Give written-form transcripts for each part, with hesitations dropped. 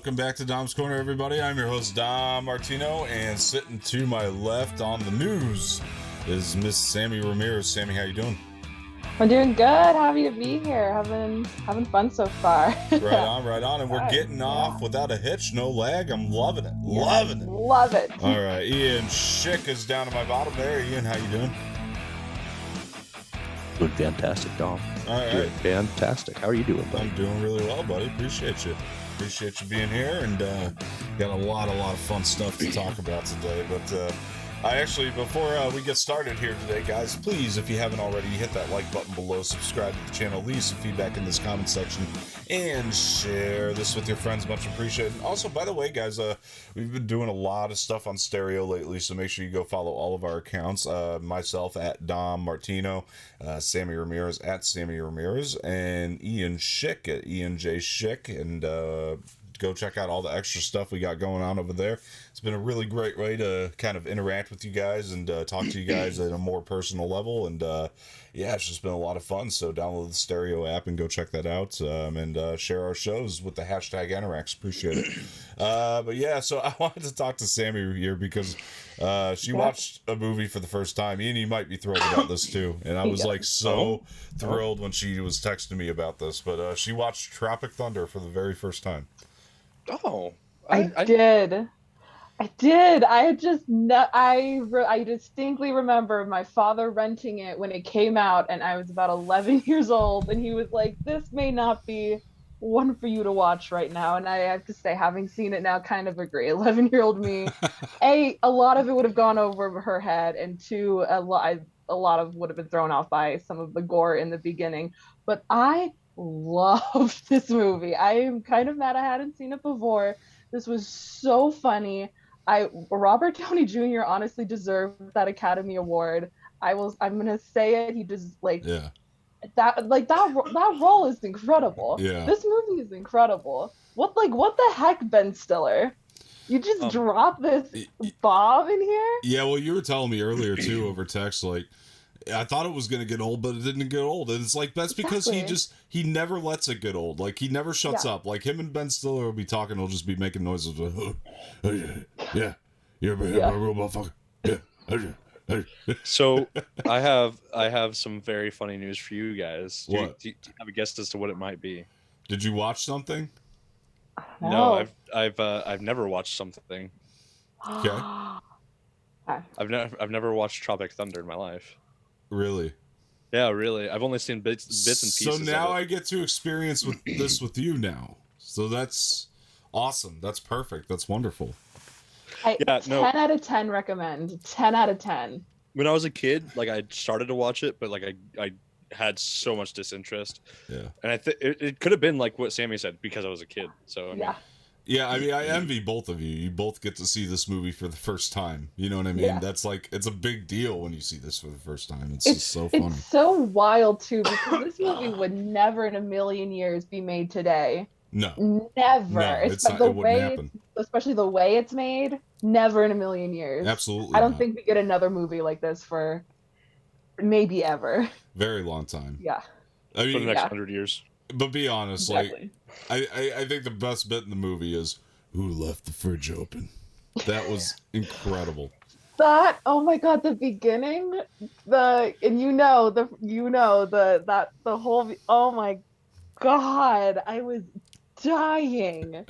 welcome back to Dom's Corner, everybody. I'm your host, Dom Martino, and sitting to my left on the news is Miss Samee Ramirez. Samee, how you doing? I'm doing good. Happy to be here. Having fun so far. Right on. And we're getting off without a hitch, no lag. I'm loving it. Loving it. Love it. All right. Ianjschick is down at my bottom there. Ian, how you doing? Doing fantastic, Dom. All right. Doing fantastic. How are you doing, buddy? I'm doing really well, buddy. Appreciate you being here, and got a lot of fun stuff to talk about today. But I actually, before we get started here today, guys, please, if you haven't already, hit that like button below, subscribe to the channel, leave some feedback in this comment section, and share this with your friends. Much appreciated. And also, by the way, guys, we've been doing a lot of stuff on stereo lately, so make sure you go follow all of our accounts. Myself at Dom Martino, Samee Ramirez at Samee Ramirez, and Ianjschick at ianjschick, and go check out all the extra stuff we got going on over there. It's been a really great way to kind of interact with you guys and talk to you guys at a more personal level. And yeah, it's just been a lot of fun. So download the Stereo app and go check that out, and share our shows with the hashtag Anorax. Appreciate it. But yeah, so I wanted to talk to Samee here because she watched a movie for the first time. Ian, you might be thrilled about this too. And I was like so thrilled when she was texting me about this. But she watched Tropic Thunder for the very first time. Oh, I did. I distinctly remember my father renting it when it came out, and I was about 11 years old, and he was like, "This may not be one for you to watch right now." And I have to say, having seen it now, kind of agree. 11-year-old me, a lot of it would have gone over her head, and two, a lot of would have been thrown off by some of the gore in the beginning. But I loved this movie. I am kind of mad I hadn't seen it before. This was so funny. Robert Downey Jr. honestly deserved that Academy Award. I'm gonna say it. He just that role is incredible. Yeah. This movie is incredible. What the heck, Ben Stiller? You just drop this bomb in here? Yeah, well, you were telling me earlier too over text, like, I thought it was going to get old, but it didn't get old. And it's like, that's because he never lets it get old. Like, he never shuts up. Like, him and Ben Stiller will be talking, he'll just be making noises. Yeah, you're a real motherfucker. Yeah. So I have some very funny news for you guys. Do you have a guess as to what it might be? Did you watch something? No, I've never watched something. Okay. I've never watched Tropic Thunder in my life. Really? Yeah, really. I've only seen bits and pieces. So now I get to experience this with you now. So that's awesome. That's perfect. That's wonderful. 10 out of 10 recommend. 10 out of 10. When I was a kid, like, I started to watch it, but like I had so much disinterest. Yeah. And I think it could have been like what Samee said, because I was a kid. So I mean, yeah, I mean, I envy both of you. You both get to see this movie for the first time. You know what I mean? Yeah. That's like, it's a big deal when you see this for the first time. It's just so funny. It's so wild, too, because this movie would never in a million years be made today. No. Never. No, it wouldn't happen. Especially the way it's made, never in a million years. Absolutely. I don't think we get another movie like this for maybe ever. Very long time. Yeah. I mean, for the next 100 years. But be honest, exactly. like, I think the best bit in the movie is who left the fridge open. That was incredible. Oh my god, the beginning, the whole, oh my god, I was dying.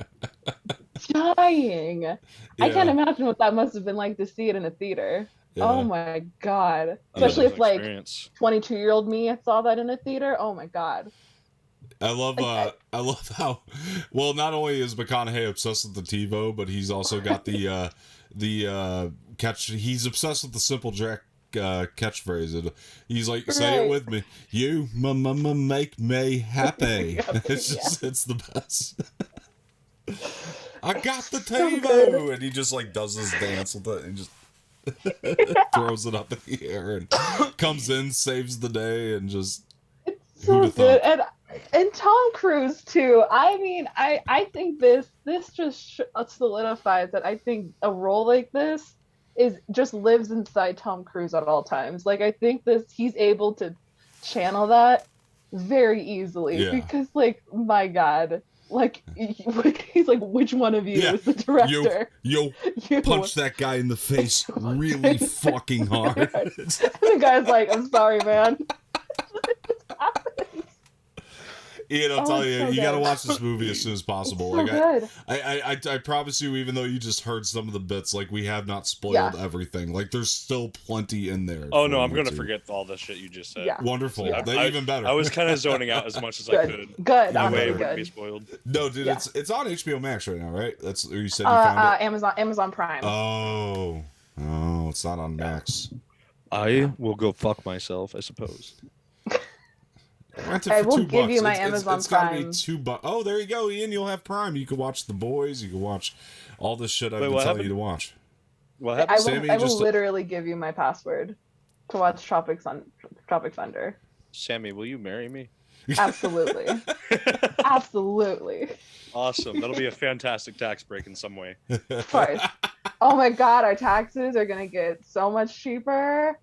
Yeah. I can't imagine what that must have been like to see it in a theater. Yeah. Oh my god. Especially if like 22-year-old me saw that in a theater. Oh my god. I love how, well, not only is McConaughey obsessed with the TiVo, but he's also got the catch. He's obsessed with the Simple Jack catchphrase. And he's like, say it with me. You make me happy. It's the best. I got the TiVo, and he just like does this dance with it and just throws it up in the air and comes in, saves the day, and just. It's so good. And Tom Cruise too. I mean, I think this just solidifies that I think a role like this just lives inside Tom Cruise at all times. Like, I think he's able to channel that very easily because, like, my God, like he's like, which one of you is the director? Yo, punch that guy in the face really fucking hard. And the guy's like, I'm sorry, man. Ian, I'll tell you, so you good. gotta watch this movie as soon as possible. It's so good. I promise you, even though you just heard some of the bits, like we have not spoiled everything. Like there's still plenty in there. Oh no, I'm gonna forget all the shit you just said. Yeah. Wonderful. Yeah. Even better. I was kind of zoning out as much as I could. Good. That way it good. wouldn't be spoiled. No, dude, it's on HBO Max right now, right? That's you said you found it. Amazon Prime. Oh, it's not on Max. I will go fuck myself, I suppose. I will give you my Amazon it's Prime. It's gotta be $2. Oh, there you go, Ian. You'll have Prime. You can watch The Boys. You can watch all this shit I've been telling you to watch. What happened? I will literally give you my password to watch Tropic Thunder. Samee, will you marry me? Absolutely. Absolutely. Awesome. That'll be a fantastic tax break in some way. Of course. Oh my god, our taxes are gonna get so much cheaper.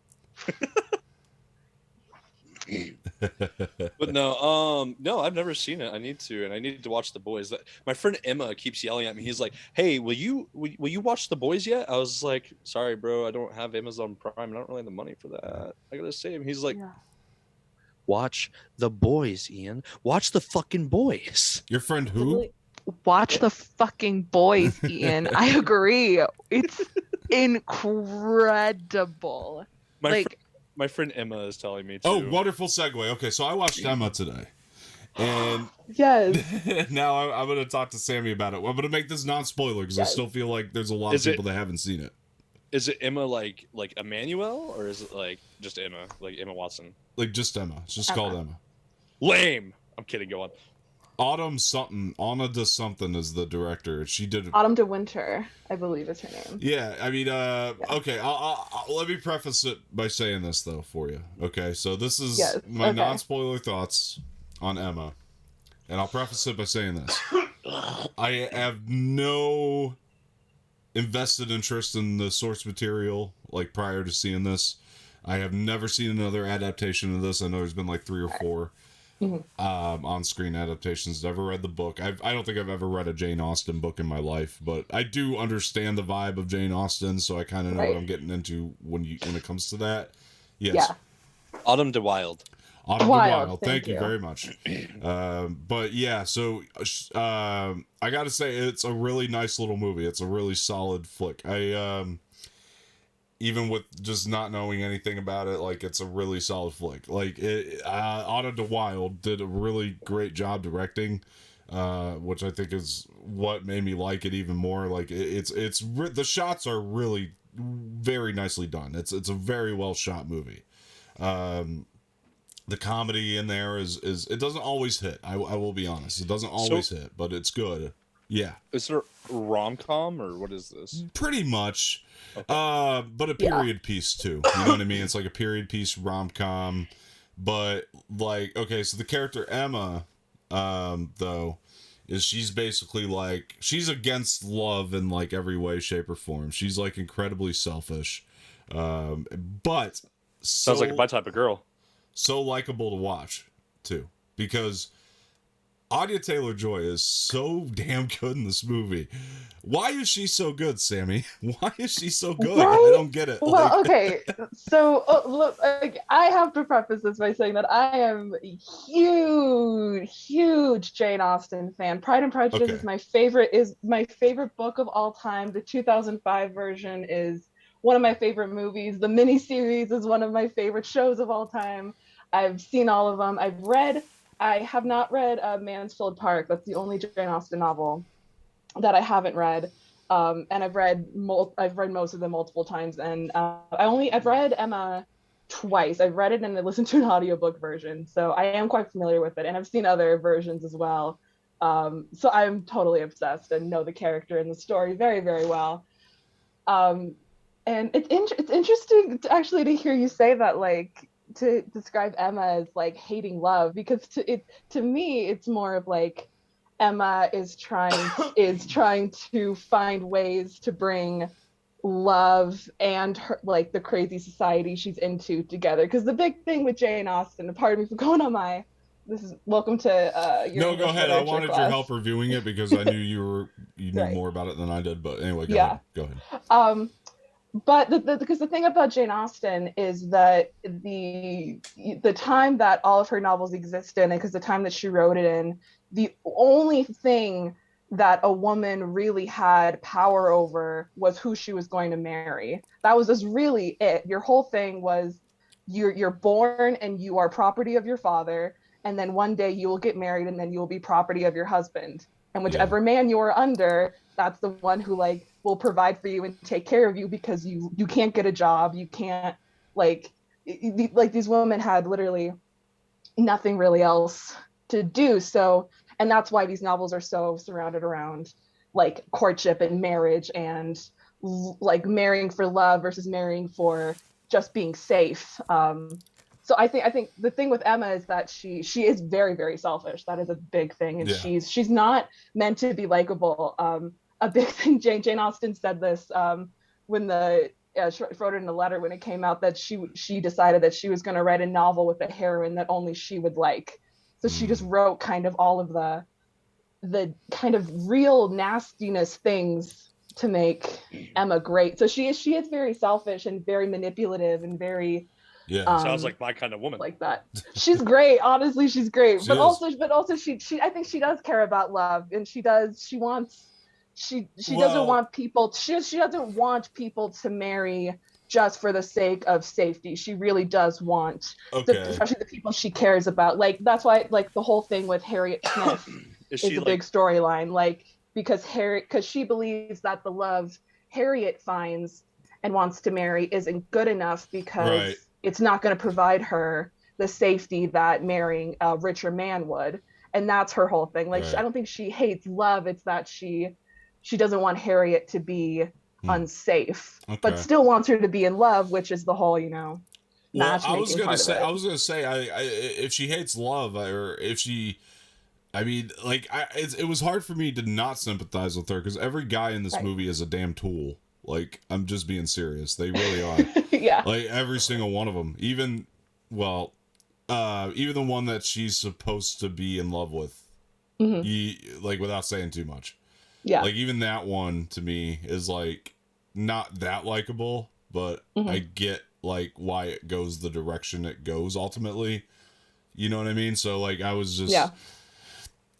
But no, I've never seen it. I need to, and I need to watch The Boys. My friend Emma keeps yelling at me. He's like, "Hey, will you watch The Boys yet?" I was like, "Sorry, bro, I don't have Amazon Prime. I don't really have the money for that. I gotta save." He's like, "Watch The Boys, Ian. Watch the fucking Boys." Your friend who? Watch the fucking Boys, Ian. I agree. It's incredible. My friend Emma is telling me too. Oh, wonderful segue. Okay, so I watched Emma today. And yes. Now I'm going to talk to Samee about it. I'm going to make this non-spoiler because I still feel like there's a lot of people that haven't seen it. Is it Emma like Emmanuel, or is it like just Emma, like Emma Watson? Like just Emma. It's just called Emma. Lame. I'm kidding. Go on. Anna de something is the director. She did Autumn de Winter, I believe is her name. Yeah, I mean, okay. I'll let me preface it by saying this though for you. Okay, so this is my non-spoiler thoughts on Emma, and I'll preface it by saying this: I have no invested interest in the source material like prior to seeing this. I have never seen another adaptation of this. I know there's been like 3 or 4. On-screen adaptations. Never read the book. I don't think I've ever read a Jane Austen book in my life, but I do understand the vibe of Jane Austen, so I kind of know what I'm getting into when it comes to that. Yes. Yeah. Autumn de Wilde. Autumn de Wilde. Thank you very much. But yeah, so I gotta say it's a really nice little movie. It's a really solid flick. Even with just not knowing anything about it, like it's a really solid flick. Like Autumn de Wilde did a really great job directing, which I think is what made me like it even more. Like the shots are really very nicely done. It's a very well shot movie. The comedy in there is it doesn't always hit. I will be honest, it doesn't always hit, but it's good. Yeah. Is it a rom-com or what is this? Pretty much. Okay. But a period piece too. You know what I mean? It's like a period piece rom-com. But like, okay, so the character Emma, though, is she's basically like she's against love in like every way, shape, or form. She's like incredibly selfish. But sounds like my type of girl. So likable to watch, too. Because Anya Taylor-Joy is so damn good in this movie. Why is she so good, Samee? Why is she so good? Right? I don't get it. Well, okay. So, look, I have to preface this by saying that I am a huge Jane Austen fan. Pride and Prejudice is my favorite book of all time. The 2005 version is one of my favorite movies. The miniseries is one of my favorite shows of all time. I've seen all of them. I have not read Mansfield Park. That's the only Jane Austen novel that I haven't read. And I've read most of them multiple times. And I've read Emma twice. I've read it and I listened to an audiobook version. So I am quite familiar with it. And I've seen other versions as well. So I'm totally obsessed and know the character and the story very, very well. And it's interesting to hear you say that, like, to describe Emma as like hating love, because to me it's more of like Emma is trying to find ways to bring love and her, like the crazy society she's into together. Because the big thing with Jane Austen, pardon me for going on my This is welcome to your No, go English ahead. I literature wanted class. your help reviewing it because I knew you knew Right. more about it than I did. But anyway, go Yeah. ahead. But because the thing about Jane Austen is that the time that all of her novels exist in, and because the time that she wrote it in, the only thing that a woman really had power over was who she was going to marry. That was just really it. Your whole thing was you're born and you are property of your father, and then one day you will get married and then you will be property of your husband. And whichever man you are under, that's the one who like will provide for you and take care of you because you can't get a job, you can't like like these women had literally nothing really else to do. So, and that's why these novels are so surrounded around like courtship and marriage and like marrying for love versus marrying for just being safe. So I think the thing with Emma is that she is very very selfish. That is a big thing, and Yeah. she's not meant to be likable. A big thing. Jane Austen said this when she wrote it in a letter when it came out that she decided that she was going to write a novel with a heroine that only she would like. So she just wrote kind of all of the kind of real nastiness things to make Emma great. So she is very selfish and very manipulative and very Sounds like my kind of woman. like that. She's great. Honestly, she's great. She but is. also she I think she does care about love, and she wants she Well- doesn't want people she doesn't want people to marry just for the sake of safety. She really does want especially the people she cares about. Like that's why like the whole thing with Harriet Smith Is is she a like big storyline. Like because she believes that the love Harriet finds and wants to marry isn't good enough because Right. it's not going to provide her the safety that marrying a richer man would. And that's her whole thing. Like Right. I don't think she hates love. It's that she doesn't want Harriet to be unsafe, but still wants her to be in love, which is the whole, Well, matchmaking I was gonna part say, of it. I was gonna say, I if she hates love, or if she, I mean, like, it was hard for me to not sympathize with her because every guy in this Right. movie is a damn tool. Like, I'm just being serious. They really are. Yeah. Like every single one of them. Even the one that she's supposed to be in love with. Like without saying too much. Yeah. Like even that one to me is like not that likable, but I get like why it goes the direction it goes ultimately. You know what I mean? So like I was just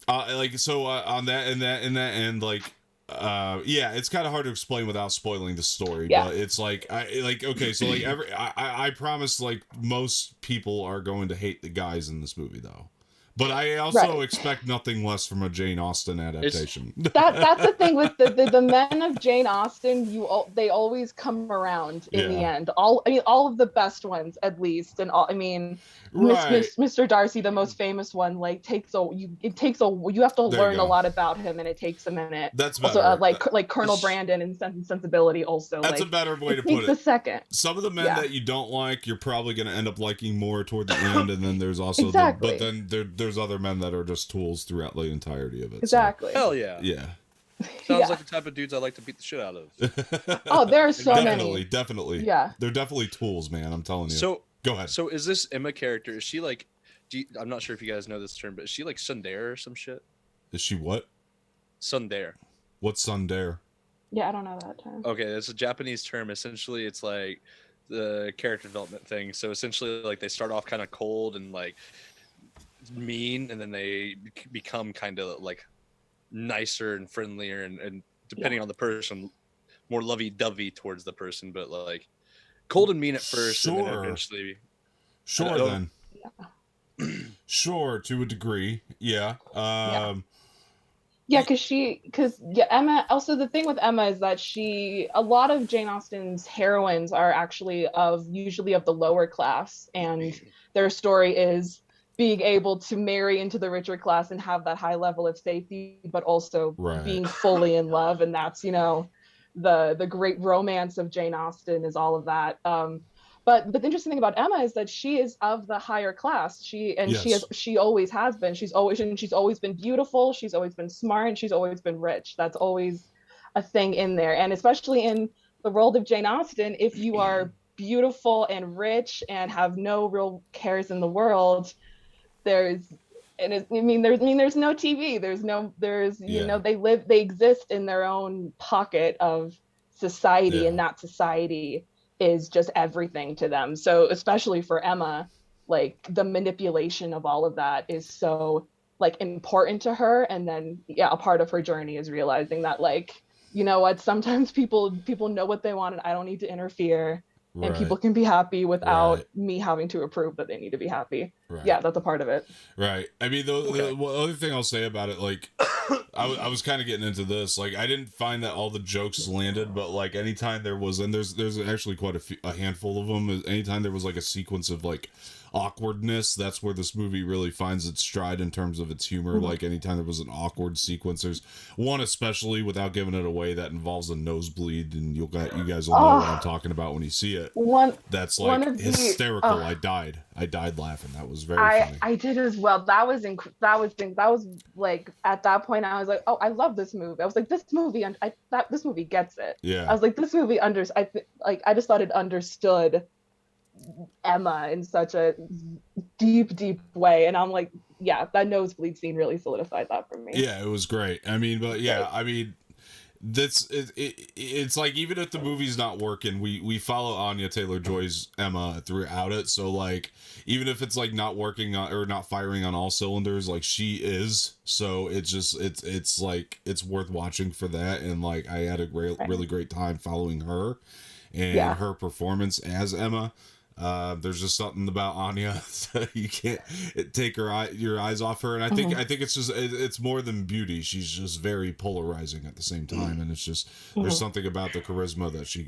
like so on that and end like it's kind of hard to explain without spoiling the story, but it's like okay, so like I promise like most people are going to hate the guys in this movie though. But I also expect nothing less from a Jane Austen adaptation. That's the thing with the men of Jane Austen. They always come around in the end. All of the best ones, at least, and all. I mean, Mr. Darcy, the most famous one, like you have to learn a lot about him, and it takes a minute. That's better. Also, like Colonel Brandon in Sense and Sensibility. Also, that's like, a better way to put it. Takes a second. Some of the men that you don't like, you're probably going to end up liking more toward the end, and then there's also but then there's other men that are just tools throughout the entirety of it. Exactly. So. Hell yeah. Yeah. Sounds like the type of dudes I like to beat the shit out of. Oh, there are so many. Definitely. Yeah. They're definitely tools, man. I'm telling you. So go ahead. So is this Emma character? Is she like? I'm not sure if you guys know this term, but is she like tsundere or some shit? Is she what? Tsundere. What's tsundere? Yeah, I don't know that term. Okay, it's a Japanese term. Essentially, it's like the character development thing. So essentially, like they start off kind of cold and like mean, and then they become kind of like nicer and friendlier, and depending on the person, more lovey-dovey towards the person, but like cold and mean at first, and then eventually. Sure, then. Sure, to a degree, yeah. Because Emma. Also, the thing with Emma is that a lot of Jane Austen's heroines are actually usually of the lower class, and their story is being able to marry into the richer class and have that high level of safety, but also being fully in love, and that's the great romance of Jane Austen is all of that. But the interesting thing about Emma is that she is of the higher class. She always has been. She's always been beautiful. She's always been smart, and she's always been rich. That's always a thing in there. And especially in the world of Jane Austen, if you are beautiful and rich and have no real cares in the world, there's and there's no TV. They exist in their own pocket of society, and that society is just everything to them. So especially for Emma, like the manipulation of all of that is so like important to her. And then a part of her journey is realizing that, like, you know what, sometimes people know what they want and I don't need to interfere, and people can be happy without me having to approve that they need to be happy. Yeah, that's a part of it. Right. I mean, the other thing I'll say about it, like, I was kind of getting into this. Like, I didn't find that all the jokes landed, but like anytime there was, and there's actually quite a handful of them. Anytime there was like a sequence of like awkwardness, that's where this movie really finds its stride in terms of its humor. Mm-hmm. Like anytime there was an awkward sequence, there's one especially, without giving it away, that involves a nosebleed, and you guys will know what I'm talking about when you see it. That's like hysterical. I died laughing. That was very funny. I did as well. That was like, at that point I was like, oh, I love this movie. I was like, this movie gets it. Yeah. I was like, this movie I just thought it understood Emma in such a deep way, and I'm like, yeah, that nosebleed scene really solidified that for me. Yeah, it was great. I mean, but yeah, I mean, it's like, even if the movie's not working, we follow Anya Taylor-Joy's Emma throughout it. So like, even if it's like not working or not firing on all cylinders, like she is. So it's like, it's worth watching for that. And like, I had a really great time following her and her performance as Emma. There's just something about Anya that you can't take your eyes off her, and I think it's just it's more than beauty. She's just very polarizing at the same time, and it's just there's something about the charisma that she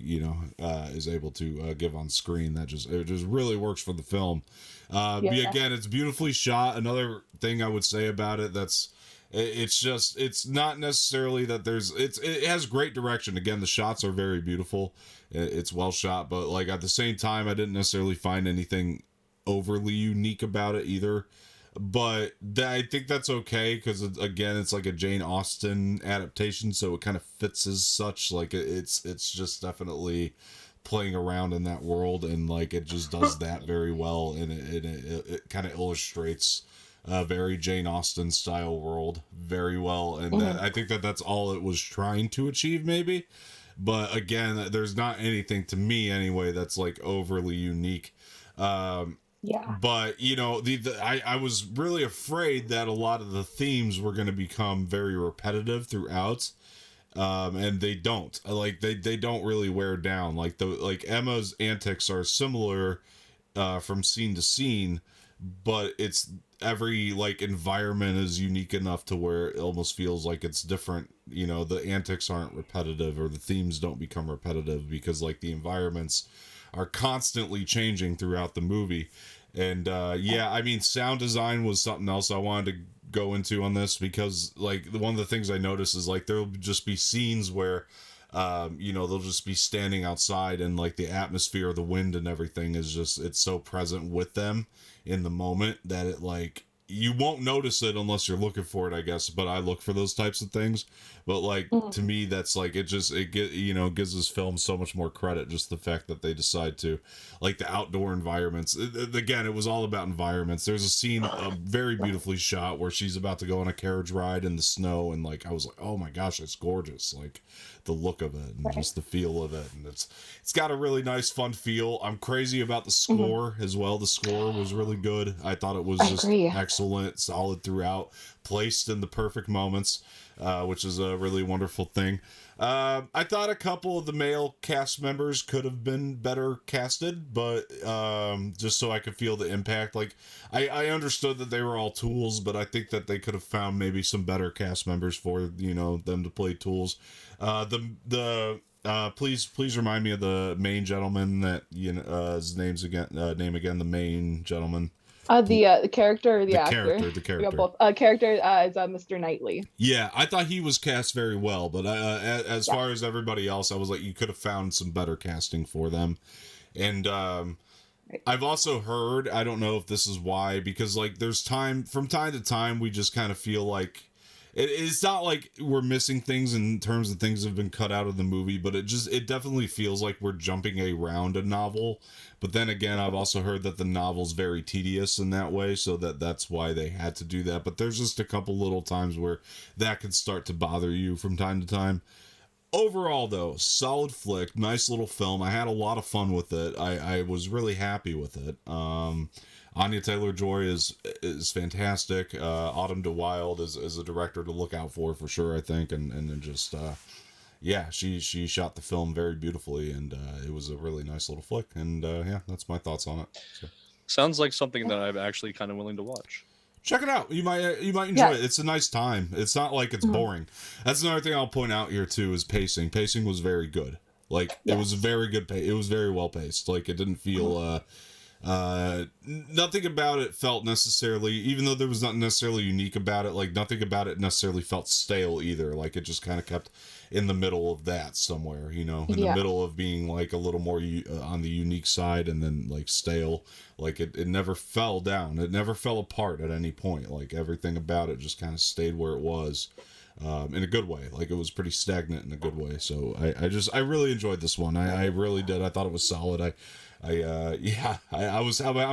is able to give on screen that just really works for the film. Again, it's beautifully shot. Another thing I would say about it it's not necessarily that it has great direction. Again, the shots are very beautiful. It's well shot, but like at the same time, I didn't necessarily find anything overly unique about it either. But I think that's okay, because again, it's like a Jane Austen adaptation, so it kind of fits as such. Like it's just definitely playing around in that world, and like it just does that very well, and it kind of illustrates a very Jane Austen style world very well, and I think that's all it was trying to achieve, maybe. But again, there's not anything, to me anyway, that's like overly unique. But I was really afraid that a lot of the themes were going to become very repetitive throughout, and they don't. Like they don't really wear down. Like Emma's antics are similar from scene to scene, but it's every like environment is unique enough to where it almost feels like it's different. The antics aren't repetitive, or the themes don't become repetitive, because like the environments are constantly changing throughout the movie. And I mean, sound design was something else I wanted to go into on this, because like one of the things I noticed is like there'll just be scenes where they'll just be standing outside, and like the atmosphere, the wind and everything is just, it's so present with them in the moment that it like, you won't notice it unless you're looking for it, I guess. But I look for those types of things. But like to me, that's like gives this film so much more credit. Just the fact that they decide to, like, the outdoor environments. Again, it was all about environments. There's a scene very beautifully shot where she's about to go on a carriage ride in the snow, and like I was like, oh my gosh, it's gorgeous. Like the look of it and just the feel of it, and it's got a really nice, fun feel. I'm crazy about the score as well. The score was really good. I thought it was excellent, solid throughout, placed in the perfect moments, which is a really wonderful thing. I thought a couple of the male cast members could have been better casted, but just so I could feel the impact. Like I understood that they were all tools, but I think that they could have found maybe some better cast members for them to play tools. Please remind me of the main gentleman that his name again. The main gentleman. The character or the actor? The character. We got both. Character is Mr. Knightley. Yeah, I thought he was cast very well, but as far as everybody else, I was like, you could have found some better casting for them. And I've also heard, I don't know if this is why, because like there's from time to time we just kind of feel like it's not like we're missing things in terms of things that have been cut out of the movie, but it definitely feels like we're jumping around a novel. But then again, I've also heard that the novel's very tedious in that way, so that's why they had to do that. But there's just a couple little times where that can start to bother you from time to time. Overall, though, solid flick, nice little film. I had a lot of fun with it. I was really happy with it. Anya Taylor-Joy is fantastic. Autumn de Wilde is a director to look out for sure, I think, and then just yeah, she shot the film very beautifully, and it was a really nice little flick. And yeah, that's my thoughts on it. So. Sounds like something that I'm actually kind of willing to watch. Check it out. You might enjoy it. It's a nice time. It's not like it's boring. That's another thing I'll point out here too is pacing. Pacing was very good. Like it was very good. It was very well paced. Like it didn't feel. Nothing about it felt necessarily, even though there was nothing necessarily unique about it. Like nothing about it necessarily felt stale either. Like it just kind of kept in the middle of that somewhere, you know, in the middle of being like a little more on the unique side and then like stale. Like it never fell down. It never fell apart at any point. Like everything about it just kind of stayed where it was, in a good way. Like it was pretty stagnant in a good way. So I really enjoyed this one. I really did. I thought it was solid. I'm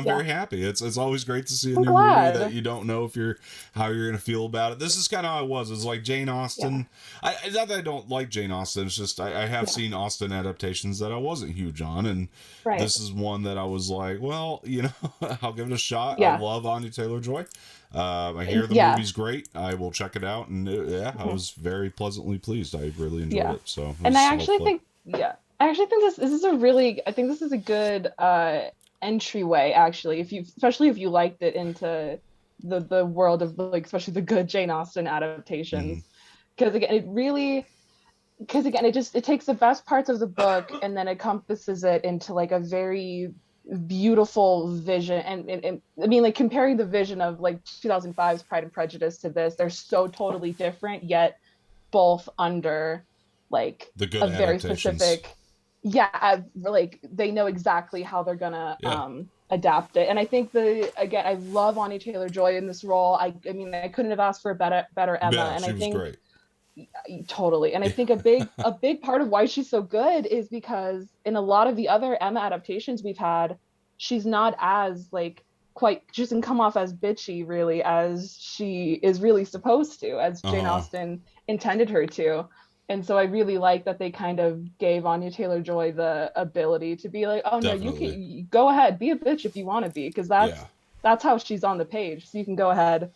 very happy. It's always great to see a new movie that you don't know how you're gonna feel about it. This is kind of how I was. It's like Jane Austen. It's not that I don't like Jane Austen. It's just I have seen Austen adaptations that I wasn't huge on, and this is one that I was like, well, you know, I'll give it a shot. I love Anya Taylor-Joy. I hear the movie's great. I will check it out, and I was very pleasantly pleased. I really enjoyed it. So, and I actually think this is a really, I think this is a good entryway, actually, especially if you liked it, into the world of, like, especially the good Jane Austen adaptations. Because again, it takes the best parts of the book and then encompasses it into like a very beautiful vision. And I mean, like, comparing the vision of like 2005's Pride and Prejudice to this, they're so totally different, yet both under like the good a very specific, like they know exactly how they're gonna adapt it. And I think I love Anya Taylor-Joy in this role. I mean, I couldn't have asked for a better Emma. Yeah, and she I think was great. Totally. And I think a big part of why she's so good is because in a lot of the other Emma adaptations we've had, she's not as like she doesn't come off as bitchy really as she is really supposed to, as Jane Austen intended her to. And so I really like that they kind of gave Anya Taylor-Joy the ability to be like, oh, Definitely. No, you can go ahead, be a bitch if you want to be, because that's how she's on the page. So you can go ahead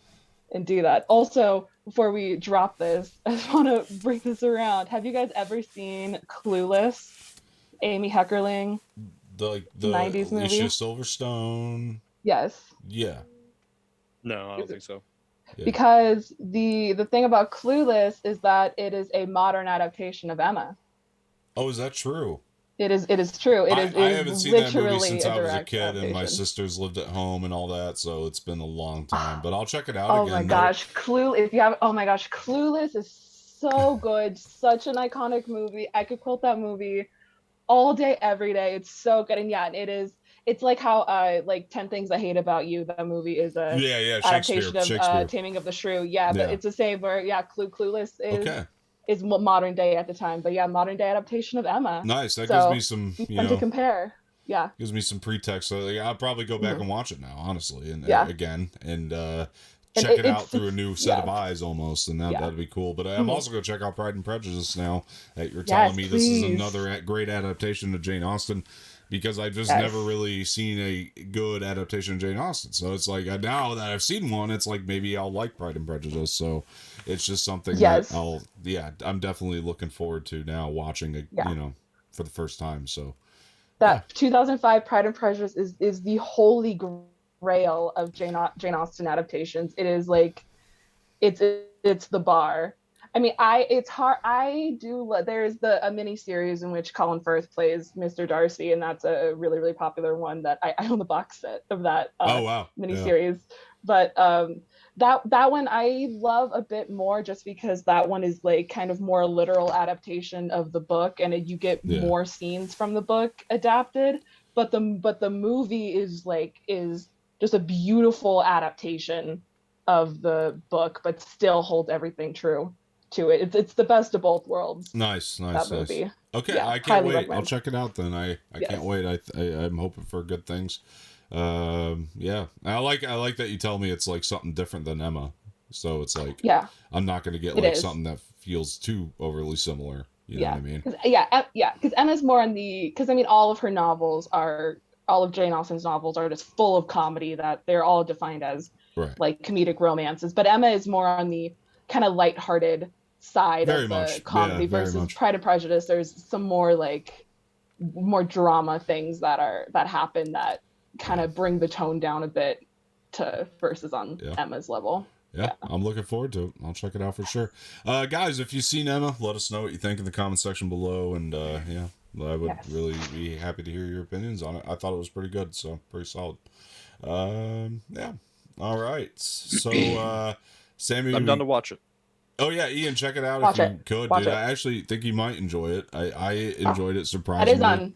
and do that. Also, before we drop this, I just want to bring this around. Have you guys ever seen Clueless? Amy Heckerling, the 90s movie. Alicia Silverstone. Yes. Yeah. No, I don't think so. Yeah. Because the thing about Clueless is that it is a modern adaptation of Emma. Oh, is that true? It is true. I haven't seen that movie since I was a kid, and my sisters lived at home and all that, so it's been a long time. But I'll check it out again. Oh my gosh, Clueless is so good. Such an iconic movie. I could quote that movie all day, every day. It's so good. And it is. It's like how like 10 Things I Hate About You, that movie is a adaptation of Taming of the Shrew. But it's the same where Clueless is modern day at the time, but modern day adaptation of Emma. Nice. That gives me some, to compare. Gives me some pretext. So I'll probably go back and watch it now, honestly, and again, and check it out through a new set of eyes almost, and that'd be cool. But I'm also going to check out Pride and Prejudice now that you're telling me this is another great adaptation of Jane Austen, because I've just never really seen a good adaptation of Jane Austen. So it's like, now that I've seen one, it's like maybe I'll like Pride and Prejudice. So it's just something that I'm definitely looking forward to now watching it, for the first time. So that 2005 Pride and Prejudice is the holy grail of Jane Austen adaptations. It is like, it's the bar. I mean, it's hard. There's a mini series in which Colin Firth plays Mr. Darcy, and that's a really, really popular one that I own the box set of that mini series. But that one I love a bit more, just because that one is like kind of more literal adaptation of the book, and you get more scenes from the book adapted. But the movie is just a beautiful adaptation of the book, but still holds everything true to it. It's the best of both worlds. Nice, That movie. Okay, Yeah, I can't highly wait. recommend. I'll check it out then. I Yes. can't wait. I'm hoping for good things. Yeah, I like that you tell me it's like something different than Emma. So it's like, Yeah, I'm not gonna get it like is. something that feels too overly similar. You know what I mean? Because Emma's more on the, because I mean, all of Jane Austen's novels are just full of comedy, that they're all defined as Right. like comedic romances. But Emma is more on the kind of lighthearted side Very of the much. comedy Yeah, very versus much. Pride and Prejudice. There's some more drama things that happen that kind of bring the tone down a bit to versus on Emma's level. Yeah, I'm looking forward to it. I'll check it out for sure. Guys, if you've seen Emma, let us know what you think in the comment section below. And yeah, I would really be happy to hear your opinions on it. I thought it was pretty good, so pretty solid. Yeah. All right. So, Sammy, I'm done to watch it. Oh yeah, Ian, check it out Watch if it. you could. Watch Dude, it. I actually think you might enjoy it. I enjoyed it surprisingly. That is on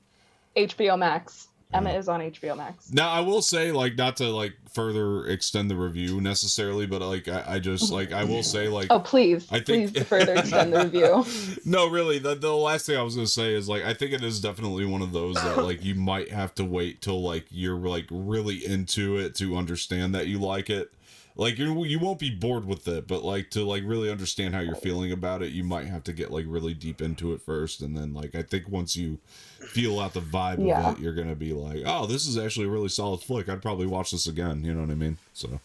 HBO Max. Emma Yeah. is on HBO Max. Now I will say, like, not to like further extend the review necessarily, but like I just like I will say, like, Oh please, I think please further extend the review. No, really, the last thing I was gonna say is like I think it is definitely one of those that like you might have to wait till like you're like really into it to understand that you like it. Like you won't be bored with it, but like to like really understand how you're feeling about it, you might have to get like really deep into it first, and then like I think once you feel out the vibe of it, you're gonna be like, oh, this is actually a really solid flick. I'd probably watch this again. You know what I mean? So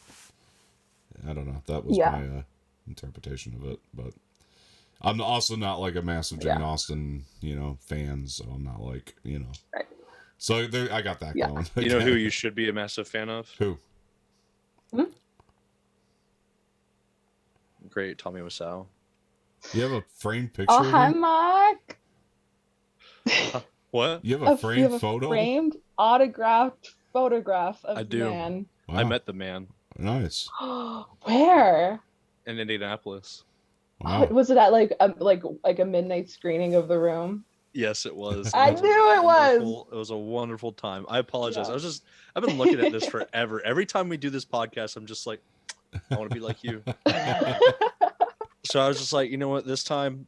I don't know. That was my interpretation of it, but I'm also not like a massive Jane Austen, fan, so I'm not like, Right. So there, I got that going. You know who you should be a massive fan of? Who? Hmm? Great Tommy Wiseau. You have a framed picture? Oh, of hi, him? Mark. What? You have a framed photo? Framed, autographed photograph of I the do. man. Wow. I met the man Nice. Where? in Indianapolis. Wow. Oh, was it at like a midnight screening of The Room? Yes, it was. I knew it was. It was a wonderful time. I apologize. I've been looking at this forever. Every time we do this podcast, I'm just like, I want to be like you. So I was just like, you know what? This time,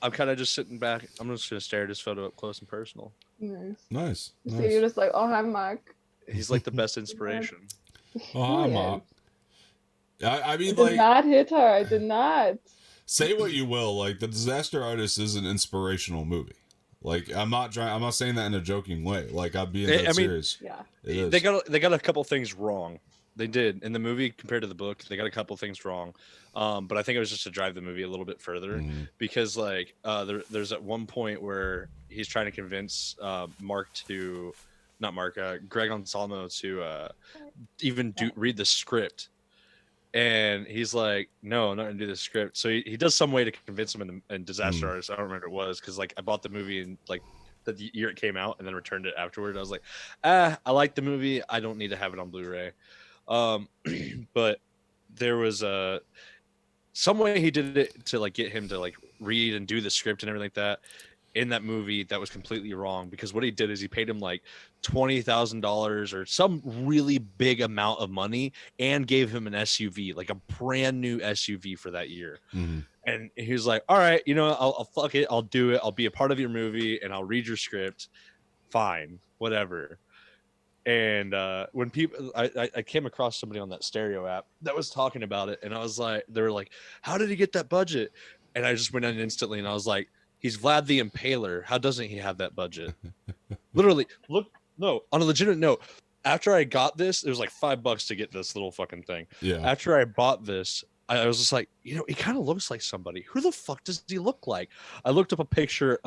I'm kind of just sitting back. I'm just gonna stare at his photo up close and personal. Nice. So you're just like, oh, hi, Mark. He's like the best inspiration. Oh, hi, Mark. I mean, I did not hit her. I did not. Say what you will, like, The Disaster Artist is an inspirational movie. Like, I'm not saying that in a joking way. Like, I'm being serious. Yeah. They got a couple things wrong. They did in the movie compared to the book. They got a couple things wrong, but I think it was just to drive the movie a little bit further because like there's at one point where he's trying to convince Greg Anselmo to even read the script, and he's like, no, I'm not gonna do the script. So he does some way to convince him in Disaster Artist. I don't remember what it was because like I bought the movie in like the year it came out and then returned it afterward. I was like, I like the movie. I don't need to have it on Blu-ray. But there was some way he did it to like get him to like read and do the script and everything like that in that movie that was completely wrong, because what he did is he paid him like $20,000 or some really big amount of money and gave him an SUV, like a brand new SUV for that year. And he was like, all right, I'll fuck it, I'll do it, I'll be a part of your movie and I'll read your script, fine, whatever. And when people, I came across somebody on that Stereo app that was talking about it, and I was like, they were like, how did he get that budget? And I just went in instantly and I was like, he's Vlad the Impaler. How doesn't he have that budget? Literally, look, no, on a legitimate note, after I got this, it was like $5 to get this little fucking thing. Yeah. After I bought this, I was just like, he kind of looks like somebody. Who the fuck does he look like? I looked up a portrait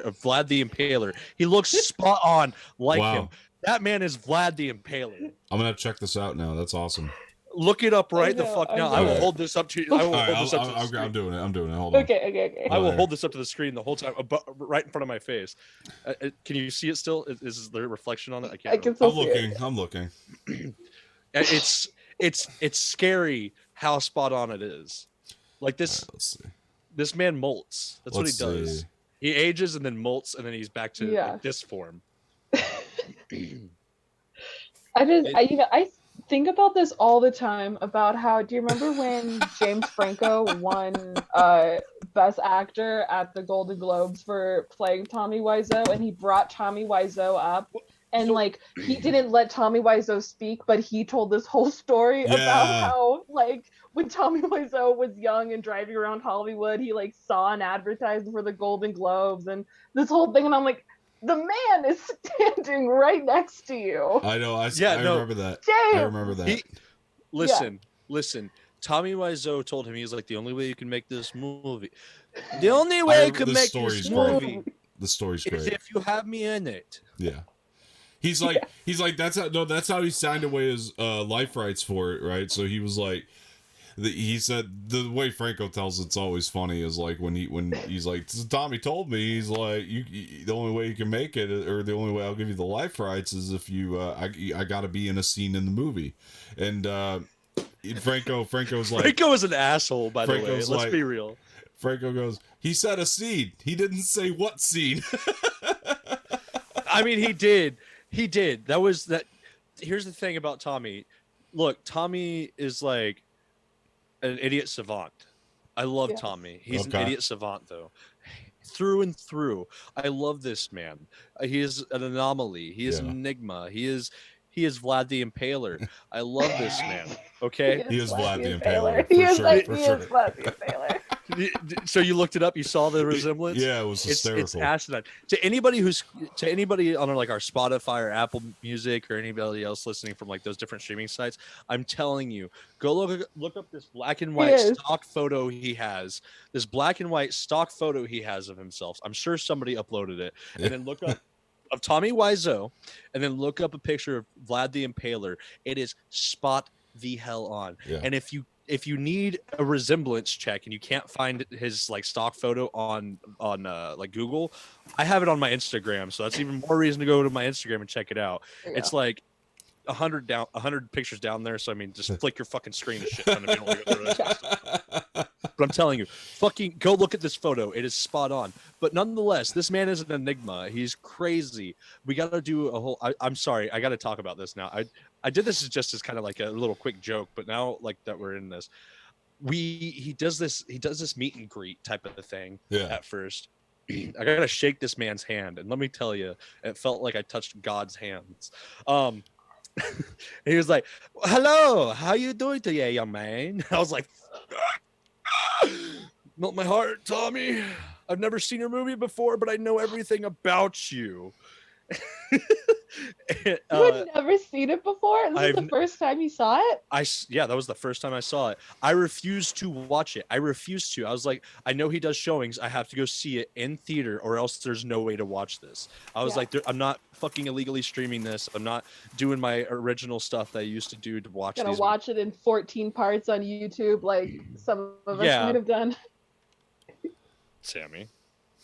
of Vlad the Impaler. He looks spot on like him. That man is Vlad the Impaler. I'm gonna check this out now. That's awesome. Look it up right the fuck now. I will hold this up to you. I will hold this up to the screen. I'm doing it. Hold on. Okay. I will hold this up to the screen the whole time, right in front of my face. Can you see it still? Is there a reflection on it? I can't. I'm looking. It's scary how spot on it is. Like this. Let's see. This man molts. That's what he does. See. He ages and then molts, and then he's back to like this form. I think about this all the time about how, do you remember when James Franco won Best Actor at the Golden Globes for playing Tommy Wiseau, and he brought Tommy Wiseau up, and So like he didn't let Tommy Wiseau speak, but he told this whole story about Yeah. how like when Tommy Wiseau was young and driving around Hollywood, he like saw an advertisement for the Golden Globes and this whole thing, and I'm like, the man is standing right next to you. I know. I no. remember that. James! I remember that. Listen. Tommy Wiseau told him, he's like, the only way you can make this movie, the only way you can make this movie The story's is great. if you have me in it. Yeah. He's like that's how he signed away his life rights for it, right? So he was like, he said, the way Franco tells it's always funny is like when he's like, Tommy told me, he's like, you the only way you can make it, or the only way I'll give you the life rights is if you I got to be in a scene in the movie. And Franco's like, Franco is an asshole, by the way. Franco's Let's like- be real. Franco goes, he said a scene, he didn't say what scene. I mean, he did. That was that. Here's the thing about Tommy. Look, Tommy is like an idiot savant. I love Yes. Tommy. He's Okay. an idiot savant, though, through and through. I love this man. He is an anomaly. He is an enigma. He is Vlad the Impaler. I love this man. Okay. He is Vlad the Impaler, He for is sure, like, for he sure. is Vlad the Impaler. So you looked it up. You saw the resemblance. Yeah, it was hysterical. It's asinine. To anybody on like our Spotify or Apple Music or anybody else listening from like those different streaming sites, I'm telling you, go look up this black and white Yes. stock photo he has. This black and white stock photo he has of himself. I'm sure somebody uploaded it, and then look up of Tommy Wiseau, and then look up a picture of Vlad the Impaler. It is spot the hell on. Yeah. And if you need a resemblance check and you can't find his like stock photo on like Google, I have it on my Instagram, so that's even more reason to go to my Instagram and check it out. There you It's go. like 100 pictures down there, so I mean, just flick your fucking screen and shit ton if you don't want to go through that kind of stuff. But I'm telling you, fucking go look at this photo. It is spot on. But nonetheless, this man is an enigma. He's crazy. We got to do a whole. I'm sorry, I got to talk about this now. I did this just as kind of like a little quick joke, but now like that we're in this, he does this meet and greet type of thing. Yeah. At first, I gotta shake this man's hand, and let me tell you, it felt like I touched God's hands. He was like, "Hello, how you doing today, young man?" I was like, "Melt my heart, Tommy. I've never seen your movie before, but I know everything about you." You had never seen it before? This is the first time you saw it? Yeah, that was the first time I saw it. I refused to watch it. I refused to. I was like, I know he does showings. I have to go see it in theater, or else there's no way to watch this. I was like, I'm not fucking illegally streaming this. I'm not doing my original stuff that I used to do to watch. Gonna watch it in 14 parts on YouTube, like some of us might have done. Sammy.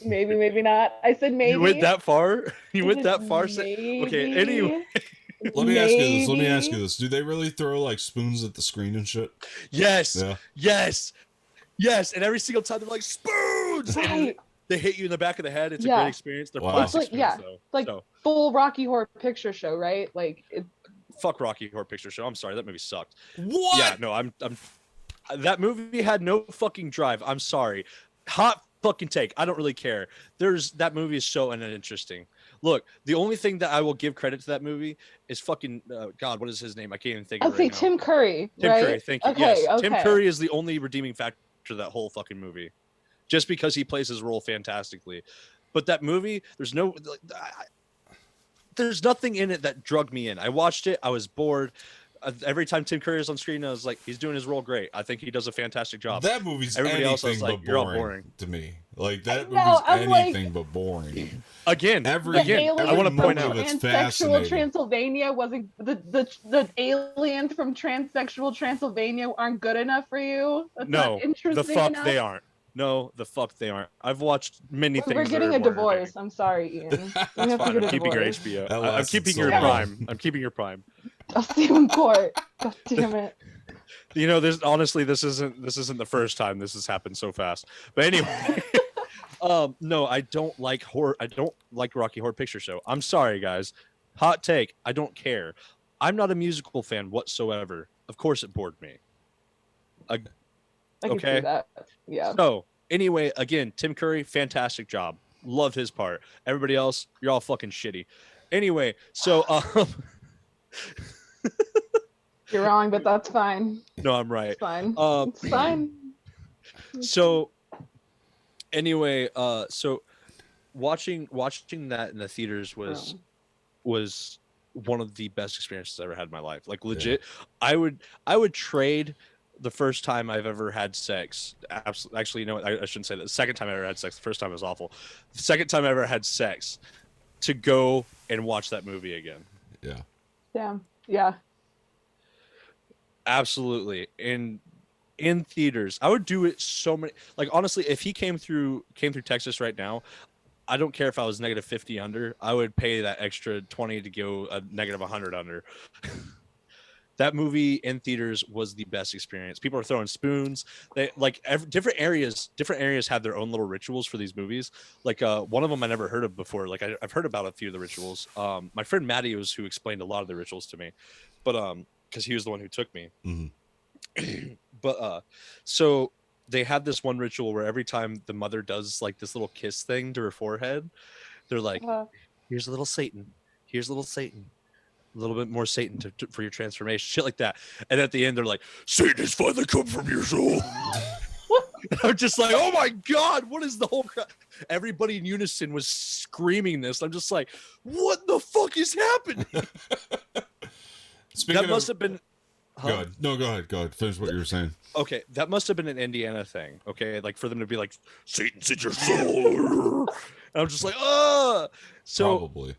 Maybe, maybe not. I said maybe. You went that far? You went that far? Maybe. Okay, anyway. Let me ask you this. Do they really throw like spoons at the screen and shit? Yes. Yeah. Yes. And every single time they're like, spoons! Right. And they hit you in the back of the head. It's a great experience. They're Wow. plastic It's like, spoons, though. like So, full Rocky Horror Picture Show, right? Like fuck Rocky Horror Picture Show. I'm sorry, that movie sucked. What? Yeah, no, I'm that movie had no fucking drive. I'm sorry. Hot fucking take. I don't really care. That movie is so uninteresting. Look, the only thing that I will give credit to that movie is fucking God. What is his name? I can't even think. I'll of it say right now. Tim Curry. Tim right? Curry. Thank you. Okay, Yes, okay. Tim Curry is the only redeeming factor to that whole fucking movie, just because he plays his role fantastically. But that movie, there's nothing in it that drugged me in. I watched it. I was bored. Every time Tim Curry is on screen, I was like, he's doing his role great. I think he does a fantastic job. That movie's Everybody anything else was like, but you're all boring, boring to me. Like that I'm movie's anything but boring. Again, I I want to point out it's Transsexual fascinating. Transylvania wasn't the aliens from Transsexual Transylvania aren't good enough for you. That's no, not interesting the fuck enough? they aren't. No, the fuck they aren't. I've watched many things. We're getting that a are more divorce. I'm sorry, Ian. We have to fine. get a I'm keeping your divorce. HBO. That I'm lasted keeping so your long. prime. I'm keeping your prime. I'll see you in court. God damn it. You know, this honestly, this isn't the first time this has happened so fast. But anyway, no, I don't like horror. I don't like Rocky Horror Picture Show. I'm sorry, guys. Hot take. I don't care. I'm not a musical fan whatsoever. Of course, it bored me. I can Okay. see that. Yeah. So anyway, again, Tim Curry, fantastic job. Loved his part. Everybody else, you're all fucking shitty. Anyway, so You're wrong, but that's fine. no, I'm right. It's fine. Um, It's fine. So anyway, so watching that in the theaters was one of the best experiences I ever had in my life. Like legit, I would trade the first time I've ever had sex. Actually, you know what? I shouldn't say that. The second time I ever had sex. The first time was awful. The second time I ever had sex, to go and watch that movie again. Yeah. Damn. Yeah. Absolutely. In theaters, I would do it so many. Like honestly, if he came through Texas right now, I don't care if I was -50 under. I would pay that extra 20 to go a -100 under. That movie in theaters was the best experience. People are throwing spoons. They like different areas have their own little rituals for these movies. Like one of them I never heard of before. Like I've heard about a few of the rituals. My friend Matty was who explained a lot of the rituals to me, but because he was the one who took me. Mm-hmm. But so they had this one ritual where every time the mother does like this little kiss thing to her forehead, they're like, here's a little Satan, here's a little Satan, a little bit more Satan for your transformation, shit like that. And at the end they're like, Satan has finally come from your soul. I'm just like, oh my god, what is the whole crowd? Everybody in unison was screaming this. I'm just like, what the fuck is happening? That must have been Go ahead. No, go ahead. Finish what you were saying. Okay, that must have been an Indiana thing. Okay, like for them to be like, Satan's in your soul. And I'm just like, so probably.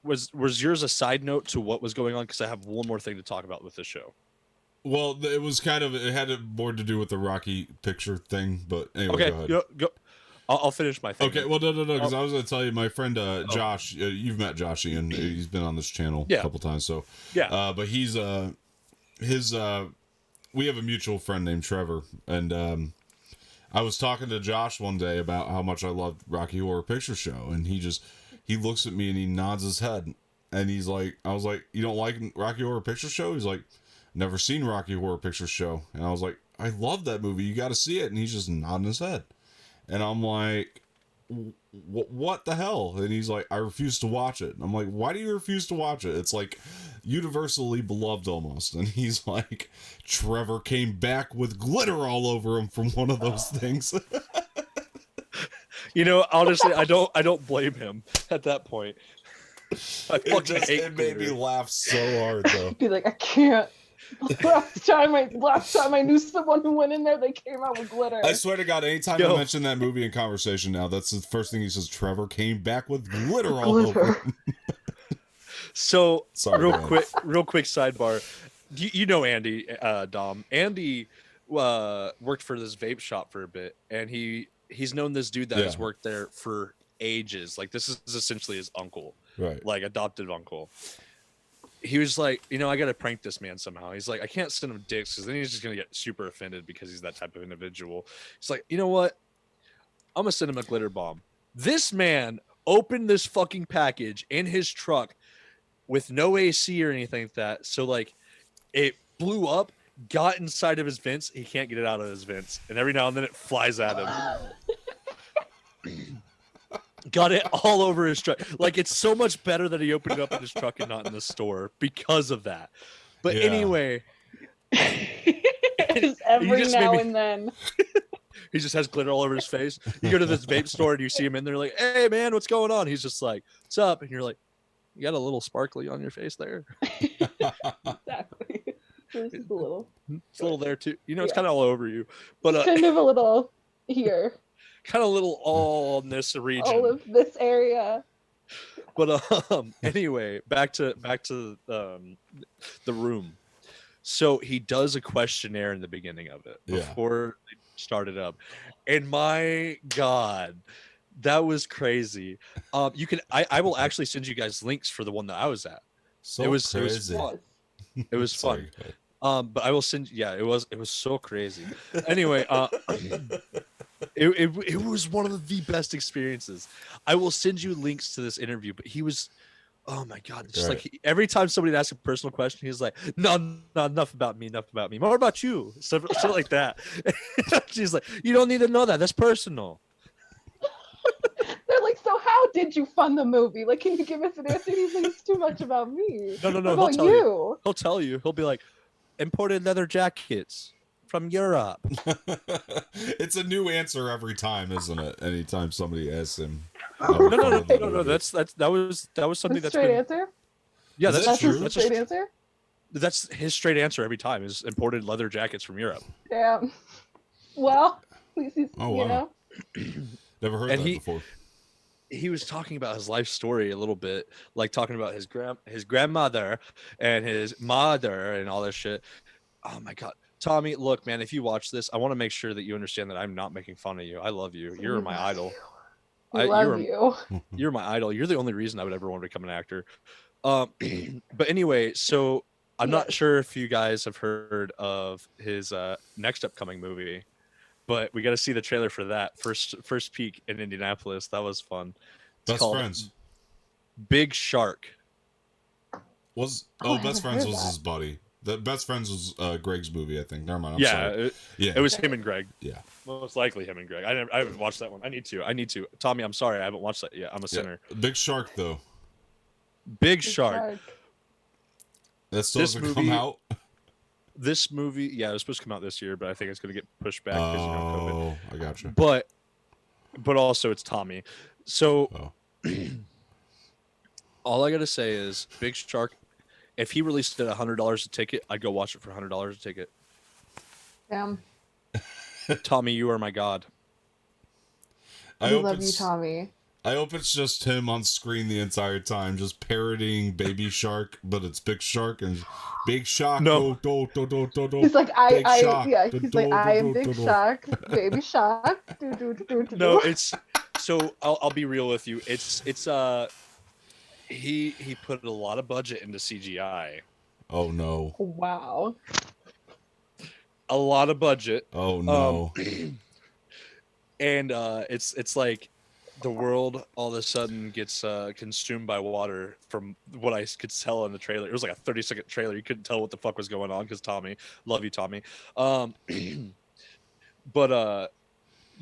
Was yours a side note to what was going on? Because I have one more thing to talk about with this show. Well, it was it had more to do with the Rocky picture thing, but anyway, okay, go ahead. Go. I'll finish my thing. Okay, well, no, because I was going to tell you, my friend Josh, you've met Josh Ian. He's been on this channel a couple times, so yeah. But he's we have a mutual friend named Trevor, and I was talking to Josh one day about how much I loved Rocky Horror Picture Show, and he looks at me and he nods his head, and he's like, I was like, you don't like Rocky Horror Picture Show? He's like, never seen Rocky Horror Picture Show, and I was like, I love that movie. You got to see it, and he's just nodding his head. And I'm like, what the hell? And he's like, I refuse to watch it. And I'm like, why do you refuse to watch it? It's like universally beloved almost. And he's like, Trevor came back with glitter all over him from one of those things. You know, honestly, I don't blame him at that point. It made me laugh so hard though. Be like, I can't. Last time I knew someone who went in there, they came out with glitter. I swear to God, anytime I mention that movie in conversation now, that's the first thing he says. Trevor came back with glitter all over him. So, sorry, real quick sidebar. You know Andy, Dom. Andy worked for this vape shop for a bit, and he's known this dude that has worked there for ages. Like this is essentially his uncle, right? Like adopted uncle. He was like, you know, I got to prank this man somehow. He's like, I can't send him dicks because then he's just going to get super offended because he's that type of individual. He's like, you know what? I'm going to send him a glitter bomb. This man opened this fucking package in his truck with no AC or anything like that. So, like, it blew up, got inside of his vents. He can't get it out of his vents. And every now and then it flies at him. Got it all over his truck. Like, it's so much better that he opened it up in his truck and not in the store because of that. But anyway, every now and then he just has glitter all over his face. You go to this vape store and you see him in there, like, hey man, what's going on? He's just like, what's up? And you're like, you got a little sparkly on your face there. Exactly. Just a little. It's a little there too. You know, it's kind of all over you, but it's kind of a little here. Kind of little all in this region. All of this area. But anyway, back to the room. So he does a questionnaire in the beginning of it before they started up, and my God, that was crazy. You can I will actually send you guys links for the one that I was at. So it was fun. It was fun. But I will send. Yeah, it was so crazy. Anyway, It was one of the best experiences. I will send you links to this interview, but he was Oh my god! It's just like every time somebody asks a personal question, he's like, "No, no, enough about me, enough about me. More about you." Stuff like that. She's like, "You don't need to know that. That's personal." They're like, so how did you fund the movie? Like, can you give us an answer? He's like, it's too much about me. No. What He'll about tell you? He'll tell you. He'll be like, "Imported leather jackets from Europe." It's a new answer every time, isn't it? Anytime somebody asks him. No. That was something that's straight been. answer. Yeah, Is that's that true. true? That's his straight answer. That's his straight answer every time is imported leather jackets from Europe. Damn. Well, at least he's, Oh, wow. you know. Never heard that before. He was talking about his life story a little bit, like talking about his grandmother and his mother and all this shit. Oh my god, Tommy, look, man, if you watch this, I want to make sure that you understand that I'm not making fun of you. I love you. You're my idol. I love you. You're my idol. You're the only reason I would ever want to become an actor. But anyway, so I'm not sure if you guys have heard of his next upcoming movie, but we got to see the trailer for that first peek in Indianapolis. That was fun. It's Best Friends. Big Shark. Best Friends was his buddy. The Best Friends was Greg's movie, I think. Never mind. I'm sorry. It was him and Greg. Yeah. Most likely him and Greg. I haven't watched that one. I need to. Tommy, I'm sorry, I haven't watched that yet. I'm a sinner. Big Shark, though. Big Shark. That still doesn't come out. This movie, it was supposed to come out this year, but I think it's going to get pushed back because COVID. I gotcha. But also it's Tommy. So all I got to say is Big Shark. If he released it at $100 a ticket, I'd go watch it for $100 a ticket. Damn. Tommy, you are my god. I love you, Tommy. I hope it's just him on screen the entire time, just parodying Baby Shark, but it's Big Shark and Big Shark. No. He's like, He's like, I am Big Shark, Baby Shark. No, it's so. I'll be real with you. It's he put a lot of budget into CGI. Oh no! Wow. A lot of budget. Oh no! And it's like the world all of a sudden gets consumed by water. From what I could tell in the trailer, it was like a 30-second trailer. You couldn't tell what the fuck was going on because Tommy, love you, Tommy. But the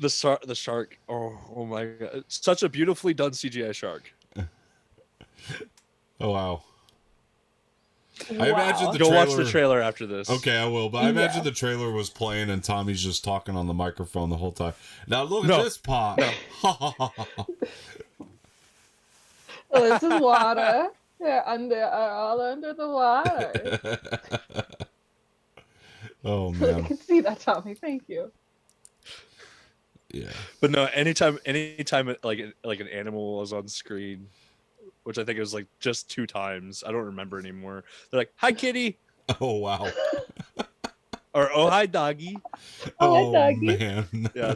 shark. Oh my god! It's such a beautifully done CGI shark. Oh wow! I imagine Go watch the trailer after this. Okay, I will. But I imagine the trailer was playing and Tommy's just talking on the microphone the whole time. Now look at this pot. Oh, this is water. They're all under the water. Oh man! I can see that, Tommy. Thank you. Yeah. But no, anytime like an animal was on screen, which I think it was like just 2 times. I don't remember anymore. They're like, "Hi, kitty." Oh wow. Or "Oh, hi, doggy." Oh, hi, doggy. Man. Yeah.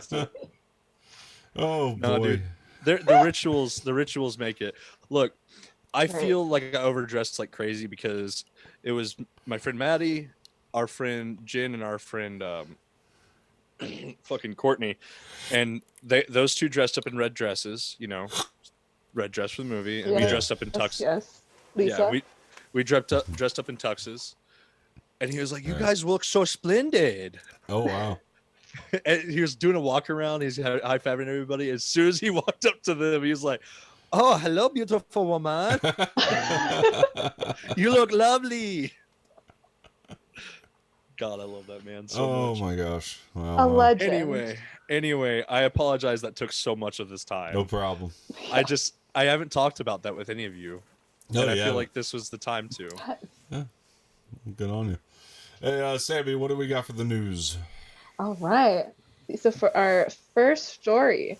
Oh boy. No, dude. The rituals make it. Look, I feel like I overdressed like crazy because it was my friend Maddie, our friend Jin, and our friend fucking Courtney, and those two dressed up in red dresses. You know, red dress for the movie, and we dressed up in tux. Yes, Lisa. Yeah, we dressed up in tuxes, and he was like, "You guys look so splendid." Oh wow. And he was doing a walk around. He's high-fiving everybody. As soon as he walked up to them, he was like, "Oh, hello, beautiful woman. You look lovely." God, I love that man so much. Oh my gosh. Wow. A legend. Anyway, I apologize that took so much of this time. No problem. I haven't talked about that with any of you. No, and I feel like this was the time to. Yeah. Good on you. Hey, Sammy, what do we got for the news? All right. So for our first story,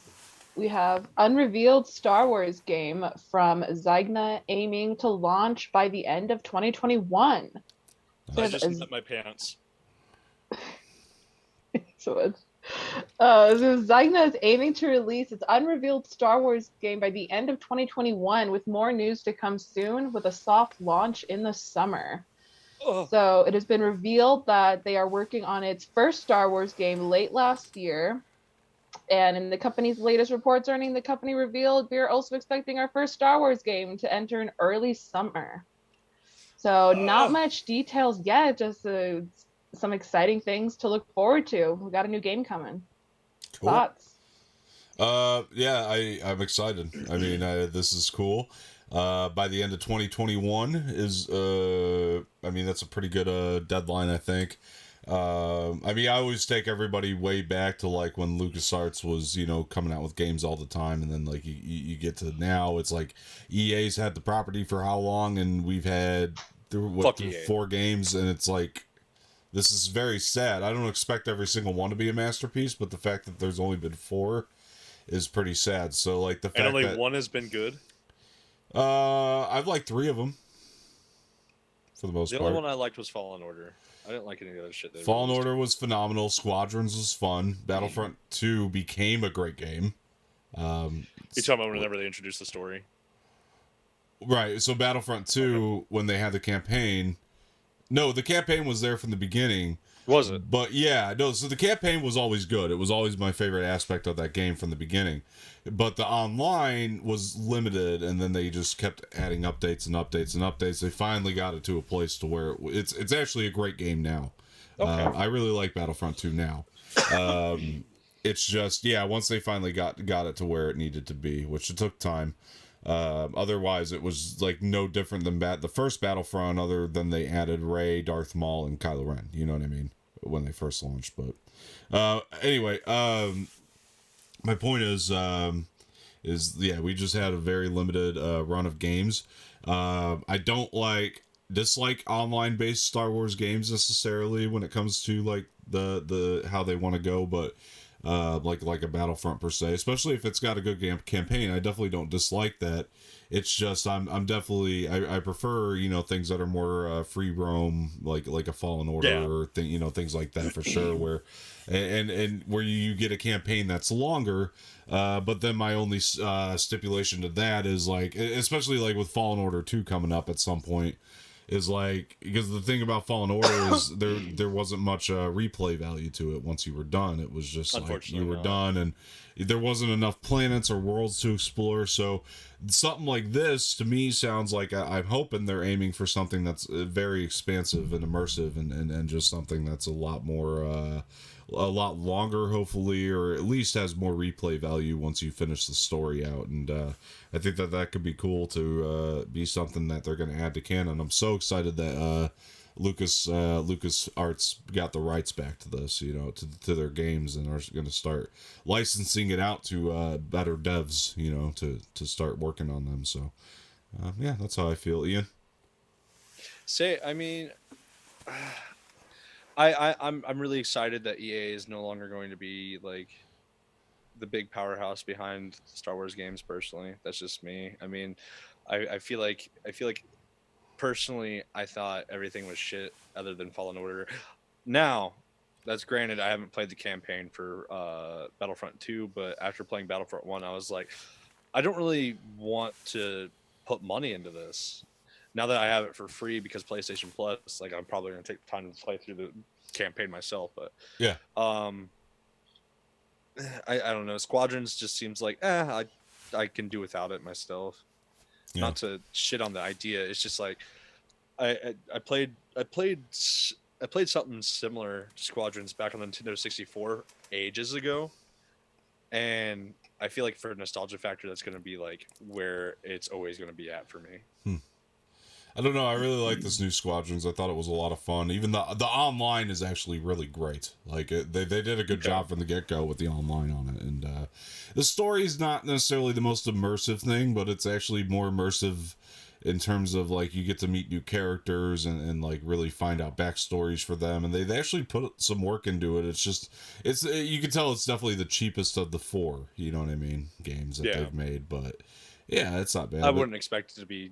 we have unrevealed Star Wars game from Zygna aiming to launch by the end of 2021. I just met my pants. So Zygna is aiming to release its unrevealed Star Wars game by the end of 2021, with more news to come soon, with a soft launch in the summer. Oh. So it has been revealed that they are working on its first Star Wars game late last year, And in the company's latest reports earning, the company revealed we are also expecting our first Star Wars game to enter in early summer. So not much details yet, just some exciting things to look forward to. We got a new game coming. Cool. Thoughts? Yeah, I'm excited. I mean, this is cool. By the end of 2021 is, I mean, that's a pretty good deadline, I think. I mean, I always take everybody way back to like when LucasArts was, coming out with games all the time, and then like you get to now, it's like EA's had the property for how long, and we've had through 4 games, and it's like this is very sad. I don't expect every single one to be a masterpiece, but the fact that there's only been 4 is pretty sad. So like the fact and only that 1 has been good. I've liked 3 of them for the most part. The only one I liked was Fallen Order. I didn't like any of the other shit. Fallen Order was phenomenal. Squadrons was fun. Battlefront 2 became a great game. You're talking about whenever they introduced the story, right? So Battlefront 2, when they had the campaign, no, the campaign was there from the beginning. Was it? But yeah, no. So the campaign was always good. It was always my favorite aspect of that game from the beginning. But the online was limited, and then they just kept adding updates and updates and updates. They finally got it to a place to where it's actually a great game now. Okay. I really like Battlefront 2 now. It's just once they finally got it to where it needed to be, which it took time. Otherwise, it was like no different than the first Battlefront, other than they added Rey, Darth Maul, and Kylo Ren. You know what I mean? When they first launched. But anyway, my point is we just had a very limited run of games. I don't dislike online based Star Wars games necessarily when it comes to like the how they want to go, but like a Battlefront per se, especially if it's got a good campaign. I definitely don't dislike that. It's just I'm definitely I prefer things that are more free roam, like a Fallen Order or things like that for sure, where and where you get a campaign that's longer. But then my only stipulation to that is like, especially like with Fallen Order 2 coming up at some point, is like, because the thing about Fallen Order is there wasn't much replay value to it once you were done. It was just like you were done, and there wasn't enough planets or worlds to explore. So something like this to me sounds like I'm hoping they're aiming for something that's very expansive and immersive, and just something that's a lot more a lot longer, hopefully, or at least has more replay value once you finish the story out. And I think that could be cool to be something that they're going to add to canon. I'm so excited that LucasArts got the rights back to this, to their games, and are going to start licensing it out to better devs, to start working on them. So that's how I feel. Ian? I mean, I'm really excited that EA is no longer going to be like the big powerhouse behind Star Wars games. Personally, that's just me. I mean, I feel like personally, I thought everything was shit other than Fallen Order. Now, that's granted, I haven't played the campaign for Battlefront 2, but after playing Battlefront 1, I was like, I don't really want to put money into this. Now that I have it for free because PlayStation Plus, like, I'm probably going to take time to play through the campaign myself. But yeah, I don't know. Squadrons just seems like I can do without it myself. Yeah. Not to shit on the idea. It's just like I played something similar to Squadrons back on the Nintendo 64 ages ago, and I feel like for a nostalgia factor, that's going to be like where it's always going to be at for me. I don't know. I really like this new Squadrons. I thought it was a lot of fun. Even the online is actually really great. Like they did a good job from the get-go with the online on it. And the story is not necessarily the most immersive thing, but it's actually more immersive in terms of like you get to meet new characters and like really find out backstories for them. And they actually put some work into it. It's you can tell it's definitely the cheapest of the 4. You know what I mean? Games that they've made, but. Yeah, it's not bad. I wouldn't expect it to be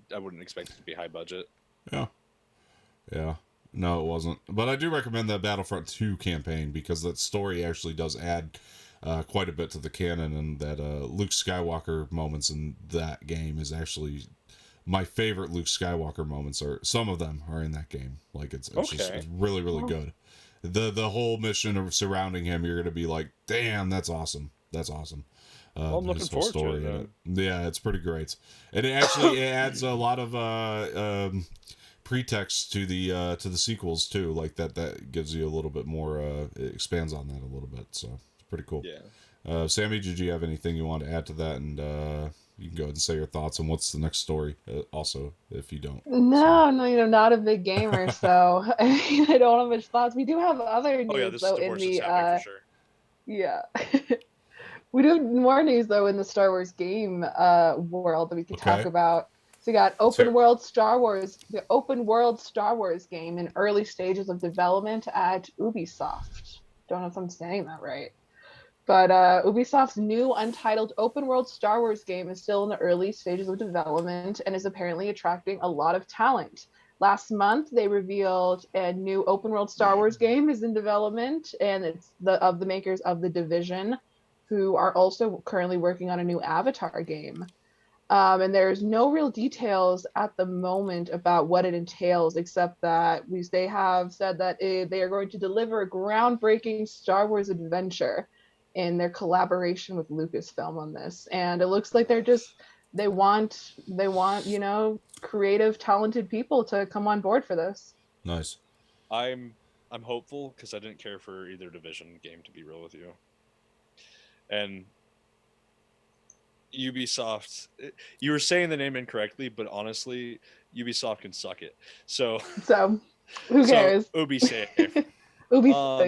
high budget. Yeah. No, it wasn't. But I do recommend that Battlefront 2 campaign because that story actually does add quite a bit to the canon, and that Luke Skywalker moments in that game is actually my favorite Luke Skywalker moments. Some of them are in that game. Like it's really, really good. The whole mission of surrounding him, you're gonna be like, damn, that's awesome. that's awesome. Well, I'm looking his whole forward to it. Yeah, it's pretty great, and it adds a lot of pretext to the sequels too. Like that gives you a little bit more. It expands on that a little bit, so it's pretty cool. Yeah. Sammy, did you have anything you want to add to that? And you can go ahead and say your thoughts on what's the next story. Also, if you don't. No, no, not a big gamer, so I don't have much thoughts. We do have other Oh yeah, news this though in divorce is the happening for sure. yeah. We do have more news though in the Star Wars game world that we could talk about. So we got the open world Star Wars game in early stages of development at Ubisoft. Don't know if I'm saying that right. But Ubisoft's new untitled open world Star Wars game is still in the early stages of development and is apparently attracting a lot of talent. Last month, they revealed a new open world Star Wars game is in development, and it's the makers of The Division, who are also currently working on a new Avatar game. And there's no real details at the moment about what it entails, except that they have said that they are going to deliver a groundbreaking Star Wars adventure in their collaboration with Lucasfilm on this. And it looks like they want creative, talented people to come on board for this. Nice. I'm hopeful because I didn't care for either Division game, to be real with you. And Ubisoft, you were saying the name incorrectly, but honestly, Ubisoft can suck it. So who cares? Ubisoft. There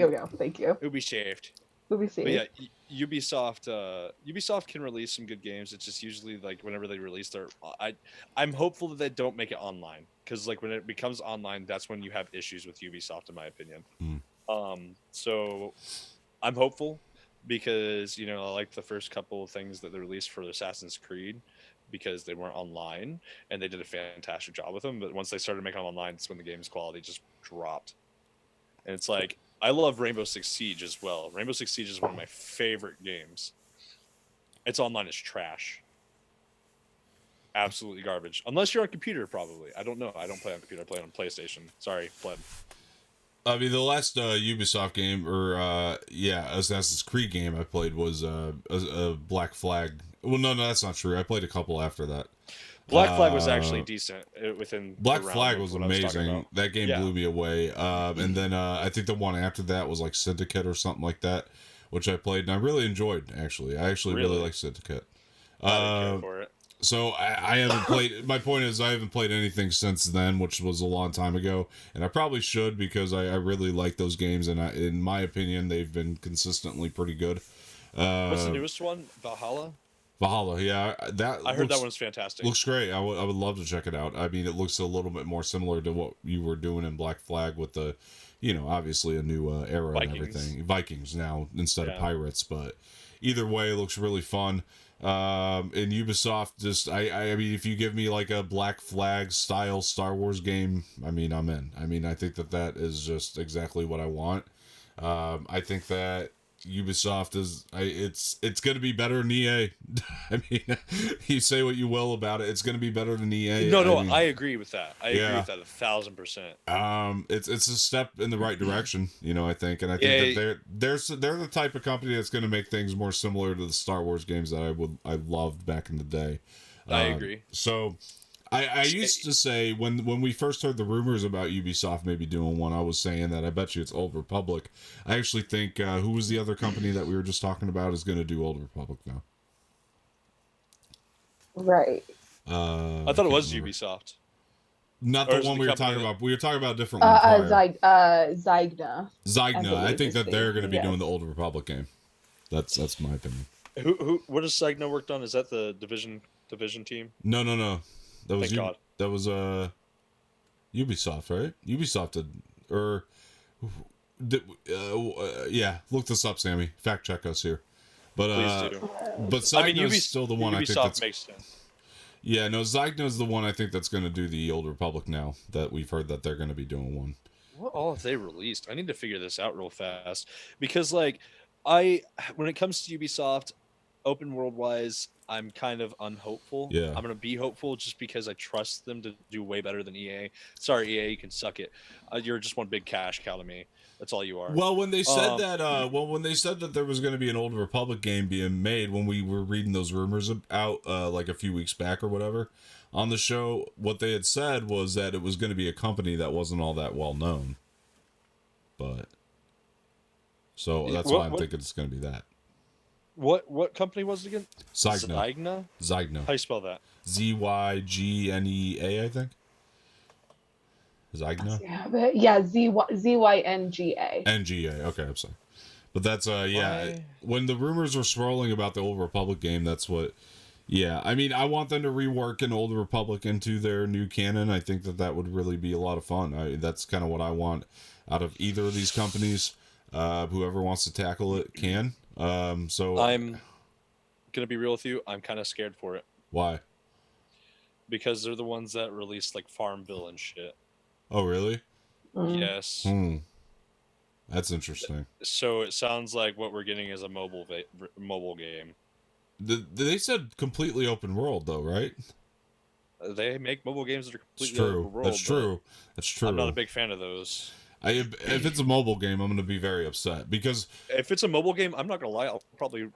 you go. Thank you. Ubisoft. But yeah, Ubisoft can release some good games. It's just usually like whenever they release I'm hopeful that they don't make it online, because like when it becomes online, that's when you have issues with Ubisoft, in my opinion. So I'm hopeful because I like the first couple of things that they released for Assassin's Creed because they weren't online and they did a fantastic job with them. But once they started making them online, it's when the game's quality just dropped. And it's like, I love Rainbow Six Siege as well. Rainbow Six Siege is one of my favorite games. Its online is trash. Absolutely garbage. Unless you're on computer, probably. I don't know. I don't play on computer. I play on PlayStation. Sorry, pleb. I mean, the last Ubisoft game, or Assassin's Creed game I played was a Black Flag. Well, no, that's not true. I played a couple after that. Black Flag was actually decent within. Black Flag was amazing. That game blew me away. And then I think the one after that was like Syndicate or something like that, which I played and I really enjoyed. Actually, I really like Syndicate. I didn't care for it. So I haven't played. My point is I haven't played anything since then, which was a long time ago, and I probably should because I really like those games, and in my opinion, they've been consistently pretty good. What's the newest one? Valhalla, yeah, I heard that one's fantastic. Looks great. I would love to check it out. I mean, it looks a little bit more similar to what you were doing in Black Flag with the, obviously a new era and everything. Vikings now instead of pirates, but either way, it looks really fun. And Ubisoft just, I mean, if you give me like a Black Flag style Star Wars game, I mean, I'm in. I mean, I think that is just exactly what I want. I think that Ubisoft it's going to be better than EA. I mean, you say what you will about it, it's going to be better than EA. I agree with that. I agree with that 1,000%. It's a step in the right direction, I think, and I think that they're the type of company that's going to make things more similar to the Star Wars games that I loved back in the day. I agree. So I used to say when we first heard the rumors about Ubisoft maybe doing one, I was saying that I bet you it's Old Republic. I actually think who was the other company that we were just talking about is going to do Old Republic now. Right. I thought it was Ubisoft. Not the one we were talking about. We were talking about a different one. Zygna. I think that they're going to be doing the Old Republic game. That's my opinion. What has Zygna worked on? Is that the Division team? No. That was Thank God. That was Ubisoft, right? Ubisoft look this up, Sammy. Fact check us here. But Please do. But Zygna's still the one Ubisoft I think that's makes sense. Yeah, no, Zygna's the one I think that's going to do the Old Republic now that we've heard that they're going to be doing one. What all have they released? I need to figure this out real fast because when it comes to Ubisoft, open world wise, I'm kind of unhopeful. Yeah. I'm going to be hopeful just because I trust them to do way better than EA. Sorry, EA, you can suck it. You're just one big cash cow to me. That's all you are. Well, when they said when they said that there was going to be an Old Republic game being made, when we were reading those rumors out like a few weeks back or whatever on the show, what they had said was that it was going to be a company that wasn't all that well known. But so that's why I'm thinking it's going to be that. What company was it again? Zygna. How do you spell that? Zygnea, I think. Zygna? Yeah, Zynga. NGA, okay, I'm sorry. But that's, when the rumors were swirling about the Old Republic game, that's what, I mean, I want them to rework an Old Republic into their new canon. I think that would really be a lot of fun. That's kind of what I want out of either of these companies. Whoever wants to tackle it can. So I'm gonna be real with you. I'm kind of scared for it. Why? Because they're the ones that released like Farmville and shit. Oh, really? Yes. That's interesting. So it sounds like what we're getting is a mobile game. They said completely open world, though, right? They make mobile games that are completely open world. That's true. That's true. I'm not a big fan of those. If it's a mobile game, I'm going to be very upset because if it's a mobile game, I'm not going to lie. I'll probably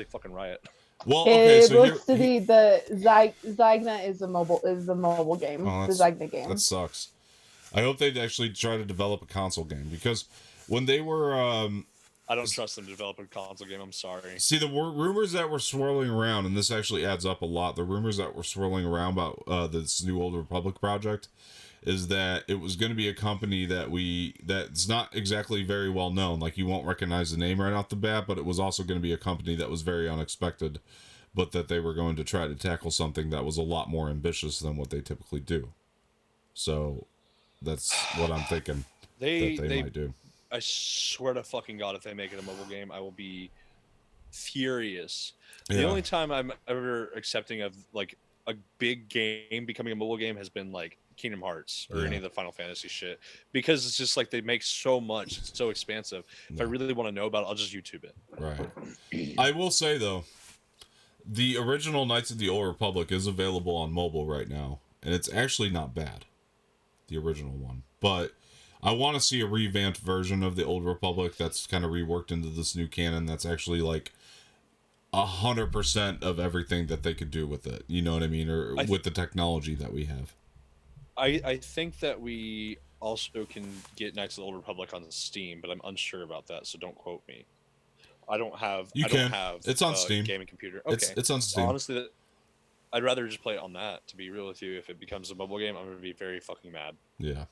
fucking riot. Well, okay, so looks to be the Zygna is a mobile game. The Zygna game. That sucks. I hope they actually try to develop a console game because when they were I don't trust them to develop a console game. I'm sorry. See, the rumors that were swirling around, and this actually adds up a lot. The rumors that were swirling around about this new Old Republic project is that it was going to be a company that's not exactly very well known. Like, you won't recognize the name right off the bat, but it was also going to be a company that was very unexpected, but that they were going to try to tackle something that was a lot more ambitious than what they typically do. So that's what I'm thinking they might do. I swear to fucking God, if they make it a mobile game, I will be furious. Yeah. The only time I'm ever accepting of like a big game becoming a mobile game has been like Kingdom Hearts or any of the Final Fantasy shit, because it's just like they make so much, it's so expansive. If I really want to know about it, I'll just YouTube it. Right. I will say though, the original Knights of the Old Republic is available on mobile right now, and it's actually not bad. The original one, but I want to see a revamped version of the Old Republic that's kind of reworked into this new canon. That's actually like 100% of everything that they could do with it. You know what I mean? Or with the technology that we have. I think that we also can get Knights of the Old Republic on Steam, but I'm unsure about that, so don't quote me. I don't have. It's on Steam. Gaming computer. Okay. It's on Steam. Honestly, I'd rather just play it on that. To be real with you, if it becomes a mobile game, I'm gonna be very fucking mad. Yeah.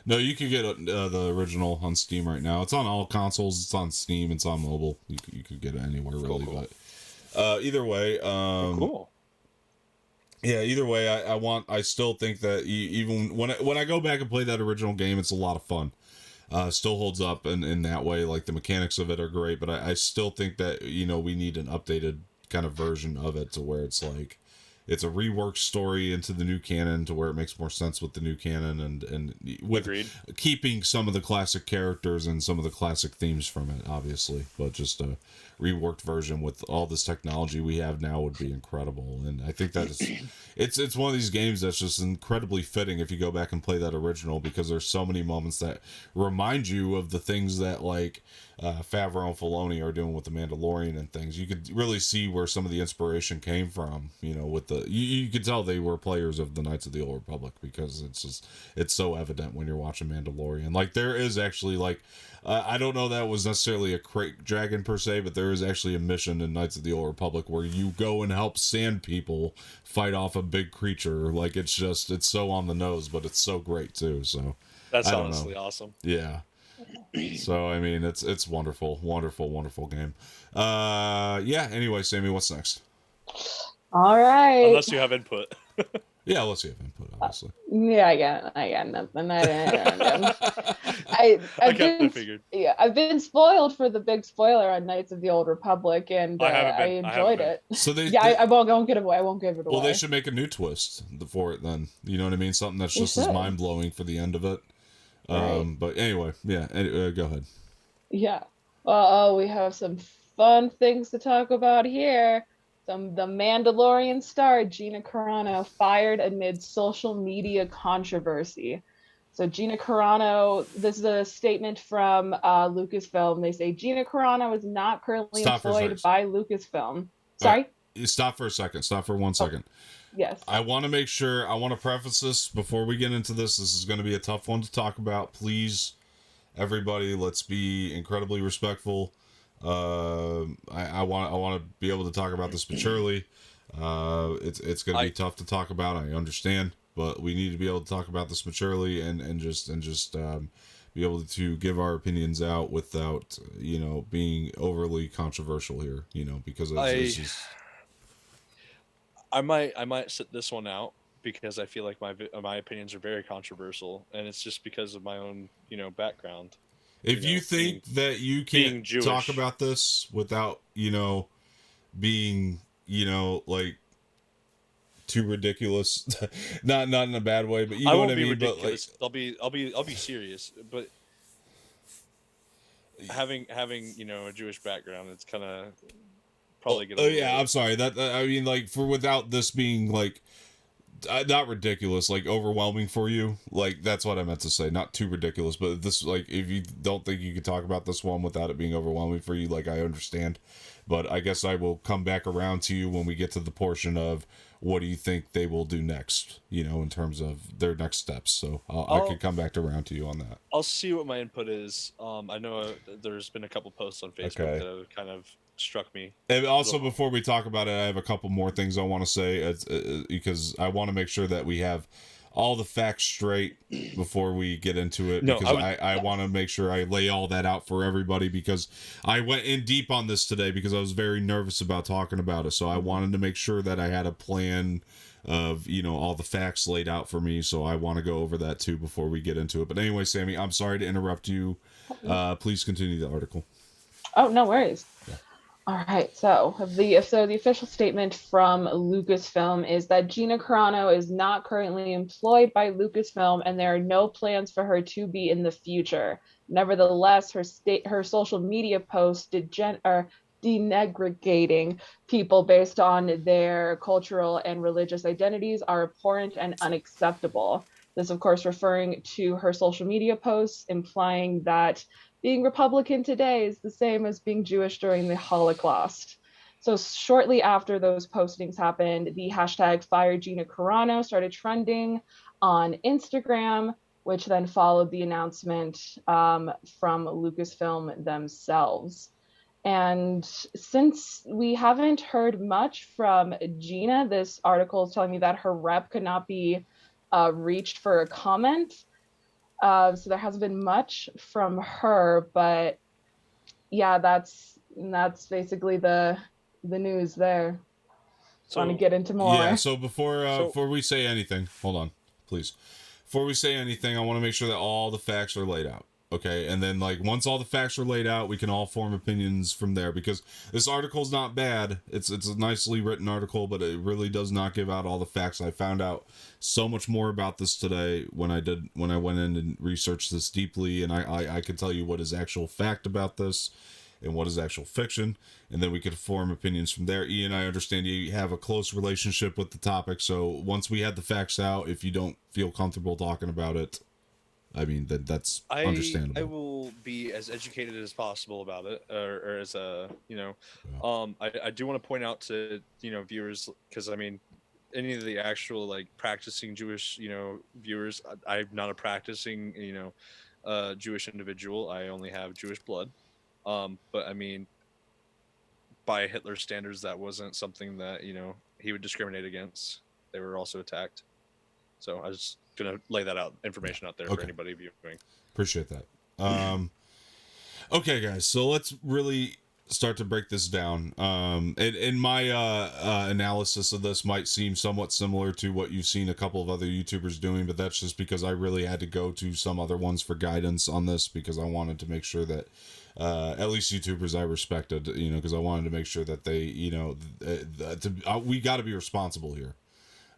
No, you could get the original on Steam right now. It's on all consoles. It's on Steam. It's on mobile. You could get it anywhere really. Cool. But either way, cool. Yeah, either way, I still think that even when I go back and play that original game, it's a lot of fun. Still holds up in that way. Like, the mechanics of it are great, but I still think that, we need an updated kind of version of it to where it's like it's a reworked story into the new canon to where it makes more sense with the new canon and with keeping some of the classic characters and some of the classic themes from it, obviously. But just a reworked version with all this technology we have now would be incredible. And I think that it's one of these games that's just incredibly fitting if you go back and play that original, because there's so many moments that remind you of the things that like Favreau and Filoni are doing with the Mandalorian and things. You could really see where some of the inspiration came from, with the you could tell they were players of the Knights of the Old Republic, because it's so evident when you're watching Mandalorian. Like, there is actually like I don't know that was necessarily a crate dragon per se, but there is actually a mission in Knights of the Old Republic where you go and help sand people fight off a big creature. Like, it's so on the nose, but it's so great too. So that's honestly awesome. Yeah. So I mean, it's wonderful, wonderful, wonderful game. Yeah. Anyway, Samee, what's next? All right. Unless you have input. Yeah, unless you have input, obviously. Yeah, I got nothing. I figured. Yeah, I've been spoiled for the big spoiler on Knights of the Old Republic, and I enjoyed it. So I won't give it away. I won't give it away. Well, they should make a new twist for it then. You know what I mean? Something that's just as mind blowing for the end of it. Right. But anyway, yeah. Go ahead. Yeah. Well, we have some fun things to talk about here. The Mandalorian star Gina Carano fired amid social media controversy. So Gina Carano, this is a statement from Lucasfilm. They say Gina Carano is not currently Stop for a employed second. by Lucasfilm. All right, Sorry? stop for a second. Stop for 1 Oh, second. yes. I want to make sure, I want to preface this before we get into this. This is going to be a tough one to talk about. Please, everybody, let's be incredibly respectful. I want to be able to talk about this maturely. It's going to be tough to talk about. I understand, but we need to be able to talk about this maturely and just be able to give our opinions out without being overly controversial here. Because it's just. I might sit this one out because I feel like my opinions are very controversial, and it's just because of my own background. If you think that you can't talk about this without being like too ridiculous, not in a bad way, but you know what I mean. Ridiculous. But like, I'll be serious, but having a Jewish background, it's kind of probably gonna. Oh yeah, I'm sorry. That I mean, like, for without this being like not ridiculous, like overwhelming for you, like that's what I meant to say. Not too ridiculous, but this, like, if you don't think you could talk about this one without it being overwhelming for you, like, I understand. But I guess I will come back around to you when we get to the portion of what do you think they will do next, in terms of their next steps. So I could come back around to you on that. I'll see what my input is. I know there's been a couple posts on Facebook that have kind of struck me. And also, before we talk about it, I have a couple more things I want to say, because I want to make sure that we have all the facts straight before we get into it, because I want to make sure I lay all that out for everybody, because I went in deep on this today because I was very nervous about talking about it. So I wanted to make sure that I had a plan of all the facts laid out for me. So I want to go over that too before we get into it. But anyway, Samee, I'm sorry to interrupt you. Please continue the article. Oh, no worries. Yeah. All right, so the official statement from Lucasfilm is that Gina Carano is not currently employed by Lucasfilm, and there are no plans for her to be in the future. Nevertheless, her social media posts denegregating people based on their cultural and religious identities are abhorrent and unacceptable. This, of course, referring to her social media posts, implying that being Republican today is the same as being Jewish during the Holocaust. So shortly after those postings happened, the hashtag #FireGinaCarano started trending on Instagram, which then followed the announcement from Lucasfilm themselves. And since we haven't heard much from Gina, this article is telling me that her rep could not be reached for a comment. So there hasn't been much from her, but yeah, that's basically the news there. So, want to get into more? Yeah. So before we say anything, hold on, please. Before we say anything, I want to make sure that all the facts are laid out. Okay, and then, like, once all the facts are laid out, we can all form opinions from there, because this article's not bad. It's a nicely written article, but it really does not give out all the facts. I found out so much more about this today when I went in and researched this deeply, and I could tell you what is actual fact about this and what is actual fiction, and then we could form opinions from there. Ian, I understand you have a close relationship with the topic, so once we had the facts out, if you don't feel comfortable talking about it, I mean, that's understandable. I will be as educated as possible about it, or as a I do want to point out to viewers, because I mean, any of the actual, like, practicing Jewish viewers, I'm not a practicing Jewish individual. I only have Jewish blood, but I mean, by Hitler's standards, that wasn't something that he would discriminate against. They were also attacked. So I was gonna lay that information out there for anybody viewing. Appreciate that. Okay, guys, so let's really start to break this down. And my analysis of this might seem somewhat similar to what you've seen a couple of other YouTubers doing, but that's just because I really had to go to some other ones for guidance on this, because I wanted to make sure that at least YouTubers I respected, because I wanted to make sure that they, we got to be responsible here.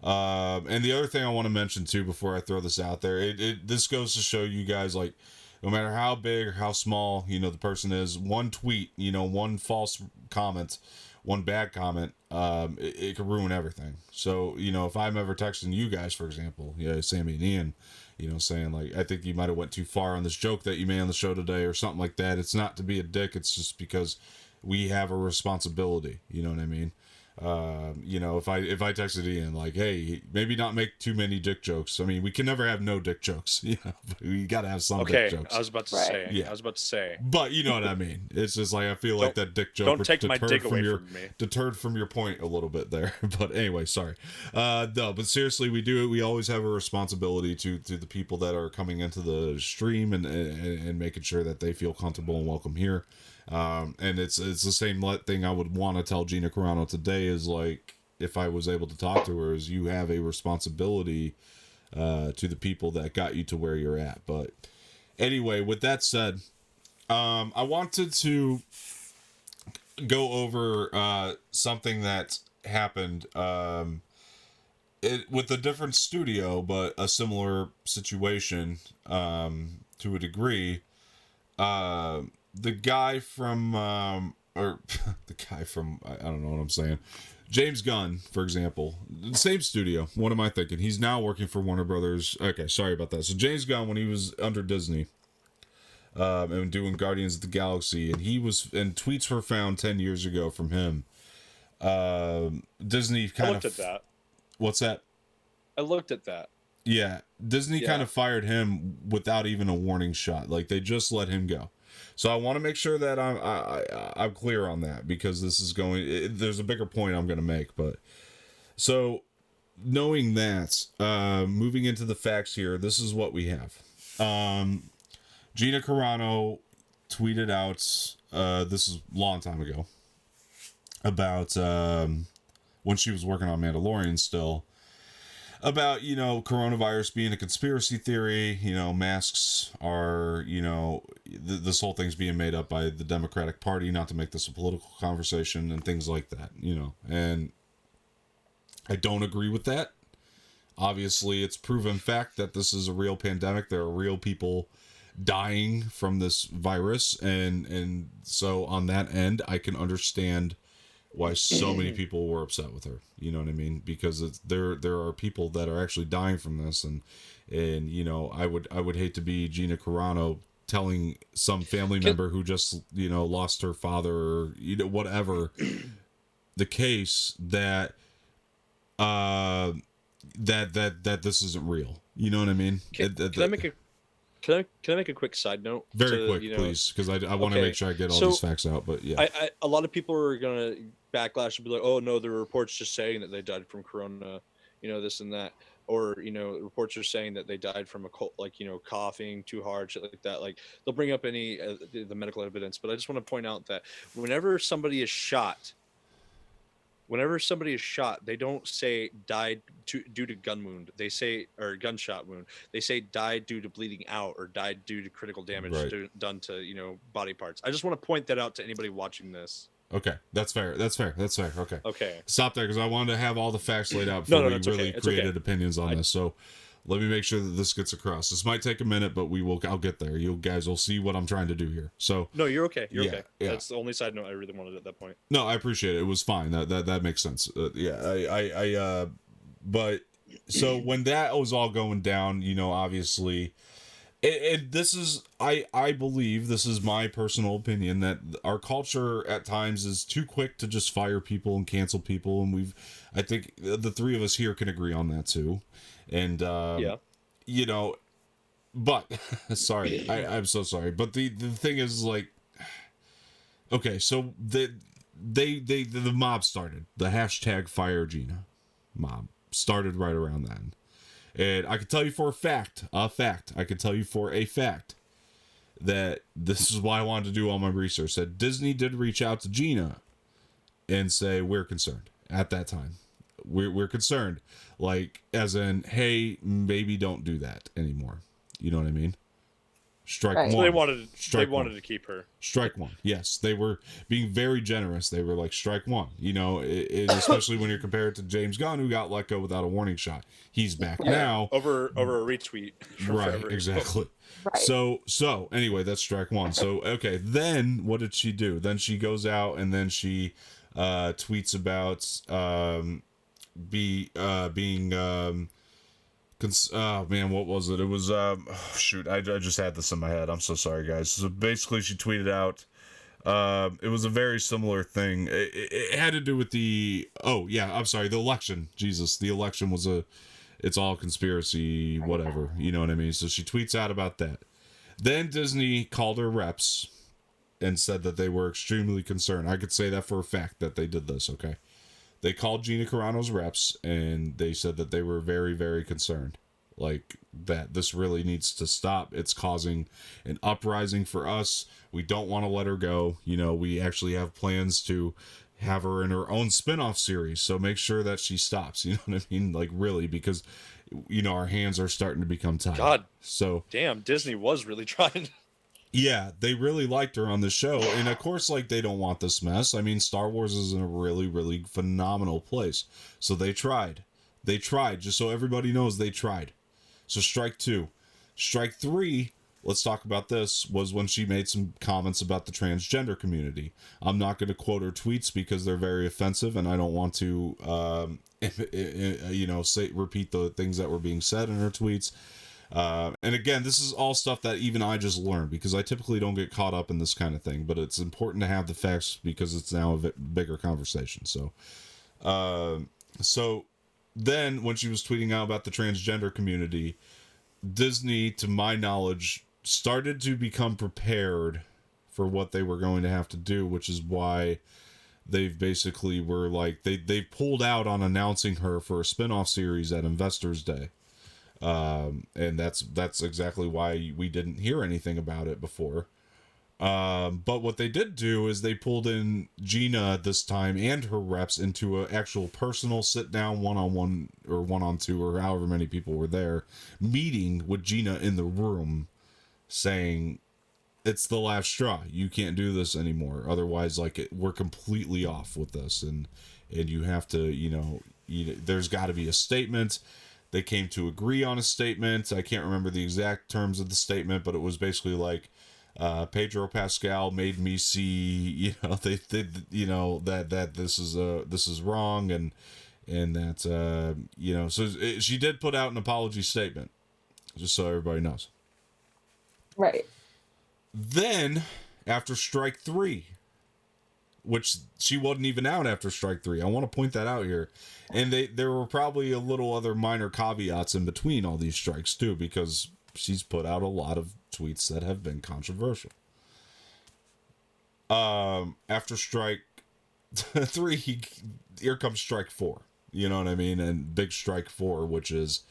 And the other thing I want to mention too, before I throw this out there, this goes to show you guys, like, no matter how big or how small, the person is, one tweet, one false comment one bad comment, it could ruin everything. So, you know, if I'm ever texting you guys, for example, Sammy and Ian, you know, saying like, I think you might have went too far on this joke that you made on the show today or something like that. It's not to be a dick. It's just because we have a responsibility. You know what I mean? You know, if I texted Ian like, hey, maybe not make too many dick jokes. I mean, we can never have no dick jokes. You know, we got to have some dick jokes. I was about to say. Yeah. I was about to say. But you know what I mean. It's just like I feel like that dick joke don't take my dick away from me. Deterred from your point a little bit there. But anyway, sorry. No, but seriously, we always have a responsibility to the people that are coming into the stream and making sure that they feel comfortable and welcome here. And it's the same thing I would want to tell Gina Carano today is like, if I was able to talk to her, is you have a responsibility to the people that got you to where you're at. But anyway, with that said, I wanted to go over something that happened with a different studio, but a similar situation to a degree. The guy from, I don't know what I'm saying. James Gunn, for example, the same studio. What am I thinking? He's now working for Warner Brothers. Okay, sorry about that. So James Gunn, when he was under Disney, and doing Guardians of the Galaxy, and tweets were found 10 years ago from him. Disney kind of... I looked at that. What's that? I looked at that. Yeah, Disney kind of fired him without even a warning shot. Like, they just let him go. So I want to make sure that I'm clear on that, because this is there's a bigger point I'm going to make. But so knowing that, moving into the facts here, this is what we have. Gina Carano tweeted out, this is a long time ago, about when she was working on Mandalorian still, about, you know, coronavirus being a conspiracy theory, you know, masks are, you know, this whole thing's being made up by the Democratic Party, not to make this a political conversation and things like that, you know, and I don't agree with that. Obviously, it's proven fact that this is a real pandemic. There are real people dying from this virus, and so on that end, I can understand why so many people were upset with her. You know what I mean? Because there are people that are actually dying from this, and you know, I would hate to be Gina Carano telling some family member who just, you know, lost her father, or, you know, whatever the case, that that this isn't real. You know what I mean? Can I make a quick side note? Very quick, please, because I want to make sure I get all these facts out. But yeah, a lot of people are gonna backlash and be like, "Oh no, the report's just saying that they died from corona, you know, this and that," or, you know, reports are saying that they died from a cold, like, you know, coughing too hard, shit like that. Like, they'll bring up any the medical evidence, but I just want to point out that whenever somebody is shot, they don't say died due to gun wound. They say, or gunshot wound. They say died due to bleeding out, or died due to critical damage done to, you know, body parts. I just want to point that out to anybody watching this. Okay, that's fair. Okay. Okay. Stop there, because I wanted to have all the facts laid out before we really created opinions on this. So let me make sure that this gets across. This might take a minute, but I'll get there. You guys will see what I'm trying to do here. So no, you're okay. You're okay. Yeah. That's the only side note I really wanted at that point. No, I appreciate it. It was fine. That makes sense. But so when that was all going down, you know, obviously, this is, I believe, this is my personal opinion, that our culture at times is too quick to just fire people and cancel people, and I think the three of us here can agree on that too. And you know, but sorry, I'm so sorry, but the thing is, like, okay, so the mob started, the hashtag Fire Gina mob started right around then. And I can tell you for a fact, I can tell you for a fact that this is why I wanted to do all my research, that Disney did reach out to Gina and say, we're concerned at that time. We're concerned, like, as in, hey, maybe don't do that anymore. You know what I mean? Strike one. So they wanted to keep her. Strike one. Yes, they were being very generous. They were like, strike one. You know, especially when you're compared to James Gunn, who got let go without a warning shot. He's back now over a retweet. Right, exactly. Right. So anyway, that's strike one. So okay, then what did she do? Then she goes out and then she tweets about being oh man, what was it? It was shoot, I just had this in my head. I'm so sorry, guys. So basically, she tweeted out. It was a very similar thing. It had to do with the I'm sorry, the election. Jesus, the election was it's all conspiracy, whatever. You know what I mean? So she tweets out about that. Then Disney called her reps and said that they were extremely concerned. I could say that for a fact that they did this. Okay. They called Gina Carano's reps and they said that they were very, very concerned. Like, that this really needs to stop. It's causing an uprising for us. We don't want to let her go. You know, we actually have plans to have her in her own spin-off series. So make sure that she stops. You know what I mean? Like, really, because, you know, our hands are starting to become tied. God. So damn, Disney was really trying. Yeah, they really liked her on the show. And of course, like, they don't want this mess. I mean, Star Wars is in a really, really phenomenal place. So they tried. They tried. Just so everybody knows, they tried. So strike 2. Strike 3, let's talk about this, was when she made some comments about the transgender community. I'm not going to quote her tweets because they're very offensive, and I don't want to, repeat the things that were being said in her tweets. And again, this is all stuff that even I just learned, because I typically don't get caught up in this kind of thing, but it's important to have the facts because it's now a bigger conversation. So then when she was tweeting out about the transgender community, Disney, to my knowledge, started to become prepared for what they were going to have to do, which is why they've basically were like, they pulled out on announcing her for a spin-off series at Investors Day. And that's exactly why we didn't hear anything about it before. But what they did do is they pulled in Gina this time and her reps into an actual personal sit-down one-on-one or one-on-two or however many people were there meeting with Gina in the room, saying, it's the last straw. You can't do this anymore. Otherwise, like, we're completely off with this. And you have to, there's got to be a statement. They came to agree on a statement. I can't remember the exact terms of the statement, but it was basically like, Pedro Pascal made me see, that this is wrong, and that, so she did put out an apology statement, just so everybody knows. Right. Then, after strike 3, which she wasn't even out after strike 3. I want to point that out here. And there were probably a little other minor caveats in between all these strikes too, because she's put out a lot of tweets that have been controversial. After strike 3, here comes strike 4. You know what I mean? And big strike 4, which is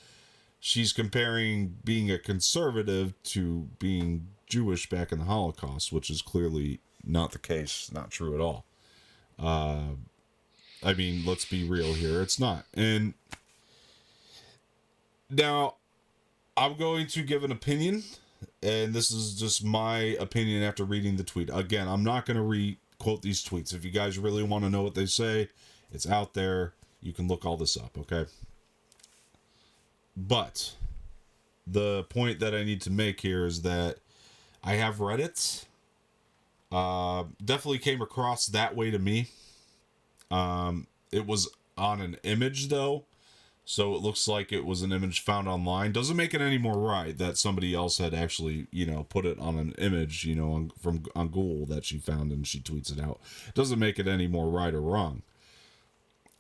she's comparing being a conservative to being Jewish back in the Holocaust, which is clearly not the case, not true at all. I mean, let's be real here. It's not. And now I'm going to give an opinion, and this is just my opinion after reading the tweet. Again, I'm not going to re-quote these tweets. If you guys really want to know what they say, it's out there. You can look all this up, okay? But the point that I need to make here is that I have read it. Definitely came across that way to me. It was on an image, though. So it looks like it was an image found online. Doesn't make it any more right that somebody else had actually, put it on an image, on Google that she found and she tweets it out. Doesn't make it any more right or wrong.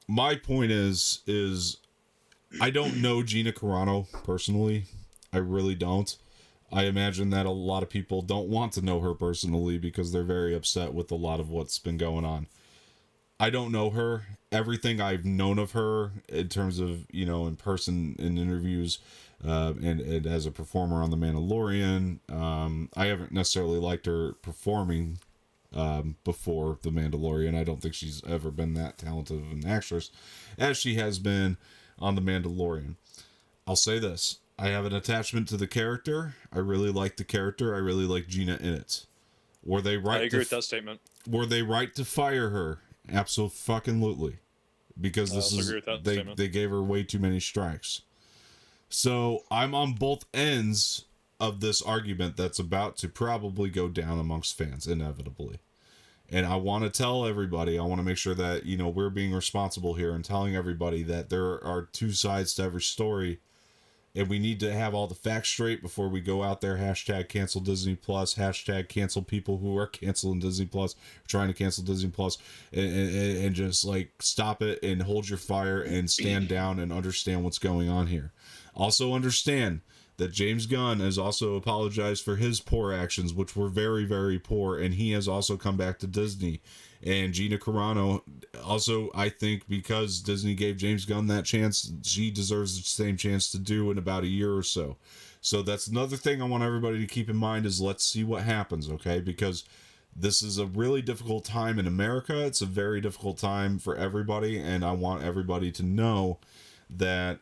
My point is I don't know Gina Carano personally. I really don't. I imagine that a lot of people don't want to know her personally because they're very upset with a lot of what's been going on. I don't know her. Everything I've known of her in terms of, in person, in interviews, and as a performer on The Mandalorian, I haven't necessarily liked her performing before The Mandalorian. I don't think she's ever been that talented of an actress as she has been on The Mandalorian. I'll say this. I have an attachment to the character. I really like the character. I really like Gina in it. Were they right? I agree with that statement. Were they right to fire her? Absolutely. Because they gave her way too many strikes. So I'm on both ends of this argument that's about to probably go down amongst fans, inevitably. And I want to tell everybody, I want to make sure that, we're being responsible here and telling everybody that there are two sides to every story. And we need to have all the facts straight before we go out there. Hashtag cancel Disney Plus. Hashtag cancel people who are canceling Disney Plus, trying to cancel Disney Plus, and just like stop it and hold your fire and stand down and understand what's going on here. Also understand that James Gunn has also apologized for his poor actions, which were very, very poor, and he has also come back to Disney. And Gina Carano also, I think, because Disney gave James Gunn that chance, she deserves the same chance to do in about a year or so. So that's another thing I want everybody to keep in mind is let's see what happens, okay? Because this is a really difficult time in America. It's a very difficult time for everybody, and I want everybody to know that,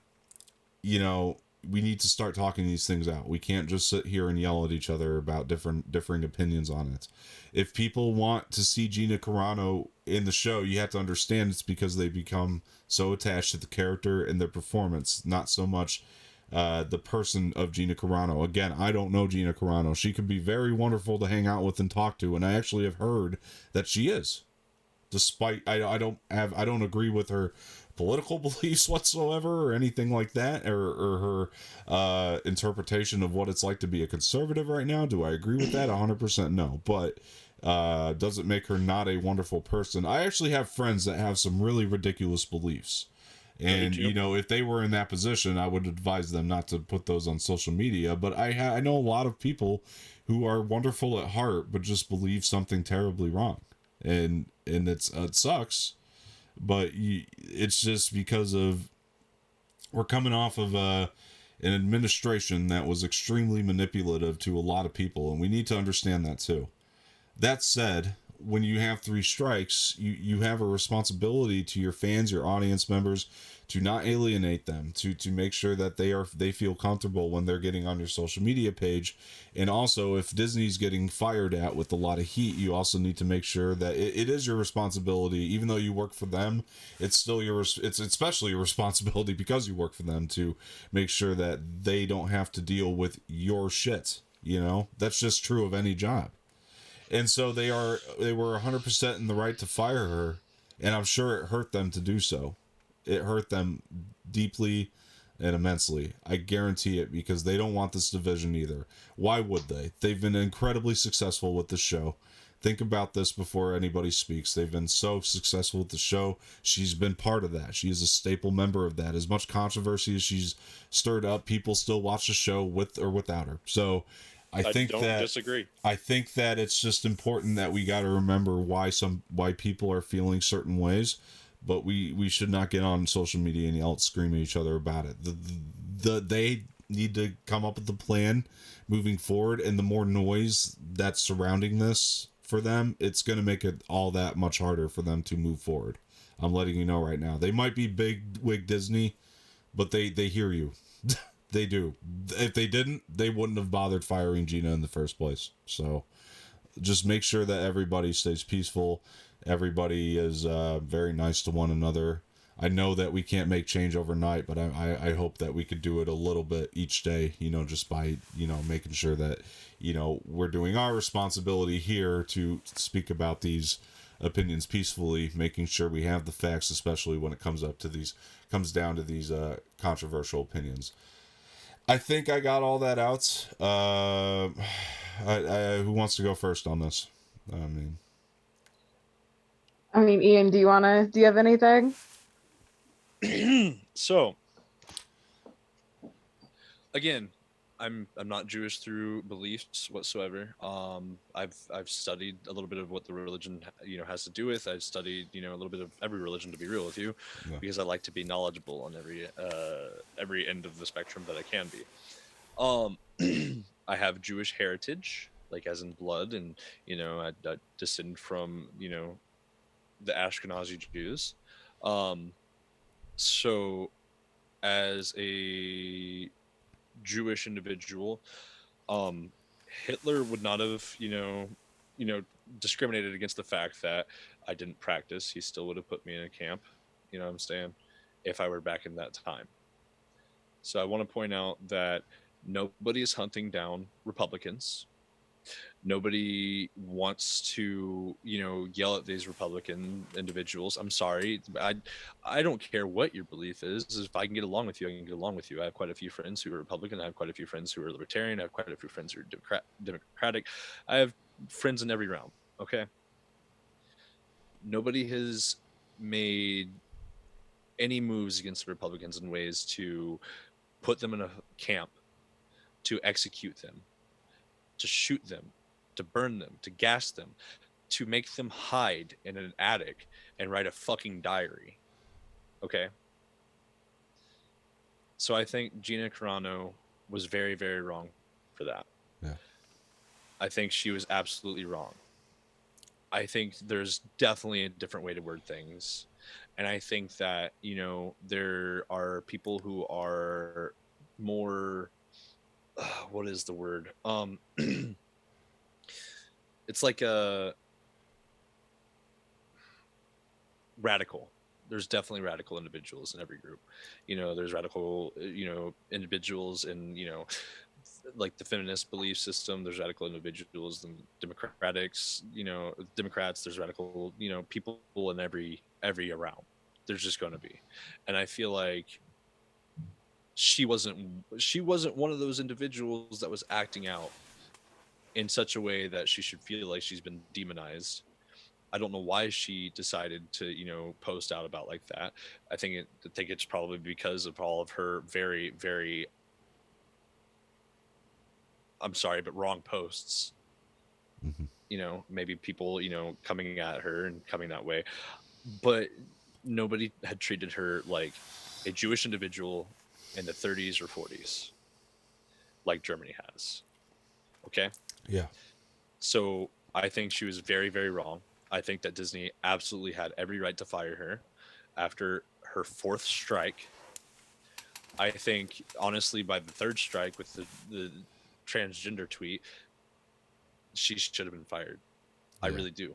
we need to start talking these things out. We can't just sit here and yell at each other about differing opinions on it. If people want to see Gina Carano in the show, you have to understand it's because they become so attached to the character and their performance, not so much the person of Gina Carano. Again, I don't know Gina Carano. She could be very wonderful to hang out with and talk to, and I actually have heard that she is. Despite I don't agree with her political beliefs whatsoever or anything like that, or her interpretation of what it's like to be a conservative right now. Do I agree with that? 100% no. But doesn't make her not a wonderful person. I actually have friends that have some really ridiculous beliefs. And, if they were in that position, I would advise them not to put those on social media. But I know a lot of people who are wonderful at heart, but just believe something terribly wrong. And it sucks, but it's just because of we're coming off of an administration that was extremely manipulative to a lot of people, and we need to understand that too. That said, when you have three strikes, you have a responsibility to your fans, your audience members, to not alienate them, to make sure that they feel comfortable when they're getting on your social media page. And also, if Disney's getting fired at with a lot of heat, you also need to make sure that it is your responsibility, even though you work for them, it's still it's especially your responsibility because you work for them to make sure that they don't have to deal with your shit. That's just true of any job. And so they were 100% in the right to fire her, and I'm sure it hurt them to do so. It hurt them deeply and immensely. I guarantee it, because they don't want this division either. Why would they? They've been incredibly successful with the show. Think about this before anybody speaks. They've been so successful with the show. She's been part of that. She is a staple member of that. As much controversy as she's stirred up, people still watch the show with or without her. So I don't disagree. I think that it's just important that we got to remember why people are feeling certain ways, but we should not get on social media and yell, scream at each other about it. They need to come up with a plan moving forward, and the more noise that's surrounding this for them, it's going to make it all that much harder for them to move forward. I'm letting you know right now. They might be big wig Disney, but they hear you. They do. If they didn't, they wouldn't have bothered firing Gina in the first place. So just make sure that everybody stays peaceful. Everybody is very nice to one another. I know that we can't make change overnight, but I hope that we could do it a little bit each day, just by, making sure that, we're doing our responsibility here to speak about these opinions peacefully, making sure we have the facts, especially when it comes down to these controversial opinions. I think I got all that out. Who wants to go first on this? Ian, do you have anything? So, again, I'm not Jewish through beliefs whatsoever. I've studied a little bit of what the religion has to do with. I've studied a little bit of every religion, to be real with you, because I like to be knowledgeable on every end of the spectrum that I can be. I have Jewish heritage, like as in blood, and I descend from the Ashkenazi Jews. So as a Jewish individual, Hitler would not have discriminated against the fact that I didn't practice. He still would have put me in a camp, you know what I'm saying, if I were back in that time. So I want to point out that nobody is hunting down Republicans. Nobody wants to, yell at these Republican individuals. I'm sorry. I don't care what your belief is. If I can get along with you, I can get along with you. I have quite a few friends who are Republican. I have quite a few friends who are Libertarian. I have quite a few friends who are Democratic. I have friends in every realm. Okay. Nobody has made any moves against the Republicans in ways to put them in a camp, to execute them, to shoot them, to burn them, to gas them, to make them hide in an attic and write a fucking diary. Okay. So I think Gina Carano was very, very wrong for that. Yeah. I think she was absolutely wrong. I think there's definitely a different way to word things. And I think that, there are people who are more, what is the word? It's like a radical. There's definitely radical individuals in every group. There's radical, individuals in, like the feminist belief system. There's radical individuals and Democrats. There's radical, people in every realm. There's just going to be. And I feel like she wasn't one of those individuals that was acting out in such a way that she should feel like she's been demonized. I don't know why she decided to, post out about like that. I think it's probably because of all of her very, very, I'm sorry, but wrong posts. Mm-hmm. Maybe people, coming at her and coming that way. But nobody had treated her like a Jewish individual in the 30s or 40s, like Germany has. Okay? Yeah. So I think she was very, very wrong. I think that Disney absolutely had every right to fire her after her fourth strike. I think, honestly, by the third strike with the transgender tweet, she should have been fired. I really do.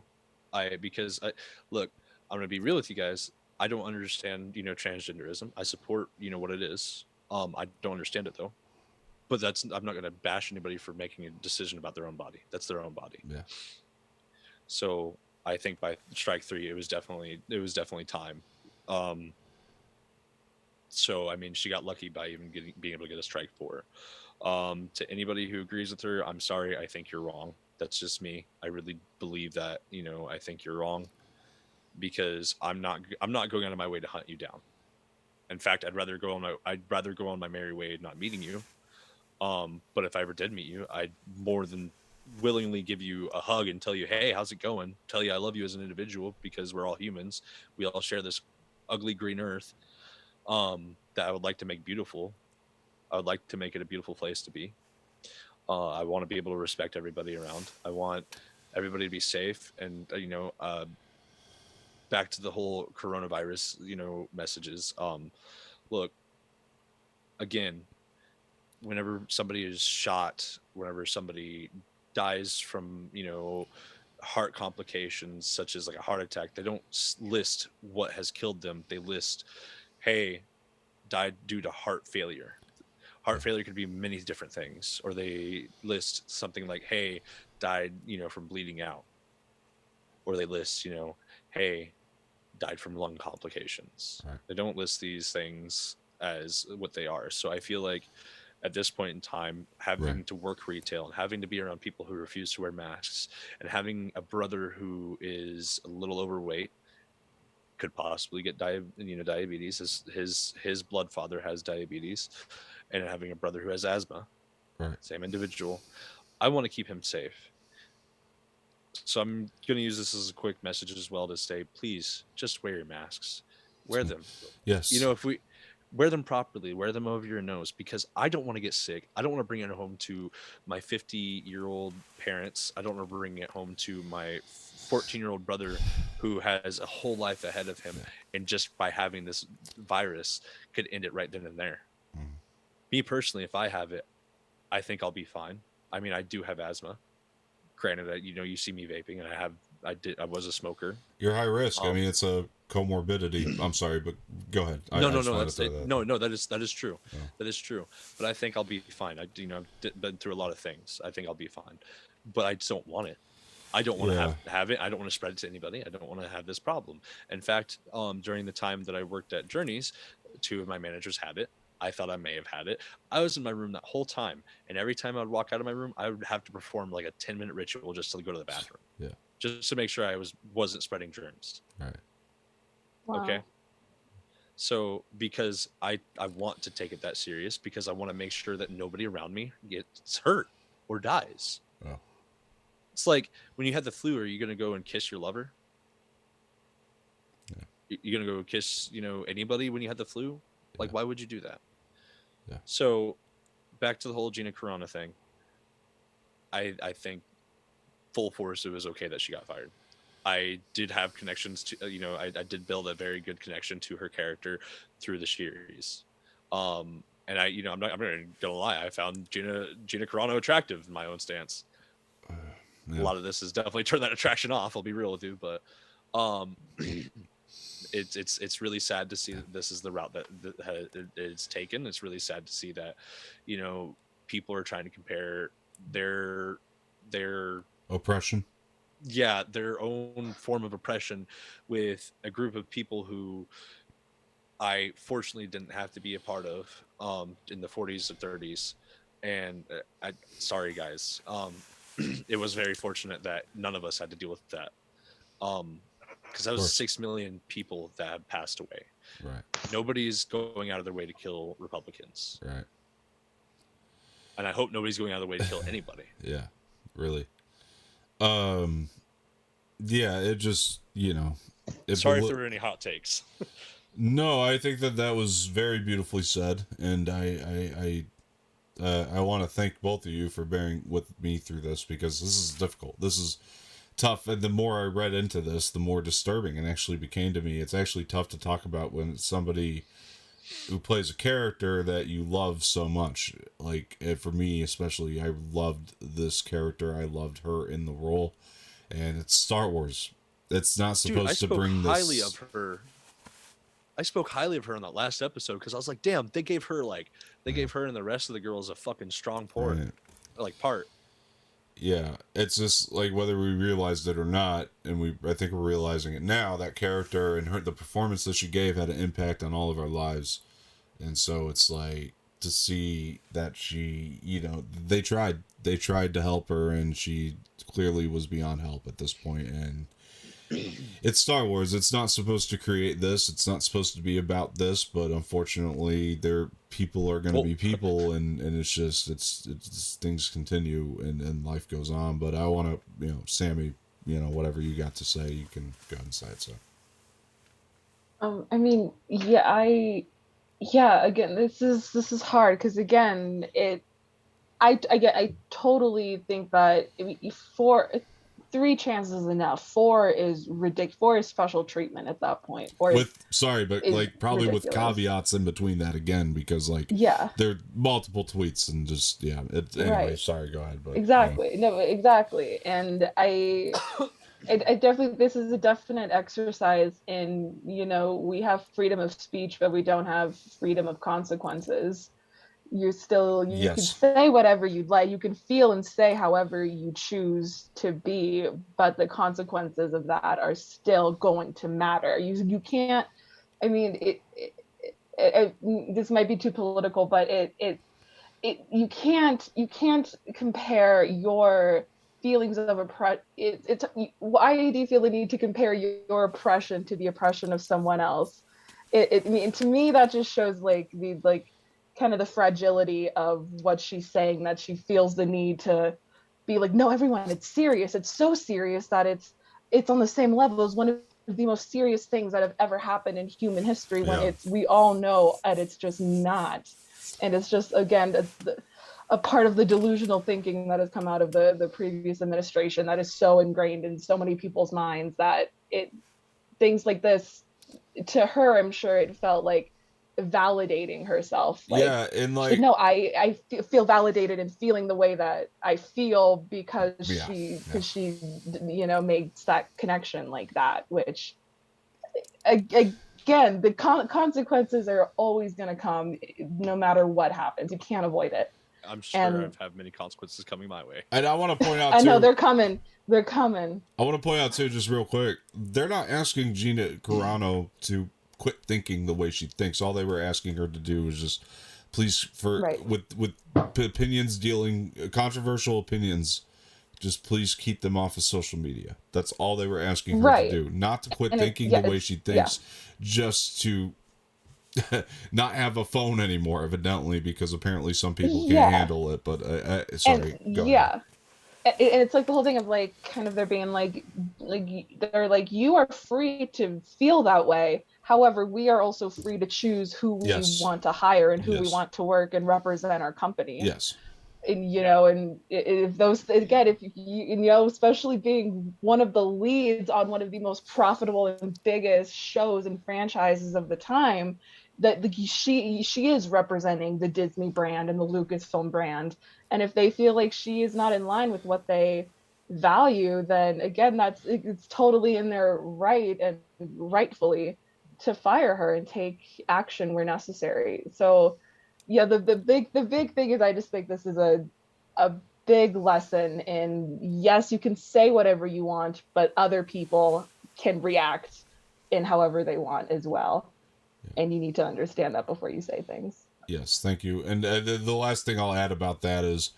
Look, I'm going to be real with you guys. I don't understand, transgenderism. I support, what it is. I don't understand it though. But I'm not going to bash anybody for making a decision about their own body. That's their own body. Yeah. So I think by strike 3, it was definitely time. So I mean, she got lucky by even being able to get a strike 4. To anybody who agrees with her, I'm sorry. I think you're wrong. That's just me. I really believe that. I think you're wrong because I'm not going out of my way to hunt you down. In fact, I'd rather go on my merry way, not meeting you. But if I ever did meet you, I'd more than willingly give you a hug and tell you, hey, how's it going? Tell you I love you as an individual because we're all humans. We all share this ugly green earth that I would like to make beautiful. I would like to make it a beautiful place to be. I want to be able to respect everybody around. I want everybody to be safe. And, back to the whole coronavirus, messages. Look, again, whenever somebody is shot, whenever somebody dies from, heart complications, such as like a heart attack, they don't list what has killed them. They list, hey, died due to heart failure. Heart failure could be many different things. Or they list something like, hey, died, from bleeding out. Or they list, hey, died from lung complications. Right. They don't list these things as what they are. So I feel like at this point in time, having to work retail and having to be around people who refuse to wear masks and having a brother who is a little overweight, could possibly get diabetes. His blood father has diabetes, and having a brother who has asthma, same individual. I want to keep him safe. So I'm going to use this as a quick message as well to say, please just wear your masks. Wear them. Yes. If we wear them properly, wear them over your nose, because I don't want to get sick. I don't want to bring it home to my 50-year-old parents. I don't want to bring it home to my 14-year-old brother who has a whole life ahead of him. And just by having this virus could end it right then and there. Me personally, if I have it, I think I'll be fine. I mean, I do have asthma. Granted, you see me vaping, and I was a smoker. You're high risk. I mean, it's a comorbidity. I'm sorry, but go ahead. No, that is true. Yeah. That is true. But I think I'll be fine. I've been through a lot of things. I think I'll be fine. but I just don't want it. I don't want to Yeah. have it. I don't want to spread it to anybody. I don't want to have this problem. In fact, during the time that I worked at Journeys, 2 of my managers had it. I thought I may have had it. I was in my room that whole time, and every time I would walk out of my room, I would have to perform like a 10-minute ritual just to go to the bathroom. Yeah. Just to make sure I wasn't spreading germs. Right. Wow. Okay. So because I want to take it that serious, because I want to make sure that nobody around me gets hurt or dies. Oh. It's like when you had the flu, are you going to go and kiss your lover? Yeah. You're going to go kiss, anybody when you had the flu? Like, why would you do that? Yeah. So back to the whole Gina Carano thing. I think full force it was okay that she got fired. I did have connections to, I did build a very good connection to her character through the series. And I'm not gonna lie, I found Gina Carano attractive in my own stance. Yeah. A lot of this has definitely turned that attraction off. I'll be real with you, but it's really sad to see that this is the route that it's taken. It's really sad to see that, people are trying to compare their Oppression. Yeah, their own form of oppression with a group of people who I fortunately didn't have to be a part of in the 40s and 30s. And sorry guys, it was very fortunate that none of us had to deal with that, because that was 6 million people that have passed away. Right. Nobody's going out of their way to kill Republicans. Right. And I hope nobody's going out of their way to kill anybody. Yeah, really. Yeah, it just, Sorry if there were any hot takes. No, I think that was very beautifully said, and I want to thank both of you for bearing with me through this, because this is difficult. This is tough, and the more I read into this, the more disturbing it actually became to me. It's actually tough to talk about when it's somebody who plays a character that you love so much. Like, for me especially, I loved this character. I loved her in the role, and it's Star Wars. It's not supposed to bring this. Highly of her. I spoke highly of her in that last episode because I was like, damn, they gave her and the rest of the girls a fucking strong part. Yeah, it's just like, whether we realized it or not, and I think we're realizing it now, that character and the performance that she gave had an impact on all of our lives. And so it's like, to see that she, they tried to help her, and she clearly was beyond help at this point. And it's Star Wars. It's not supposed to create this. It's not supposed to be about this, but unfortunately, people are going to be people, and it's just things continue, and life goes on. But I want to, Samee, whatever you got to say, you can go and say it. So. I mean, again, this is hard, because again, I totally think that for 3 chances is enough. 4 is ridiculous. 4 is special treatment at that point. Probably ridiculous. With caveats in between that again, because there are multiple tweets and just anyway. Right. Sorry, go ahead. But exactly, no, exactly, and I definitely, this is a definite exercise in, we have freedom of speech, but we don't have freedom of consequences. You can say whatever you'd like, you can feel and say however you choose to be, but the consequences of that are still going to matter. You can't, I mean, this might be too political, but you can't compare your feelings of oppression. Why do you feel the need to compare your oppression to the oppression of someone else? To me, that just shows kind of the fragility of what she's saying, that she feels the need to be like, no, everyone, it's serious. It's so serious that it's on the same level as one of the most serious things that have ever happened in human history, when we all know that it's just not. And it's just, again, a part of the delusional thinking that has come out of the previous administration that is so ingrained in so many people's minds, that things like this, to her, I'm sure it felt like validating herself. I feel validated in feeling the way that I feel because she makes that connection like that, which again, the consequences are always going to come no matter what happens. You can't avoid it. I'm sure And I've had many consequences coming my way. And I want to point out, I know too, they're coming. They're coming. I want to point out, too, just real quick, they're not asking Gina Carano to quit thinking the way she thinks. All they were asking her to do was just, please, Right. with opinions dealing, controversial opinions, just please keep them off of social media. That's all they were asking her Right. to do. Not to quit And thinking the way she thinks, just to not have a phone anymore, evidently, because apparently some people can't handle it. But sorry, and go ahead. And it's like the whole thing of like kind of there being like they're like, you are free to feel that way. However, we are also free to choose who we Yes. want to hire and who we Yes. want to work and represent our company. Yes. And you know, and if those, again, if you know, especially being one of the leads on one of the most profitable and biggest shows and franchises of the time, that she is representing the Disney brand and the Lucasfilm brand. And if they feel like she is not in line with what they value, then again, it's totally in their right and rightfully to fire her and take action where necessary. So yeah, the big thing is, I just think this is a big lesson in, yes, you can say whatever you want, but other people can react in however they want as well. Yeah. And you need to understand that before you say things. Yes, thank you. And the last thing I'll add about that is,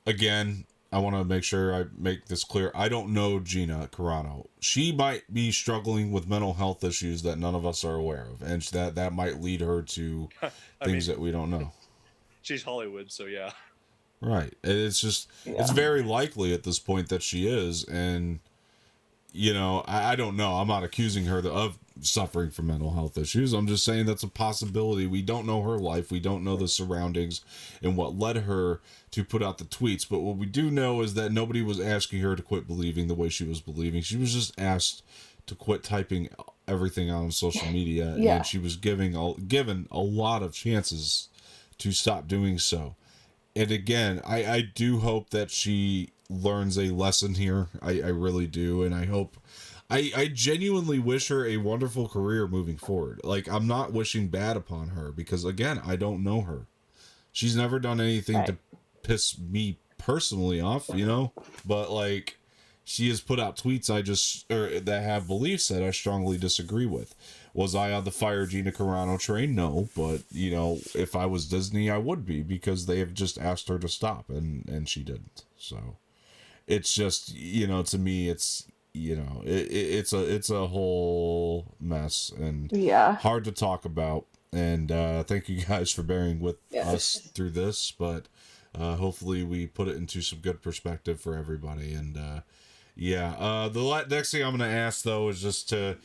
again, I want to make sure I make this clear. I don't know Gina Carano. She might be struggling with mental health issues that none of us are aware of, and that might lead her to things that we don't know. She's Hollywood, so yeah. Right. It's just, it's very likely at this point that she is, and, you know, I don't know. I'm not accusing her of suffering from mental health issues. I'm just saying that's a possibility. We don't know her life. We don't know the surroundings and what led her to put out the tweets. But what we do know is that nobody was asking her to quit believing the way she was believing. She was just asked to quit typing everything on social media, and she was given a lot of chances to stop doing so. And again, I do hope that she learns a lesson here. I really do. And I hope, I genuinely wish her a wonderful career moving forward. Like, I'm not wishing bad upon her because, again, I don't know her. She's never done anything to piss me personally off, you know? But, like, she has put out tweets that have beliefs that I strongly disagree with. Was I on the fire Gina Carano train? No, but, you know, if I was Disney, I would be, because they have just asked her to stop, and she didn't. So it's just, you know, to me, it's, you know, it's a whole mess and hard to talk about. And thank you guys for bearing with us through this, but hopefully we put it into some good perspective for everybody. And the next thing I'm going to ask, though, is just to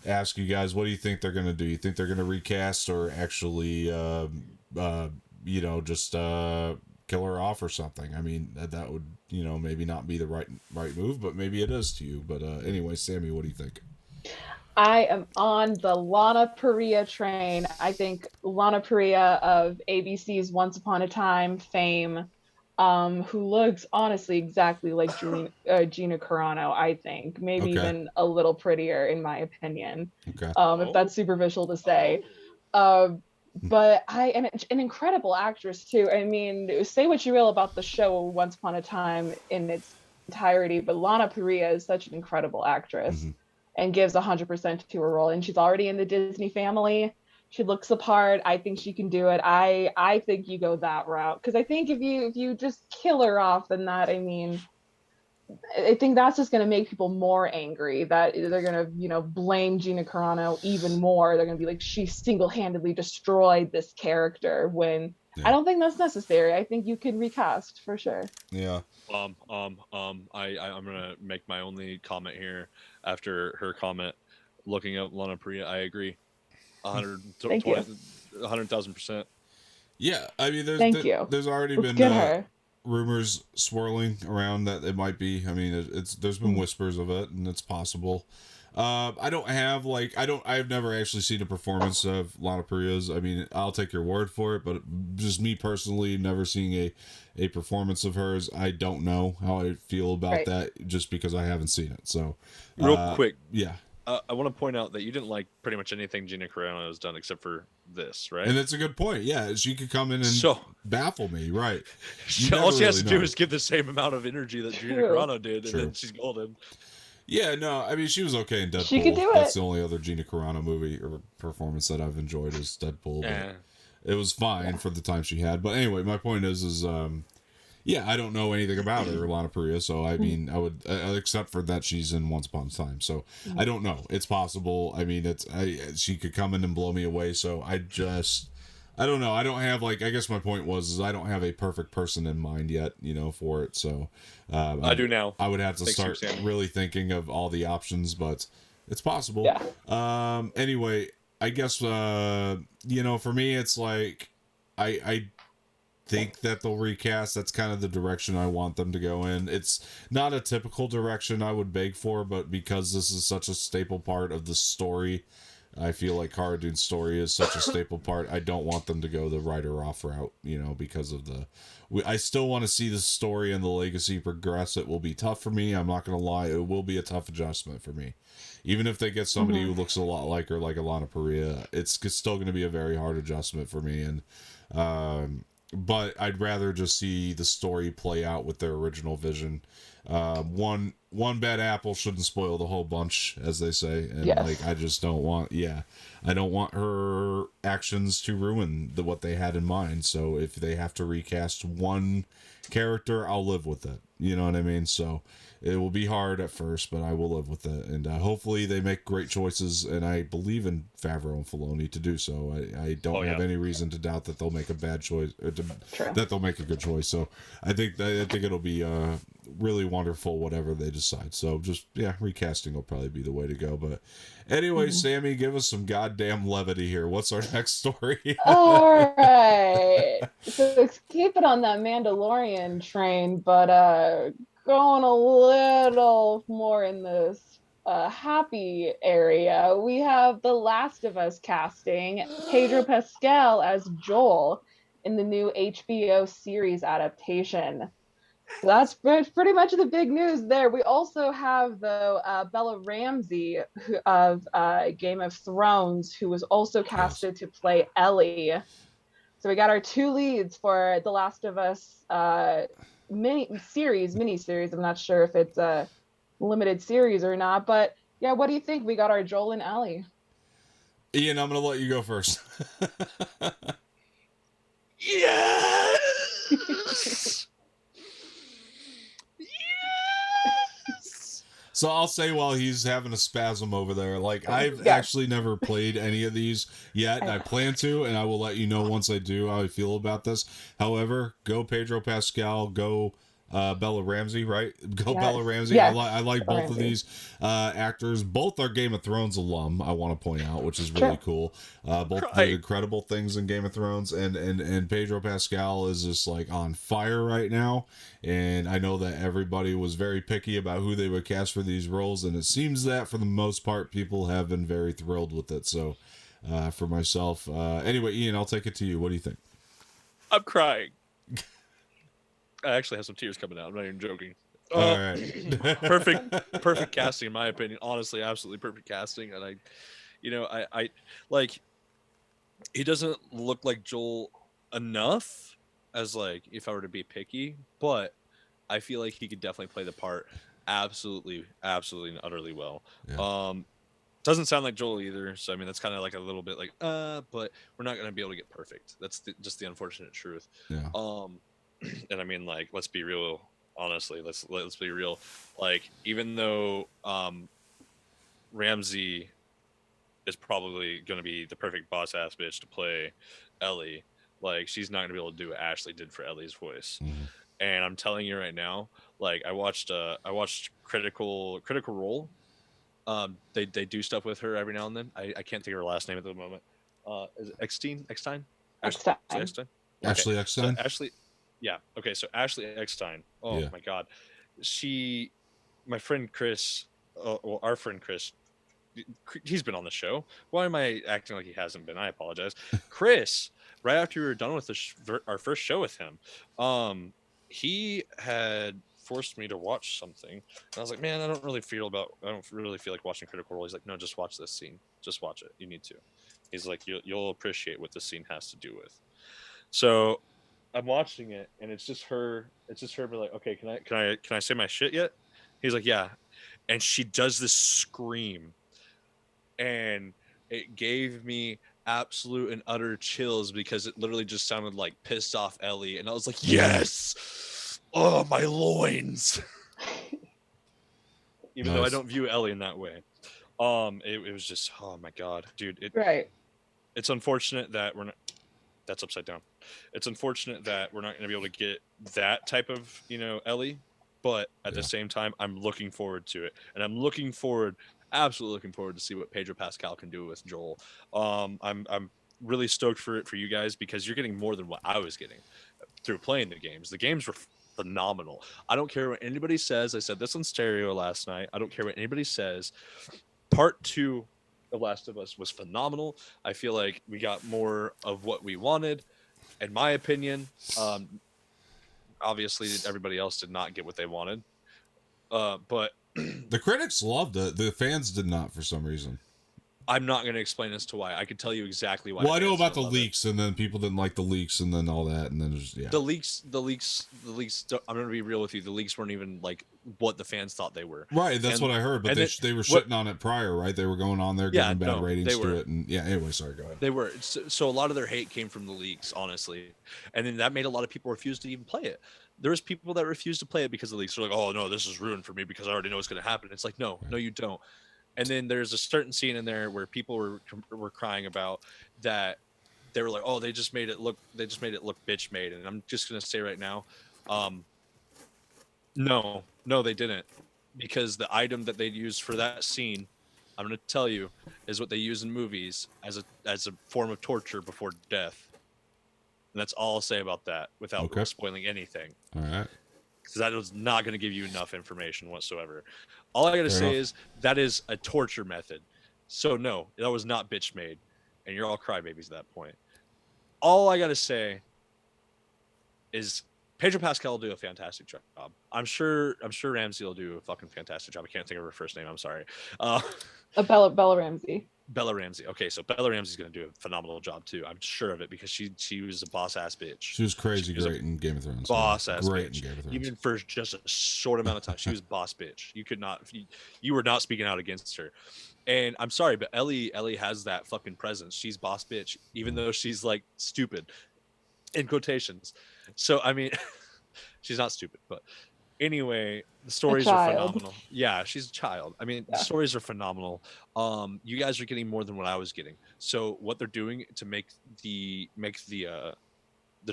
ask you guys, what do you think they're going to do? You think they're going to recast or actually, you know, just kill her off or something? I mean, that would, you know, maybe not be the right move, but maybe it is to you. But anyway, Samee, what do you think? I am on the Lana Parrilla train. I think Lana Parrilla of ABC's Once Upon a Time fame, who looks honestly exactly like Gina Carano, I think. Maybe even a little prettier, in my opinion. Okay. If that's superficial to say. But an incredible actress, too. I mean, say what you will about the show Once Upon a Time in its entirety, but Lana Parrilla is such an incredible actress and gives 100% to her role. And she's already in the Disney family. She looks the part. I think she can do it. I think you go that route, because I think if you just kill her off, then that, I mean, I think that's just going to make people more angry, that they're going to, you know, blame Gina Carano even more. They're going to be like, she single-handedly destroyed this character, when I don't think that's necessary. I think you can recast for sure. Yeah. I'm gonna make my only comment here after her comment. Looking at Lana Parrilla, I agree. 100,000%. Yeah, I mean, there's already been rumors swirling around that it might be. I mean, there's been whispers of it, and it's possible. I've never actually seen a performance of Lana Parrilla's. I mean, I'll take your word for it, but just me personally, never seeing a performance of hers, I don't know how I feel about that, just because I haven't seen it. So, real quick, I want to point out that you didn't like pretty much anything Gina Carano has done except for this, right? And it's a good point. Yeah, she could come in and So baffle me, right? all she has to do know. is give the same amount of energy that Gina True. Carano did, and then she's golden. Yeah, no, I mean she was okay in Deadpool. She could do That's it. the only other Gina Carano movie or performance that I've enjoyed is Deadpool. But it was fine for the time she had. But anyway, my point is yeah, I don't know anything about her, Lana Parrilla, so I mean, I would, except for that she's in Once Upon a Time, so I don't know. It's possible. I mean, she could come in and blow me away, so I don't know. I don't have, like, I guess my point was I don't have a perfect person in mind yet, for it, so. I do now. I would have to start really thinking of all the options, but it's possible. Yeah. Anyway, I guess, for me, it's like, I think that they'll recast. That's kind of the direction I want them to go in. It's not a typical direction I would beg for, but because this is such a staple part of the story, I feel like Cara Dune's story is such a staple part. I don't want them to go the writer off route, because of I still want to see the story and the legacy progress. It will be tough for me. I'm not going to lie. It will be a tough adjustment for me. Even if they get somebody who looks a lot like her, like Alana Parrilla, it's still going to be a very hard adjustment for me. And, but I'd rather just see the story play out with their original vision. One bad apple shouldn't spoil the whole bunch, as they say, and I just don't want. I don't want her actions to ruin what they had in mind. So if they have to recast one character, I'll live with it. You know what I mean? So it will be hard at first, but I will live with it. And hopefully they make great choices, and I believe in Favreau and Filoni to do so. I don't have any reason to doubt that they'll make a bad choice, or that they'll make a good choice. So I think it'll be really wonderful, whatever they decide. So just, recasting will probably be the way to go. But anyway, Samee, give us some goddamn levity here. What's our next story? All right. So let's keep it on that Mandalorian train, but going a little more in this happy area, we have The Last of Us casting Pedro Pascal as Joel in the new HBO series adaptation. So that's pretty much the big news there. We also have, though, Bella Ramsey of Game of Thrones, who was also casted to play Ellie. So we got our two leads for The Last of Us mini-series. I'm not sure if it's a limited series or not, but yeah, what do you think? We got our Joel and Ellie. Ian, I'm going to let you go first. Yes! So I'll say while he's having a spasm over there, like I've actually never played any of these yet, and I plan to, and I will let you know once I do how I feel about this. However, go Pedro Pascal, go Bella Ramsey, right? Go Bella Ramsey. Yes. I like both of these actors. Both are Game of Thrones alum, I want to point out, which is really cool. Both did incredible things in Game of Thrones, and Pedro Pascal is just like on fire right now. And I know that everybody was very picky about who they would cast for these roles, and it seems that for the most part, people have been very thrilled with it. So, for myself, anyway, Ian, I'll take it to you. What do you think? I'm crying. I actually have some tears coming out. I'm not even joking. All right. perfect casting in my opinion. Honestly, absolutely perfect casting. And I like, he doesn't look like Joel enough as like if I were to be picky, but I feel like he could definitely play the part absolutely and utterly well. Yeah. Doesn't sound like Joel either, so I mean that's kind of like a little bit like but we're not going to be able to get perfect. That's just the unfortunate truth. Yeah. And I mean, like, let's be real. Honestly, let's be real. Like, even though Ramsey is probably going to be the perfect boss ass bitch to play Ellie, like, she's not going to be able to do what Ashley did for Ellie's voice. Mm-hmm. And I'm telling you right now, like, I watched Critical Role. They do stuff with her every now and then. I can't think of her last name at the moment. Is it Eckstein? Eckstein. Ashley Eckstein. So Ashley. Yeah. Okay. So Ashley Eckstein. Oh my God. My friend Chris, our friend Chris, he's been on the show. Why am I acting like he hasn't been? I apologize. Chris, right after we were done with our first show with him, he had forced me to watch something. And I was like, man, I don't really feel like watching Critical Role. He's like, no, just watch this scene. Just watch it. You need to. He's like, you'll appreciate what this scene has to do with. So I'm watching it, and it's just her. It's just her. Be like, okay, can I say my shit yet? He's like, yeah. And she does this scream, and it gave me absolute and utter chills because it literally just sounded like pissed off Ellie, and I was like, yes, oh my loins. Even though I don't view Ellie in that way. It was just, oh my god, dude. Right. It's unfortunate that we're not. That's upside down. It's unfortunate that we're not going to be able to get that type of, Ellie, but at the same time, I'm looking forward to it, and I'm absolutely looking forward to see what Pedro Pascal can do with Joel. I'm really stoked for it for you guys because you're getting more than what I was getting through playing the games. The games were phenomenal. I don't care what anybody says. I said this on stereo last night. I don't care what anybody says. Part 2 of Last of Us was phenomenal. I feel like we got more of what we wanted, in my opinion. Obviously, everybody else did not get what they wanted. But the critics loved it. The fans did not for some reason. I'm not going to explain as to why. I could tell you exactly why. Well, I know about the leaks, and then people didn't like the leaks, and then all that, and then there's the leaks. I'm going to be real with you. The leaks weren't even like what the fans thought they were. Right, that's what I heard. But they were shitting on it prior, right? They were going on there giving bad ratings to it, and Anyway, sorry, go ahead. They were. So a lot of their hate came from the leaks, honestly, and then that made a lot of people refuse to even play it. There was people that refused to play it because of the leaks. They're like, "Oh no, this is ruined for me because I already know what's going to happen." It's like, no, you don't. And then there's a certain scene in there where people were crying about that. They were like, "Oh, they just made it look bitch made." And I'm just gonna say right now, no, they didn't, because the item that they used for that scene, I'm gonna tell you, is what they use in movies as a form of torture before death. And that's all I'll say about that without spoiling anything. All right. Because that was not going to give you enough information whatsoever. All I got to say is that is a torture method. So no, that was not bitch made, and you're all crybabies at that point. All I got to say is Pedro Pascal will do a fantastic job. I'm sure Ramsey will do a fucking fantastic job. I can't think of her first name. I'm sorry. Bella Ramsey. Bella Ramsey. Okay, so Bella Ramsey's going to do a phenomenal job too. I'm sure of it because she was a boss ass bitch. She was crazy great in Game of Thrones. Boss ass great bitch. in Game of Thrones. Even for just a short amount of time, she was boss bitch. You were not speaking out against her. And I'm sorry, but Ellie has that fucking presence. She's boss bitch, even though she's like stupid, in quotations. So I mean, she's not stupid, but anyway, the stories are phenomenal. Yeah, she's a child. I mean, the stories are phenomenal. You guys are getting more than what I was getting. So what they're doing to make the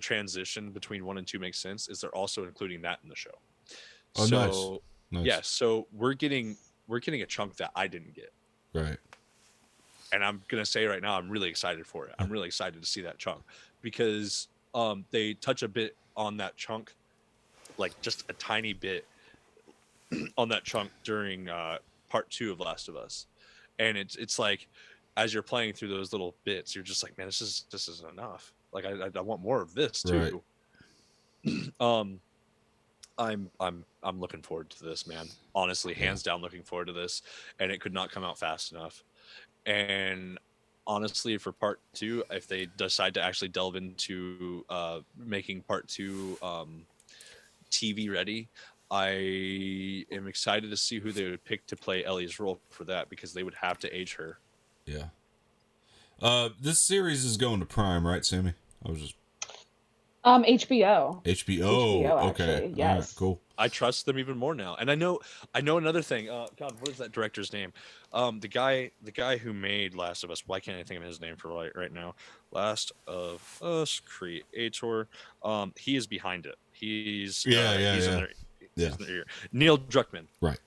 transition between 1 and 2 make sense is they're also including that in the show. Oh, so nice. yeah, so we're getting a chunk that I didn't get. Right. And I'm gonna say right now, I'm really excited for it. I'm really excited to see that chunk because they touch a bit on that chunk, like just a tiny bit on that chunk during part 2 of Last of Us, and it's like as you're playing through those little bits, you're just like, man, this isn't enough. Like I want more of this too. Right. I'm looking forward to this, man. Honestly, hands down, looking forward to this, and it could not come out fast enough. And honestly, for part 2, if they decide to actually delve into making part 2 TV ready, I am excited to see who they would pick to play Ellie's role for that, because they would have to age her. Yeah. This series is going to Prime, right, Sammy? I was just HBO. HBO. Okay. Actually, yes. All right, cool. I trust them even more now. And I know another thing. God, what is that director's name? The guy who made Last of Us. Why can't I think of his name for right now? Last of Us creator. He is behind it. He's in their ear. Neil Druckmann. Right.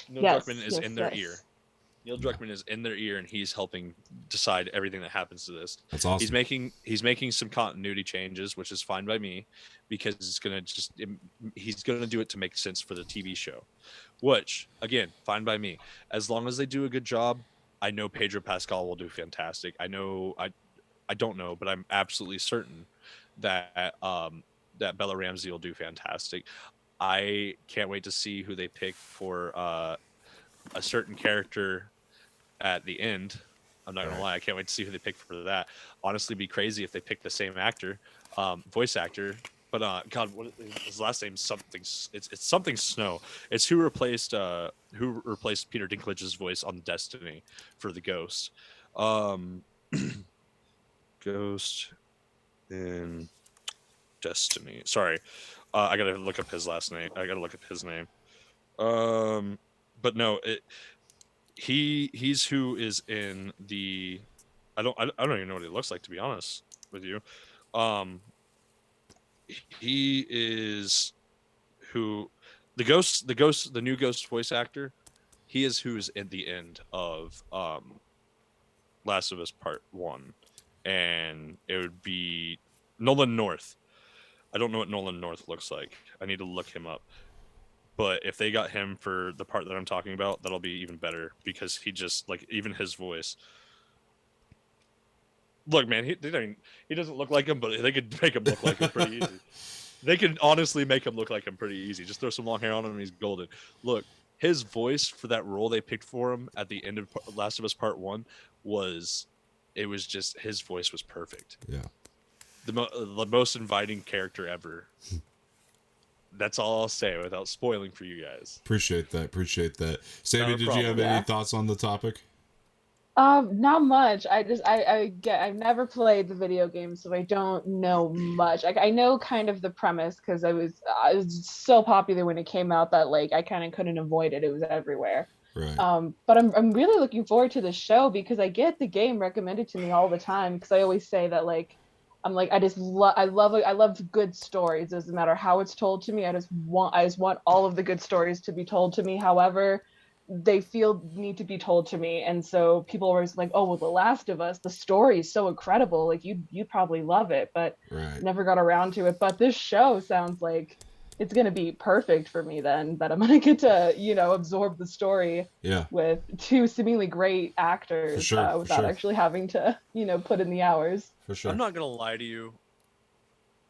Neil Druckmann is in their ear. Neil Druckmann is in their ear, and he's helping decide everything that happens to this. That's awesome. He's making some continuity changes, which is fine by me, because he's gonna do it to make sense for the TV show, which again, fine by me. As long as they do a good job, I know Pedro Pascal will do fantastic. I don't know, but I'm absolutely certain that that Bella Ramsey will do fantastic. I can't wait to see who they pick for a certain character at the end. I'm not gonna lie, I can't wait to see who they pick for that. Honestly, it'd be crazy if they pick the same actor, voice actor. But God, what his last name? Something. It's something Snow. It's who replaced Peter Dinklage's voice on Destiny for the Ghost. Um, Ghost in Destiny. Sorry, I gotta look up his last name. I gotta look up his name. But no, he's who is in the. I don't even know what he looks like, to be honest with you. He is who the new Ghost voice actor. He is who's at the end of Last of Us Part 1, and it would be Nolan North. I don't know what Nolan North looks like. I need to look him up. But if they got him for the part that I'm talking about, that'll be even better, because he just, like, even his voice. Look, man, he doesn't look like him, but they could make him look like him pretty easy. They could honestly make him look like him pretty easy. Just throw some long hair on him and he's golden. Look, his voice for that role they picked for him at the end of Last of Us Part 1 was just, his voice was perfect. Yeah. The most inviting character ever. That's all I'll say without spoiling for you guys. Appreciate that. Sammy, did you have any thoughts on the topic? Not much. I've never played the video game, so I don't know much. I know kind of the premise because it was so popular when it came out that like I kind of couldn't avoid it. It was everywhere. Right. But I'm really looking forward to the show because I get the game recommended to me all the time because I always say that like I'm like I love good stories. It doesn't matter how it's told to me. I just want all of the good stories to be told to me. However they need to be told to me, and so people are always like, oh well, The Last of Us, the story is so incredible, like you'd probably love it, but never got around to it. But this show sounds like it's going to be perfect for me then, that I'm going to get to absorb the story with two seemingly great actors without actually having to put in the hours. For sure. I'm not gonna lie to you,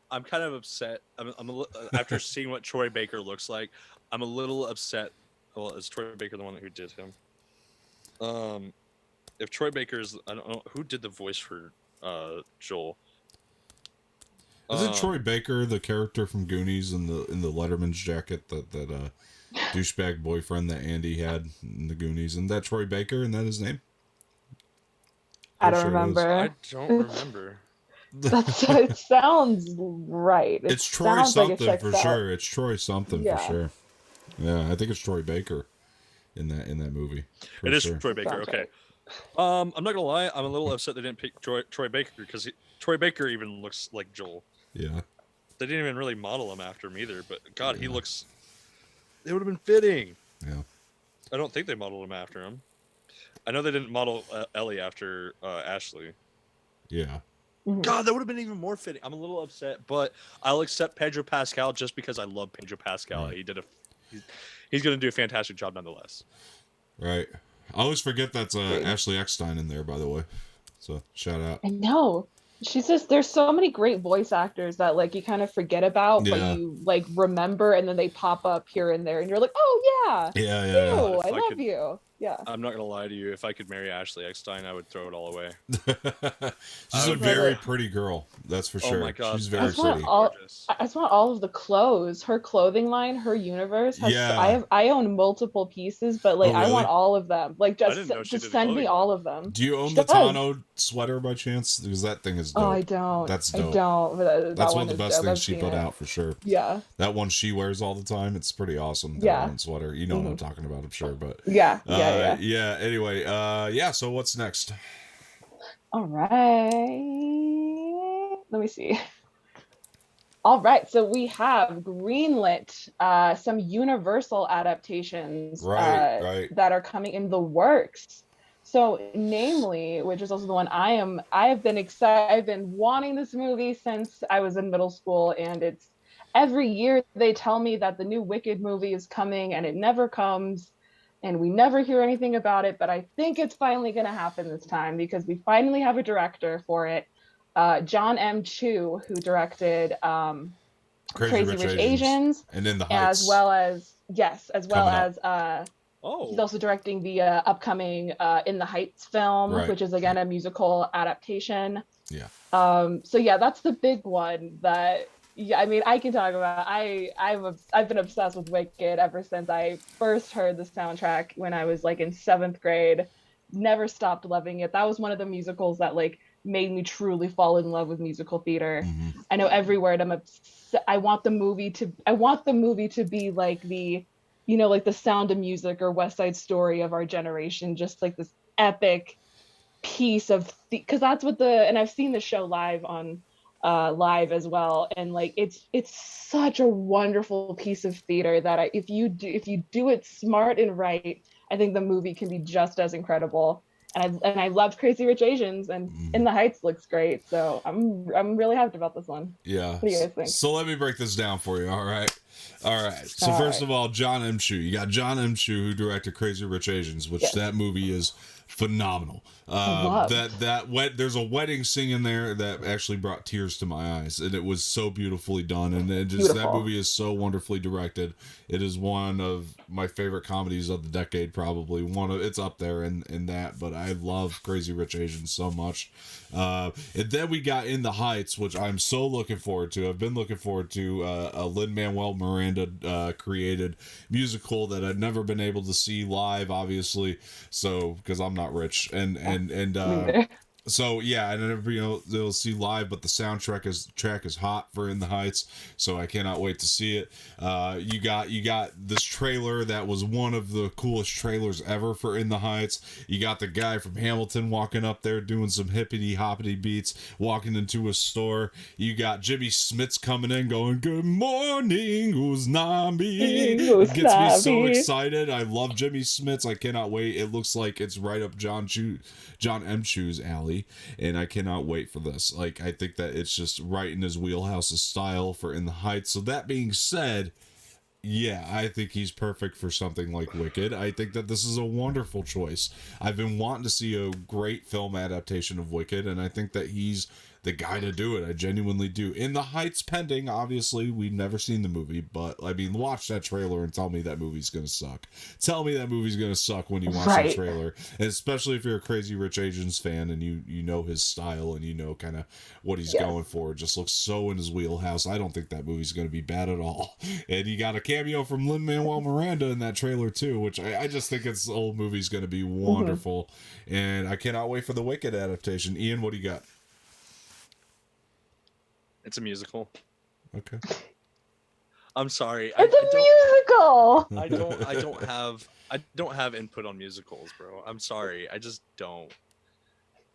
I'm kind of upset. After seeing what Troy Baker looks like, I'm a little upset. Well, is Troy Baker the one who did him? If Troy Baker's, I don't know who did the voice for Joel. Isn't Troy Baker the character from Goonies in the Letterman's jacket that douchebag boyfriend that Andy had in the Goonies? Isn't that Troy Baker? Isn't that his name? I don't remember. I don't remember. It sounds right. It's Troy something for sure. It's Troy something for sure. Yeah, I think it's Troy Baker in that movie. It is Troy Baker. Okay. I'm not gonna lie. I'm a little upset they didn't pick Troy Baker because Troy Baker even looks like Joel. Yeah. They didn't even really model him after him either. But God, he looks. It would have been fitting. Yeah. I don't think they modeled him after him. I know they didn't model Ellie after Ashley. Yeah. God, that would have been even more fitting. I'm a little upset, but I'll accept Pedro Pascal just because I love Pedro Pascal. Right. He's going to do a fantastic job nonetheless. Right. I always forget that's Ashley Eckstein in there, by the way. So shout out. I know. She's just, there's so many great voice actors that like you kind of forget about, but you like remember, and then they pop up here and there, and you're like, oh yeah, yeah. I love you. Yeah. I'm not gonna lie to you. If I could marry Ashley Eckstein, I would throw it all away. She's a very pretty girl. That's for sure. Oh my God. She's very pretty. I just want all of the clothes, her clothing line, her universe. I own multiple pieces, but like I want all of them. Like just send me all of them. Do you own the Tano sweater by chance? Because that thing is dope. Oh, I don't. That's dope. I don't. That's one of the best things she put out for sure. Yeah. That one she wears all the time. It's pretty awesome. That one sweater. You know what I'm talking about, I'm sure. But yeah. Anyway, so what's next? All right. Let me see. All right, so we have greenlit some Universal adaptations that are coming in the works. So, namely, which is also the one I've been excited. I've been wanting this movie since I was in middle school, and it's every year they tell me that the new Wicked movie is coming, and it never comes, and we never hear anything about it. But I think it's finally going to happen this time because we finally have a director for it, John M. Chu, who directed Crazy Crazy Rich Rich Asians. Asians, And then The Heights. as well as Oh, he's also directing the upcoming In the Heights film, Right. which is again a musical adaptation. Yeah. So yeah, that's the big one that yeah, I mean, I can talk about. I've been obsessed with Wicked ever since I first heard the soundtrack when I was like in 7th grade. Never stopped loving it. That was one of the musicals that like made me truly fall in love with musical theater. Mm-hmm. I know every word. I want the movie to be like the, you know, like the Sound of Music or West Side Story of our generation, just like this epic piece of because that's what and I've seen the show live on live as well, and like it's such a wonderful piece of theater that if you do it smart and right, I think the movie can be just as incredible. And I loved Crazy Rich Asians, and In the Heights looks great, so I'm really hyped about this one. Yeah. What do you guys think? So let me break this down for you. All right. So first of all, John M. Chu. You got John M. Chu, who directed Crazy Rich Asians, which that movie is phenomenal. There's a wedding scene in there that actually brought tears to my eyes, and it was so beautifully done, and that movie is so wonderfully directed. It is one of my favorite comedies of the decade, probably it's up there in that. But I love Crazy Rich Asians so much. And then we got In the Heights, which I'm so looking forward to. I've been looking forward to a Lin-Manuel Miranda created musical that I've never been able to see live, obviously. So because I'm not rich, and so yeah, and they'll see live, but the soundtrack is hot for In the Heights, so I cannot wait to see it. You got this trailer that was one of the coolest trailers ever for In the Heights. You got the guy from Hamilton walking up there doing some hippity hoppity beats, walking into a store. You got Jimmy Smits coming in going, "Good morning, Uznami." It gets me so excited. I love Jimmy Smits. I cannot wait. It looks like it's right up John M. Chu's alley, and I cannot wait for this. Like, I think that it's just right in his wheelhouse of style for In the Heights. So that being said, yeah, I think he's perfect for something like Wicked. I think that this is a wonderful choice. I've been wanting to see a great film adaptation of Wicked, and I think that he's the guy to do it. I genuinely do. In the Heights pending, obviously, we've never seen the movie, but I mean, watch that trailer and tell me that movie's gonna suck. Tell me that movie's gonna suck when you watch that trailer, and especially if you're a Crazy Rich Asians fan and you know his style and you know kind of what he's going for. It just looks so in his wheelhouse. I don't think that movie's gonna be bad at all. And you got a cameo from Lin-Manuel Miranda in that trailer too, which I just think the whole movie's gonna be wonderful. And I cannot wait for the Wicked adaptation. Ian, what do you got? it's a musical. Okay. I'm sorry. It's a musical. I don't have input on musicals, bro. I'm sorry. I just don't.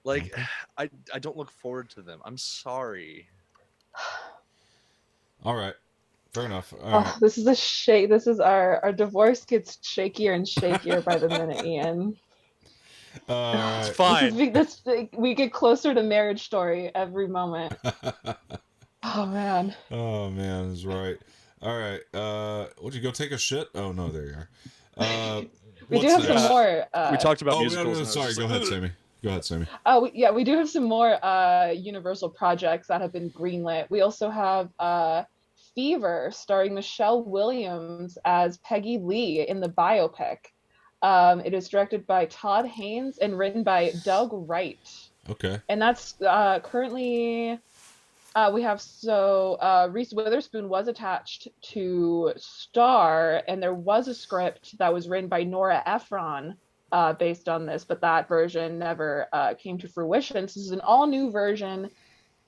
Like, I don't look forward to them. I'm sorry. All right. Fair enough. Right. This is This is our divorce gets shakier and shakier by the minute, Ian. It's fine. We get closer to Marriage Story every moment. Oh man, is right. All right. Would you go take a shit? Oh no, there you are. We do have some more. We talked about musicals. No, sorry. Go ahead, Samee. Oh we do have some more Universal projects that have been greenlit. We also have Fever, starring Michelle Williams as Peggy Lee in the biopic. It is directed by Todd Haynes and written by Doug Wright. Okay. And that's currently. We have Reese Witherspoon was attached to star, and there was a script that was written by Nora Ephron based on this, but that version never came to fruition. So this is an all new version,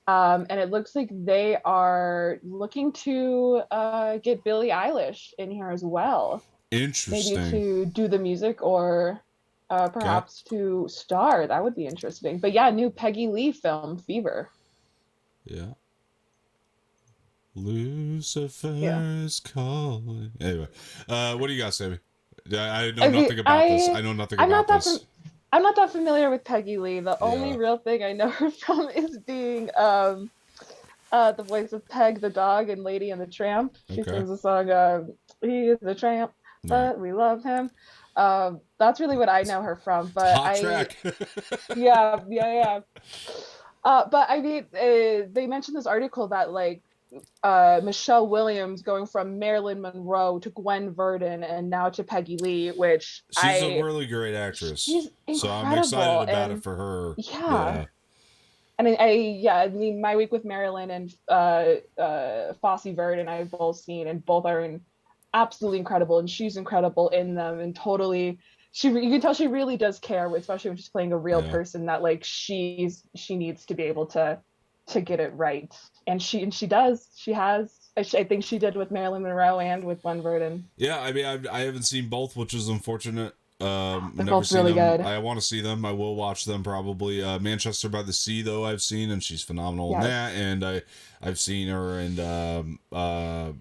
and it looks like they are looking to get Billie Eilish in here as well. Interesting. Maybe to do the music or perhaps to star. That would be interesting. But yeah, new Peggy Lee film, Fever. Yeah. Lucifer's calling. Anyway, what do you got, Samee? I know nothing about this. I know nothing about this. I'm not that familiar with Peggy Lee. The only real thing I know her from is being the voice of Peg the dog in Lady and the Tramp. She sings the song "He is the Tramp, but we love him." That's really what I know her from. But hot track. yeah. But I mean, they mentioned this article that like Michelle Williams going from Marilyn Monroe to Gwen Verdon and now to Peggy Lee, which She's a really great actress. she's So I'm excited incredible. about And it for her. yeah. Yeah. And I mean, my week with Marilyn and Fosse Verdon I've both seen, and both are absolutely incredible, and she's incredible in them, and totally you can tell she really does care, especially when she's playing a real person, that like she needs to be able to get it right, and she does. She has. I think she did with Marilyn Monroe and with Gwen Verdon. Yeah, I mean, I haven't seen both, which is unfortunate. They're Never both seen really them. good. I want to see them. I will watch them probably. Manchester by the Sea, though, I've seen, and she's phenomenal in that. And I've seen her in All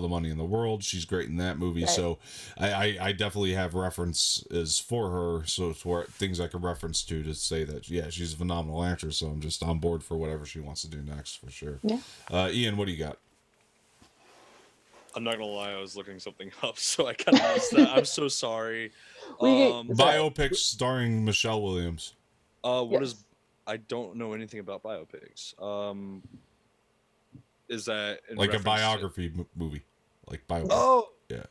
the Money in the World. She's great in that movie. Right. So I definitely have references for her. So it's things I can reference to say that she's a phenomenal actress. So I'm just on board for whatever she wants to do next for sure. Yeah. Ian, what do you got? I'm not gonna lie, I was looking something up, so I kind of missed that. I'm so sorry. Biopics starring Michelle Williams. I don't know anything about biopics. Is that like a biography movie? Like biopic. Oh, yeah.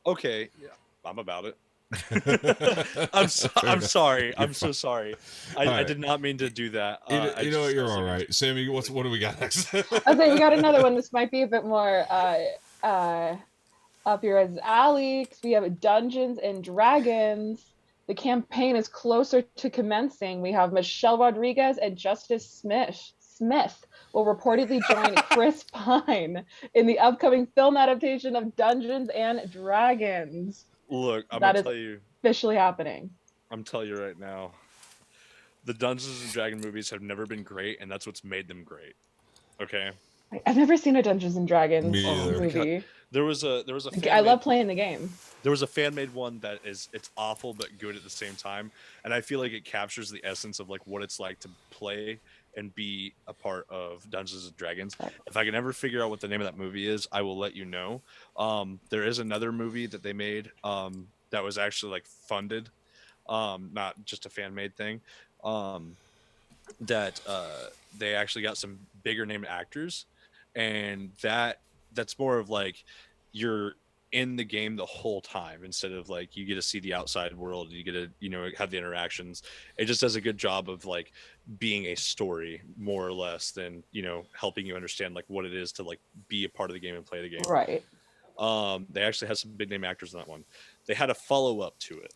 Okay, yeah, I'm about it. I'm sorry. I'm so sorry. I did not mean to do that. You know what? You're all right. Samee, what do we got next? Okay, we got another one. This might be a bit more up your alley, because we have Dungeons and Dragons. The campaign is closer to commencing. We have Michelle Rodriguez and Justice Smith will reportedly join Chris Pine in the upcoming film adaptation of Dungeons and Dragons. Look, I'm gonna tell you, officially happening. I'm telling you right now, the Dungeons and Dragons movies have never been great, and that's what's made them great. Okay. I've never seen a Dungeons and Dragons movie. There was a I love playing the game. There was a fan-made one that it's awful but good at the same time, and I feel like it captures the essence of like what it's like to play and be a part of Dungeons and Dragons. If I can ever figure out what the name of that movie is, I will let you know. There is another movie that they made that was actually like funded, not just a fan-made thing. That they actually got some bigger name actors, and that's more of like you're in the game the whole time instead of like you get to see the outside world, you get to have the interactions. It just does a good job of like being a story more or less than helping you understand like what it is to like be a part of the game and play the game. Right. They actually had some big name actors in that one. They had a follow-up to it.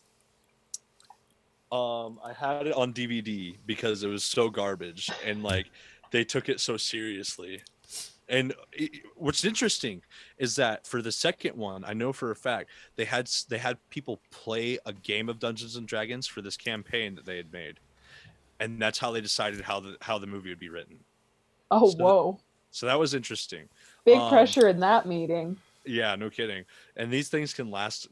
I had it on DVD because it was so garbage, and like they took it so seriously. And what's interesting is that for the second one, I know for a fact they had people play a game of Dungeons and Dragons for this campaign that they had made, and that's how they decided how the movie would be written. Oh, whoa! So that was interesting. Big pressure in that meeting. Yeah, no kidding. And these things can last.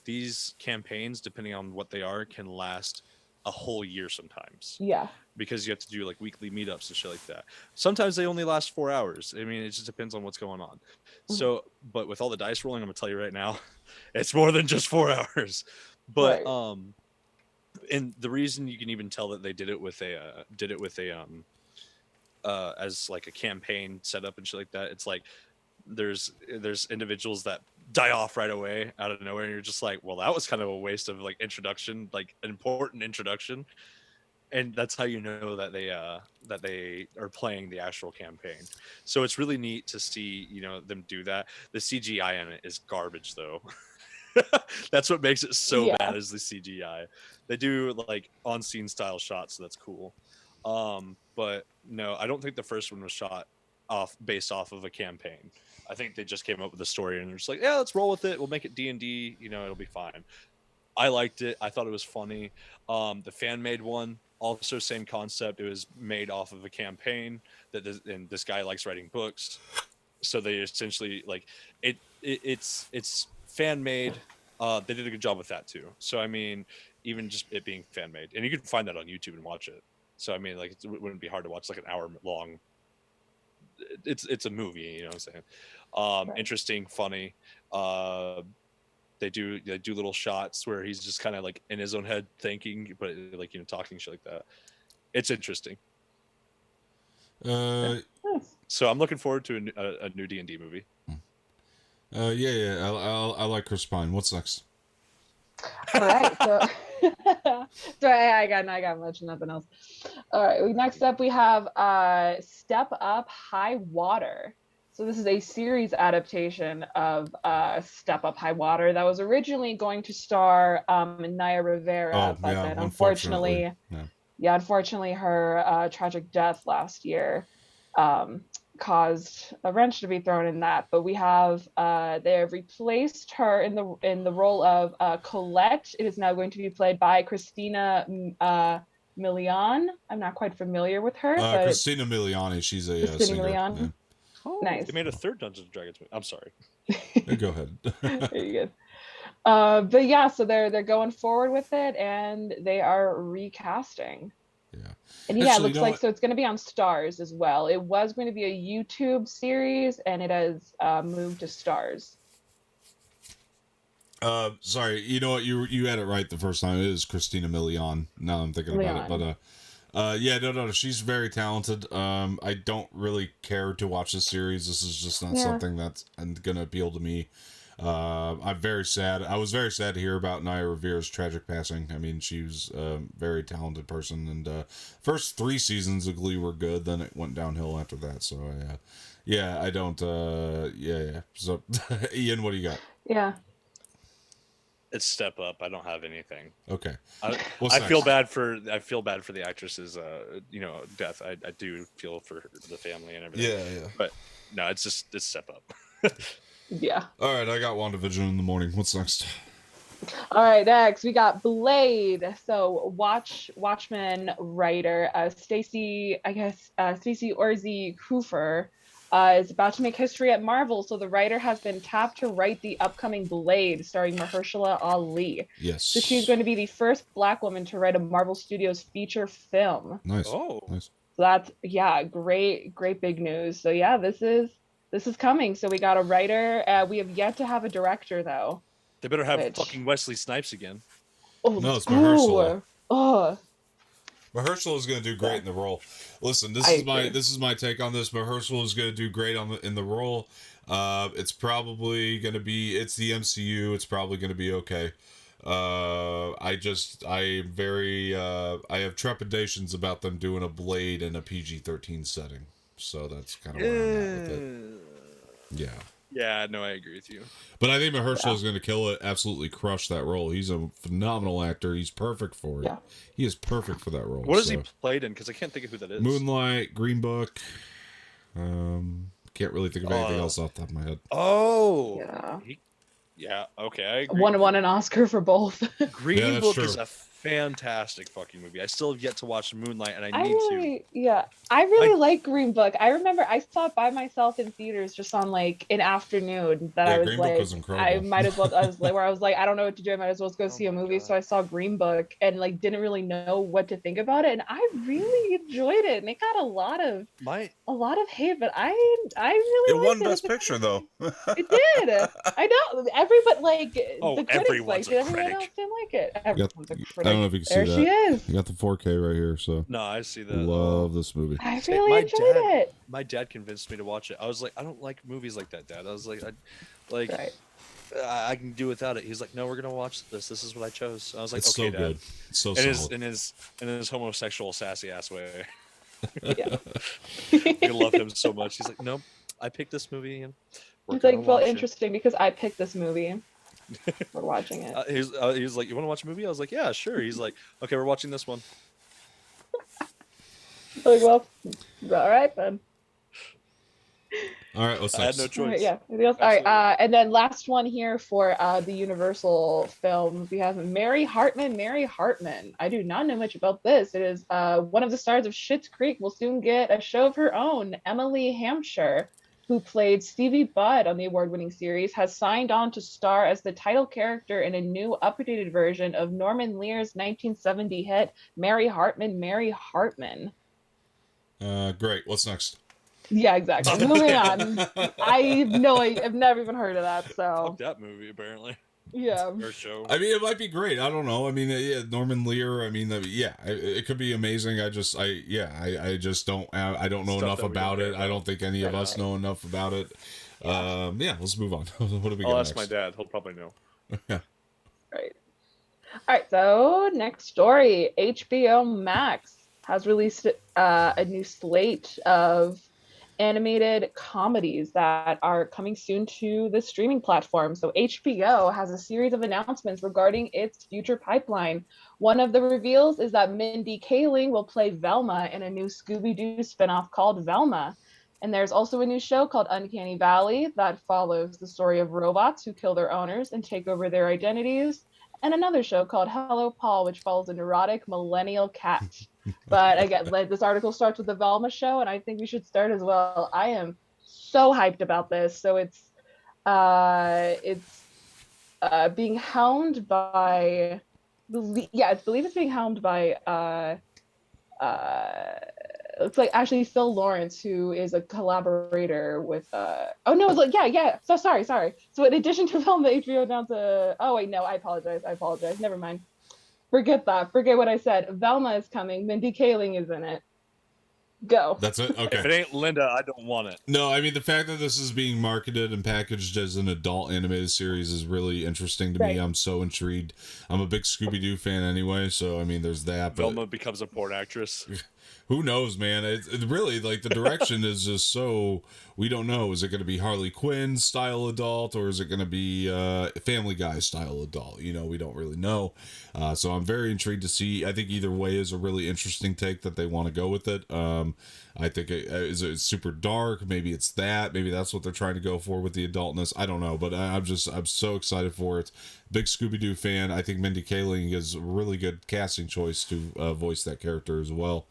These campaigns, depending on what they are, can last a whole year sometimes. Yeah. Because you have to do like weekly meetups and shit like that. Sometimes they only last 4 hours. I mean, it just depends on what's going on. So, but with all the dice rolling, I'm gonna tell you right now, it's more than just 4 hours. But and the reason you can even tell that they did it with a as like a campaign setup and shit like that, it's like there's individuals that die off right away out of nowhere, and you're just like, well, that was kind of a waste of like introduction, like an important introduction. And that's how you know that they are playing the actual campaign. So it's really neat to see them do that. The CGI in it is garbage though. That's what makes it so bad, is the CGI. They do like on scene style shots, so that's cool. But no, I don't think the first one was shot based off of a campaign. I think they just came up with a story and they're just like, yeah, let's roll with it. We'll make it D&D, it'll be fine. I liked it. I thought it was funny. The fan made one, also same concept. It was made off of a campaign and this guy likes writing books. So they essentially like it's fan made. They did a good job with that too. So I mean, even just it being fan made, and you can find that on YouTube and watch it. So I mean, like it wouldn't be hard to watch like an hour long. It's a movie, you know what I'm saying? Interesting, funny. They do little shots where he's just kind of like in his own head thinking, but like talking shit like that. It's interesting. So I'm looking forward to a new D&D movie. I like Chris Pine. What's next? All right, so I got much, nothing else. All right, next up we have Step Up High Water. So this is a series adaptation of Step Up High Water that was originally going to star Naya Rivera, but then unfortunately, unfortunely her tragic death last year caused a wrench to be thrown in that. But we have they have replaced her in the role of Colette. It is now going to be played by Christina Milian. I'm not quite familiar with her, but Christina Miliani. She's a singer. Milian. Yeah. Oh, nice. They made a third Dungeons and Dragons movie. I'm sorry. Go ahead. Very good. But yeah, so they're going forward with it, and they are recasting. Yeah. And yeah, it looks like so it's going to be on Stars as well. It was going to be a YouTube series, and it has moved to Stars. Sorry, you know what? You had it right the first time. It is Christina Milian. Now I'm thinking about it, but yeah, no, she's very talented. I don't really care to watch this series. This is just not something that's gonna appeal to me. I'm very sad. I was very sad to hear about Naya Rivera's tragic passing. I mean, she was a very talented person, and first 3 seasons of Glee were good. Then it went downhill after that. So I don't. So Ian, what do you got? Yeah. It's Step Up. I don't have anything. Okay. I feel bad for the actress's death. I do feel for the family and everything. Yeah. But no, it's Step Up. Yeah. All right, I got WandaVision in the morning. What's next? All right, next we got Blade. So Watchmen writer Stacey Orzi Hoofer is about to make history at Marvel. So the writer has been tapped to write the upcoming Blade, starring Mahershala Ali. Yes. So she's going to be the first Black woman to write a Marvel Studios feature film. Nice. Oh, nice. So that's great big news. So yeah, this is coming. So we got a writer. We have yet to have a director though. They better have fucking Wesley Snipes again. Oh, no, it's Mahershala. Oh. Mahershala is going to do great in the role. Listen, this is my take on this. Mahershala is going to do great in the role. It's probably going to be. It's the MCU. It's probably going to be okay. I have trepidations about them doing a Blade in a PG-13 setting. So that's kind of where I'm at with it. Yeah. Yeah, no, I agree with you. But I think Mahershala is going to kill it, absolutely crush that role. He's a phenomenal actor. He's perfect for it. Yeah. He is perfect for that role. What has he played in? Because I can't think of who that is. Moonlight, Green Book. Can't really think of anything else off the top of my head. Oh. Yeah. Yeah, okay, I agree. Won an Oscar for both. Green Book is a fantastic fucking movie. I still have yet to watch Moonlight, and I need to. Yeah, I really like Green Book. I remember I saw it by myself in theaters just on like an afternoon that I was Green like, Book was incredible. I might as well. I was like, I don't know what to do. I might as well go see a movie. God. So I saw Green Book and like didn't really know what to think about it, and I really enjoyed it. And it got a lot of hate, but I really it won Best Picture though. It did. I know everybody like the critics liked it. Everyone else didn't like it. Everyone's a critic. I don't know if you can see that. There she is. You got the 4K right here, so. No, I see that. Love this movie. I really enjoyed it. My dad convinced me to watch it. I was like, I don't like movies like that, Dad. I was like, I can do without it. He's like, no, we're gonna watch this. This is what I chose. I was like, it's okay, so Dad. Good. It's so solid. In his homosexual sassy ass way. Yeah. I love him so much. He's like, nope, I picked this movie and he's like, well, interesting because I picked this movie. We're watching it. He's like, you want to watch a movie? I was like, yeah, sure. He's like, okay, we're watching this one. Like, well, all right then. All right, what's next? I had no choice. Right, yeah. All right, and then last one here for the Universal film, we have Mary Hartman. Mary Hartman. I do not know much about this. It is one of the stars of Schitt's Creek will soon get a show of her own. Emily Hampshire, who played Stevie Budd on the award-winning series, has signed on to star as the title character in a new updated version of Norman Lear's 1970 hit Mary Hartman, Mary Hartman. Great. What's next? Yeah, exactly. Moving on. I've never even heard of that. So Fuck that movie, apparently. Yeah. Their show. I mean, it might be great. I don't know. I mean, yeah, Norman Lear. I mean, yeah, it could be amazing. I just don't. I don't know Stuff enough that we don't about care it. I about. don't think any of us know enough about it. Yeah, let's move on. What do we I'll got ask my next? dad. He'll probably know. Yeah. Right. All right. So next story: HBO Max has released a new slate of animated comedies that are coming soon to the streaming platform. So HBO has a series of announcements regarding its future pipeline. One of the reveals is that Mindy Kaling will play Velma in a new Scooby-Doo spinoff called Velma. And there's also a new show called Uncanny Valley that follows the story of robots who kill their owners and take over their identities. And another show called Hello Paul, which follows a neurotic millennial cat. But again, this article starts with the Velma show, and I think we should start as well. I am so hyped about this. So it's being helmed by, I believe it's being helmed by it's like actually Phil Lawrence, who is a collaborator with oh no, it's like yeah. So sorry. So in addition to film, the HBO announced oh wait, no, I apologize. Never mind. Forget that. Forget what I said. Velma is coming. Mindy Kaling is in it. Go. That's it. Okay. If it ain't Linda, I don't want it. No, I mean the fact that this is being marketed and packaged as an adult animated series is really interesting to me. I'm so intrigued. I'm a big Scooby-Doo fan anyway, so I mean there's that. But Velma becomes a porn actress. who knows, man? It really, like, the direction is just so, we don't know. Is it going to be Harley Quinn style adult, or is it going to be Family Guy style adult? You know, we don't really know. So I'm very intrigued to see. I think either way is a really interesting take that they want to go with it. I think it's super dark. Maybe it's that. Maybe that's what they're trying to go for with the adultness. I don't know, but I'm so excited for it. Big Scooby-Doo fan. I think Mindy Kaling is a really good casting choice to voice that character as well.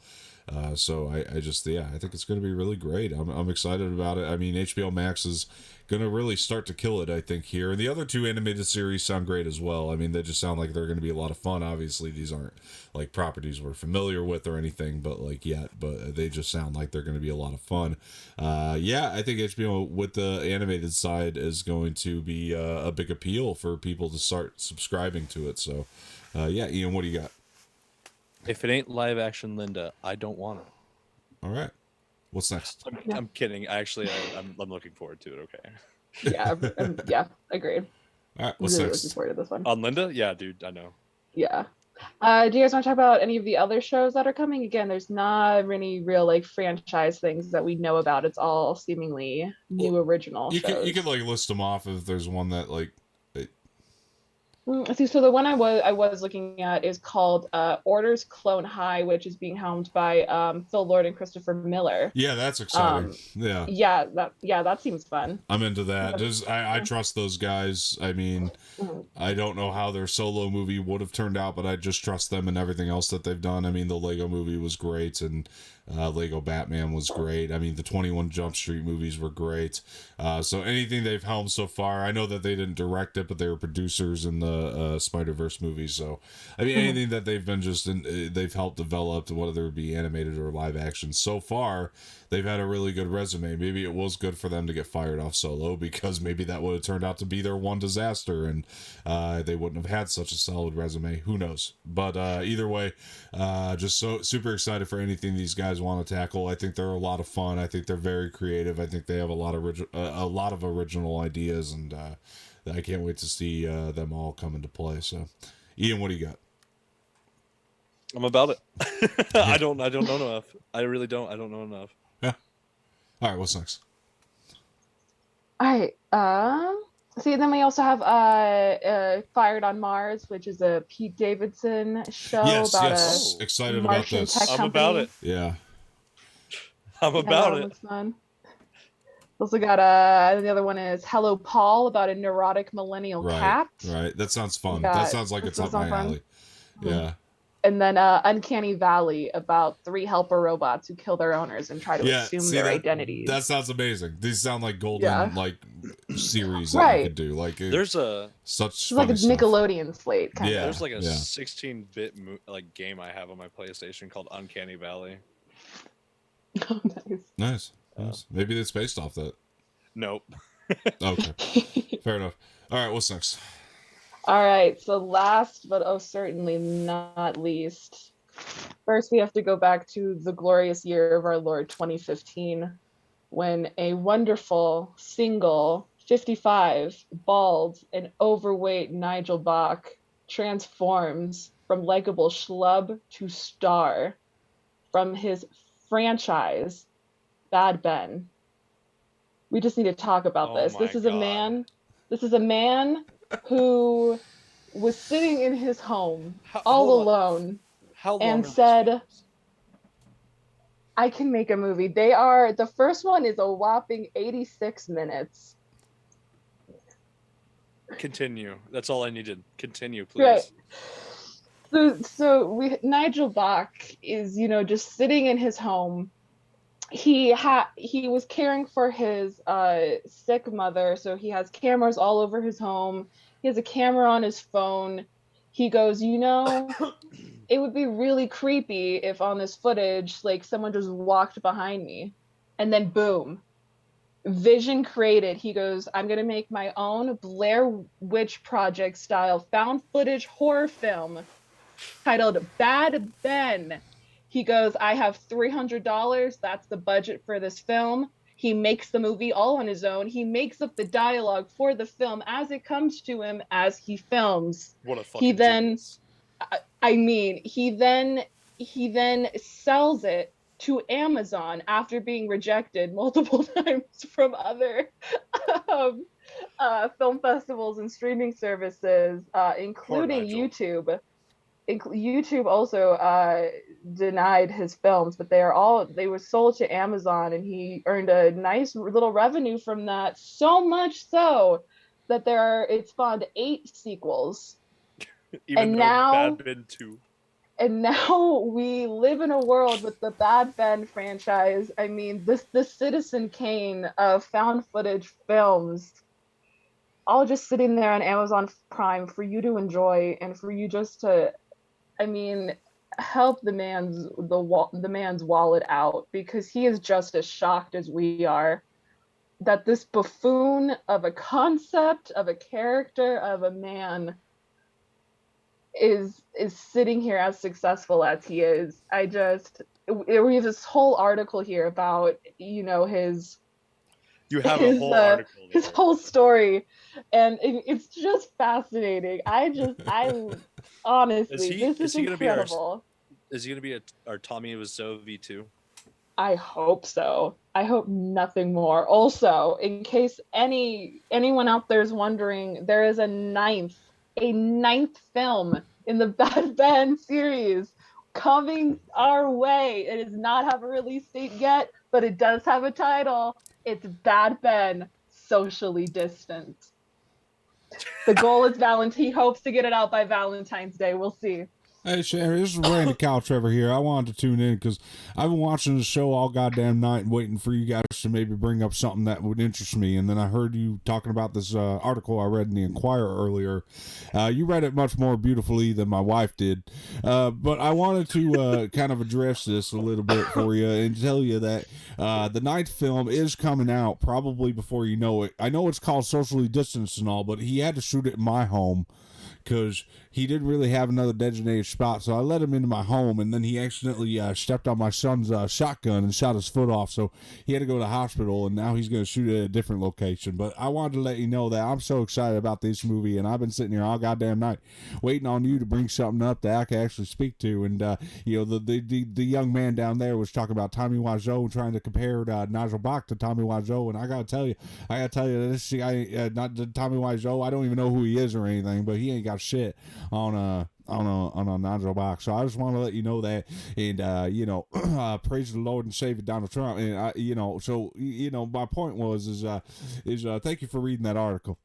So I think it's going to be really great. I'm excited about it. I mean, HBO Max is going to really start to kill it, I think, here. And the other two animated series sound great as well. I mean, they just sound like they're going to be a lot of fun. Obviously, these aren't like properties we're familiar with or anything, but they just sound like they're going to be a lot of fun. I think HBO with the animated side is going to be a big appeal for people to start subscribing to it. So, Ian, what do you got? If it ain't live action Linda, I don't want it. All right. What's next? I'm kidding. I'm looking forward to it. Okay. Yeah, agreed. All right. What's really next? looking forward to this one. On Linda? Yeah, dude, I know. Yeah. Do you guys want to talk about any of the other shows that are coming? Again, there's not any real like franchise things that we know about. It's all seemingly new original shows. You could like list them off if there's one that like. See, so the one I was looking at is called Orders Clone High, which is being helmed by Phil Lord and Christopher Miller. Yeah, that's exciting. That seems fun. I'm into that. I trust those guys. I mean, I don't know how their solo movie would have turned out, but I just trust them and everything else that they've done. I mean, the Lego movie was great, and Lego Batman was great. I mean, the 21 Jump Street movies were great. So anything they've helmed so far, I know that they didn't direct it, but they were producers in the Spider-Verse movies. So I mean, anything that they've been they've helped develop, whether it be animated or live action, so far they've had a really good resume. Maybe it was good for them to get fired off Solo, because maybe that would have turned out to be their one disaster, and they wouldn't have had such a solid resume. Who knows? But either way, just so super excited for anything these guys want to tackle. I think they're a lot of fun. I think they're very creative. I think they have a lot of original ideas, and I can't wait to see them all come into play. So, Ian, what do you got? I'm about it. I don't know enough. I really don't. I don't know enough. Yeah. All right. What's next? All right. See, then we also have Fired on Mars, which is a Pete Davidson show about a excited Martian about this. tech I'm company. about it. Yeah. I'm about it. Looks fun. Also got the other one is Hello Paul, about a neurotic millennial cat. Right. That sounds fun. That sounds like it's up my alley. Yeah. And then Uncanny Valley, about 3 helper robots who kill their owners and try to assume their identities. That sounds amazing. These sound like golden like series that you could do. Like there's such like a stuff. Nickelodeon slate kind Yeah. of. There's like a 16-bit like game I have on my PlayStation called Uncanny Valley. Oh, Nice. Maybe it's based off that. Nope. Okay. Fair enough. All right, what's next? All right, so last but oh certainly not least, first we have to go back to the glorious year of our Lord 2015, when a wonderful, single, 55, bald, and overweight Nigel Bach transforms from likable schlub to star from his franchise, Bad Ben. We just need to talk about Oh this. my god. This is a man who was sitting in his home all Hold on. alone How long and are these said, films? I can make a movie. The first one is a whopping 86 minutes. Continue. That's all I needed. Continue, Right. please. Nigel Bach is, just sitting in his home. He was caring for his sick mother, so he has cameras all over his home. He has a camera on his phone. He goes, it would be really creepy if on this footage, like someone just walked behind me, and then boom, vision created. He goes, I'm going to make my own Blair Witch Project style found footage horror film titled Bad Ben. He goes, I have $300. That's the budget for this film. He makes the movie all on his own. He makes up the dialogue for the film as it comes to him as he films. What a He fucking then, genius. he then sells it to Amazon after being rejected multiple times from other um, film festivals and streaming services, Poor including Nigel. YouTube. YouTube also denied his films, but they were sold to Amazon, and he earned a nice little revenue from that. So much so that it spawned 8 sequels, Even and though now Bad Ben 2. and now we live in a world with the Bad Ben franchise. I mean, the Citizen Kane of found footage films, all just sitting there on Amazon Prime for you to enjoy and for you just to, I mean, help the man's wallet out, because he is just as shocked as we are that this buffoon of a concept, of a character, of a man is sitting here as successful as he is. We have this whole article here about, his You have a his whole article his there. whole story, and it's just fascinating. I honestly, this Is is he gonna be incredible. our Tommy Wiseau too? I hope so. I hope nothing more. Also, in case anyone out there is wondering, there is a ninth film in the Bad Ben series coming our way. It does not have a release date yet, but it does have a title. It's Bad Ben Socially Distant. The goal is Valentine. He hopes to get it out by Valentine's Day. We'll see. Hey, Sherry, this is Randy Caltrevor here. I wanted to tune in because I've been watching the show all goddamn night and waiting for you guys to maybe bring up something that would interest me. And then I heard you talking about this article I read in the Enquirer earlier. You read it much more beautifully than my wife did. But I wanted to kind of address this a little bit for you and tell you that the ninth film is coming out probably before you know it. I know it's called Socially Distanced and all, but he had to shoot it in my home because he didn't really have another designated spot. So I let him into my home, and then he accidentally stepped on my son's shotgun and shot his foot off. So he had to go to the hospital, and now he's going to shoot at a different location. But I wanted to let you know that I'm so excited about this movie, and I've been sitting here all goddamn night waiting on you to bring something up that I can actually speak to. And the young man down there was talking about Tommy Wiseau, trying to compare Nigel Bach to Tommy Wiseau, and I gotta tell you this guy, not Tommy Wiseau, I don't even know who he is or anything, but he ain't got shit on a Nigel Bach. So I just want to let you know that, and praise the Lord and Savior Donald Trump. And my point is thank you for reading that article.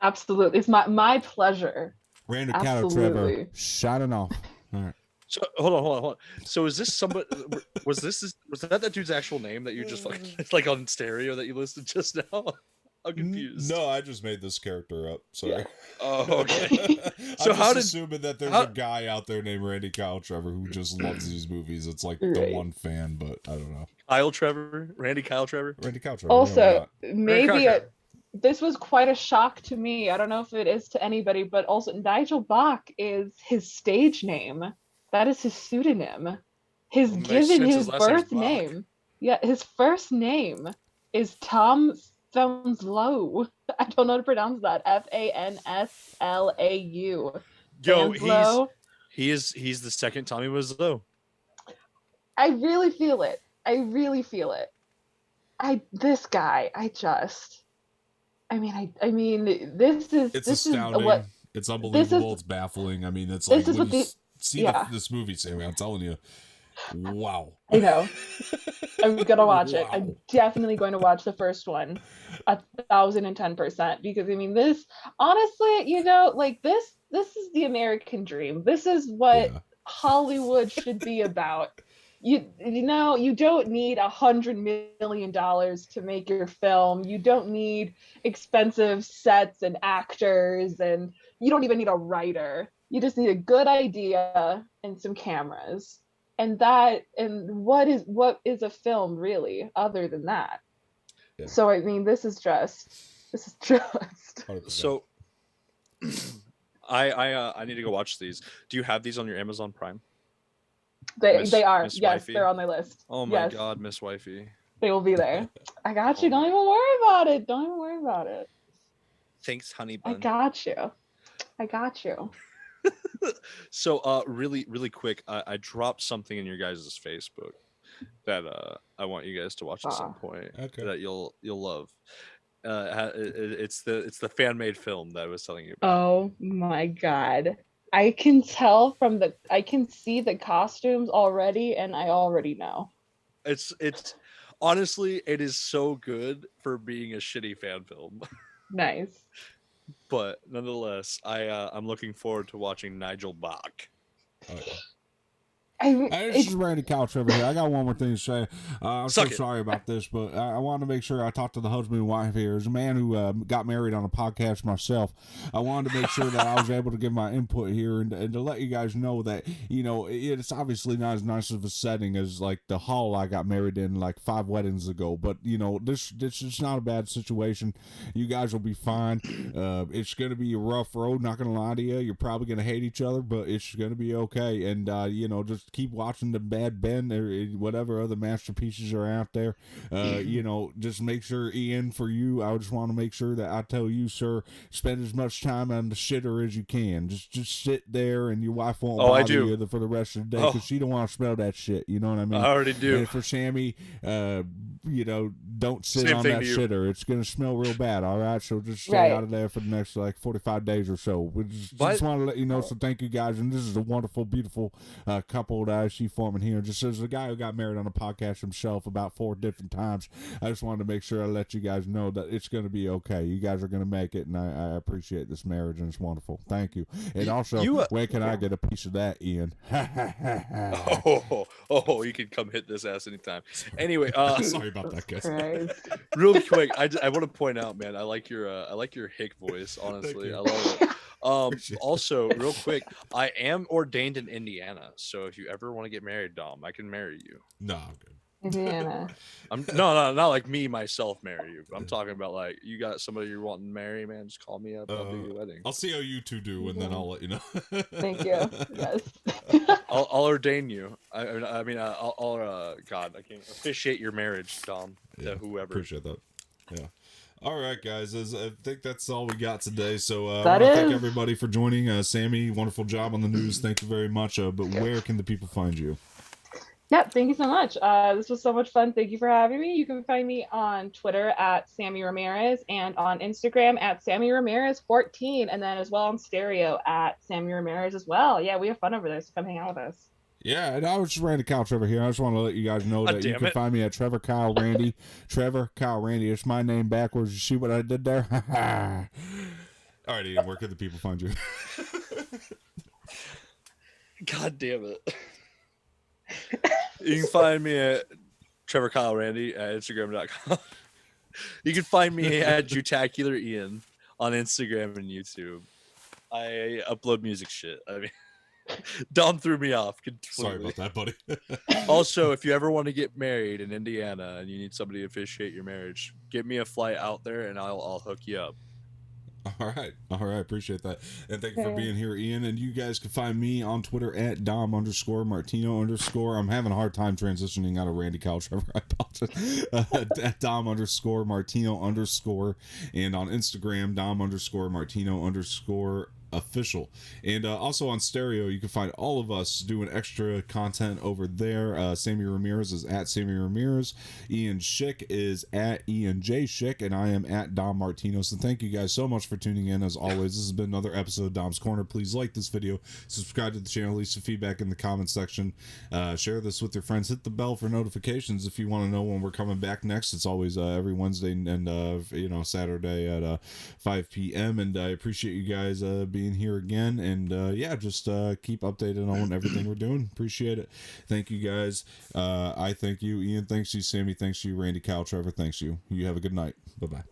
Absolutely. It's my pleasure. Randy Absolutely. Trevor signing off. All right. So hold on. So is this somebody? Was that dude's actual name that you just fucking like on stereo that you listed just now? I'm confused. No, I just made this character up. Sorry. Yeah. Oh, okay. So I'm assuming that there's a guy out there named Randy Kyle Trevor who just loves these movies. It's like the one fan, but I don't know. Randy Kyle Trevor. Randy Kyle Trevor. Also, maybe this was quite a shock to me. I don't know if it is to anybody, but also Nigel Bach is his stage name. That is his pseudonym. His Makes given sense. his His last name's birth Bach. name. Yeah, his first name is Tom Fanslow. I don't know how to pronounce that. Fanslau. Yo, Fanslow. he's the second Tommy Wiseau. I really feel it. I really feel it. This guy, I mean, It's this is astounding. what It's this is unbelievable. It's baffling. I mean, it's like this is when what you the see yeah, this movie, Sammy, I'm telling you, wow. I know. I'm gonna watch it. Wow. I'm definitely going to watch the first one 1,010% because I mean this honestly, like this is the American dream. This is what Yeah. Hollywood should be about. You don't need $100 million to make your film. You don't need expensive sets and actors, and you don't even need a writer. You just need a good idea and some cameras. And what is a film really other than that? Yeah. So I mean, this is just 100%. So I need to go watch these. Do you have these on your Amazon Prime? they are. Miss Yes, Wifey? they're on my list. Oh my Yes, God, Miss Wifey. they will be there. I got you. Oh Don't my- even worry about it. Don't even worry about it. Thanks, honey I bun. got you. I got you. So really quick, I dropped something in your guys' Facebook that I want you guys to watch at some point Okay. that you'll love. It's the fan made film that I was telling you about. Oh my God. I can see the costumes already and I already know. It's honestly, it is so good for being a shitty fan film. Nice. But nonetheless, I'm looking forward to watching Nigel Bach. Oh, yeah. I This is Randy Couch over here. I got one more thing to say. I'm Suck so it. sorry about this, but I wanted to make sure I talked to the husband and wife here. As a man who got married on a podcast myself, I wanted to make sure that I was able to give my input here and to let you guys know that, it's obviously not as nice of a setting as like the hall I got married in like 5 weddings ago. But, this is not a bad situation. You guys will be fine. It's going to be a rough road, not going to lie to you. You're probably going to hate each other, but it's going to be okay. And, just keep watching the Bad Ben or whatever other masterpieces are out there. Just make sure, Ian, for you, I just want to make sure that I tell you, sir, spend as much time on the shitter as you can. Just sit there, and your wife won't bother you for the rest of the day because she don't want to smell that shit. You know what I mean? I already do. And for Sammy, don't sit Same on thing that to you. shitter. It's gonna smell real bad. All right, so just stay out of there for the next like 45 days or so. We just want to let you know. So thank you guys, and this is a wonderful, beautiful couple that I see forming here. Just as a guy who got married on a podcast himself about 4 different times, I just wanted to make sure I let you guys know that it's gonna be okay. You guys are gonna make it, and I appreciate this marriage, and it's wonderful. Thank you. And also, when can I get a piece of that, Ian? You can come hit this ass anytime. Anyway, sorry about that, guys. Real quick, I want to point out, man, I like your hick voice. Honestly, I love it. Also, real quick, I am ordained in Indiana, so if you ever want to get married, Dom, I can marry you. No, I'm good. Indiana. No, not like me myself marry you. But I'm talking about like you got somebody you're wanting to marry, man. Just call me up. I'll do your wedding. I'll see how you two do, and then I'll let you know. Thank you. Yes. I'll ordain you. I mean, I'll God, I can't officiate your marriage, Dom. To whoever. Appreciate that. Yeah. All right, guys. I think that's all we got today. So I That want to is. thank everybody for joining. Sammy, wonderful job on the news. Thank you very much. But where can the people find you? Yep, thank you so much. This was so much fun. Thank you for having me. You can find me on Twitter at Samee Ramirez and on Instagram at Samee Ramirez 14, and then as well on Stereo at Samee Ramirez as well. Yeah, we have fun over there, so come hang out with us. Yeah, and I was just Randy Couch over here. I just want to let you guys know that you can find me at Trevor Kyle Randy. Trevor Kyle Randy. It's my name backwards. You see what I did there? All right, Ian, where can the people find you? God damn it. You can find me at Trevor Kyle Randy at Instagram.com. You can find me at Jutacular Ian on Instagram and YouTube. I upload music shit. I mean, Dom threw me off Sorry completely. about that, buddy. Also, if you ever want to get married in Indiana and you need somebody to officiate your marriage, get me a flight out there and I'll hook you up. All right. Appreciate that. And thank you for Okay. being here, Ian. And you guys can find me on Twitter at Dom_Martino_. I'm having a hard time transitioning out of Randy Caltrevor. I apologize. At Dom_Martino_. And on Instagram, Dom_Martino_official. And also on Stereo, you can find all of us doing extra content over there. Samee Ramirez is at Samee Ramirez. Ian Schick is at ianjschick, and I am at Dom Martino. So thank you guys so much for tuning in. As always, this has been another episode of Dom's Corner. Please like this video, subscribe to the channel, leave some feedback in the comments section, share this with your friends, hit the bell for notifications if you want to know when we're coming back next. It's always every Wednesday and Saturday at 5 p.m. and I appreciate you guys being here again, and just keep updated on everything we're doing. Appreciate it. Thank you guys. I thank you, Ian. Thanks you, Sammy. Thanks you, Randy Caltrevor. Thanks you. You have a good night. Bye bye.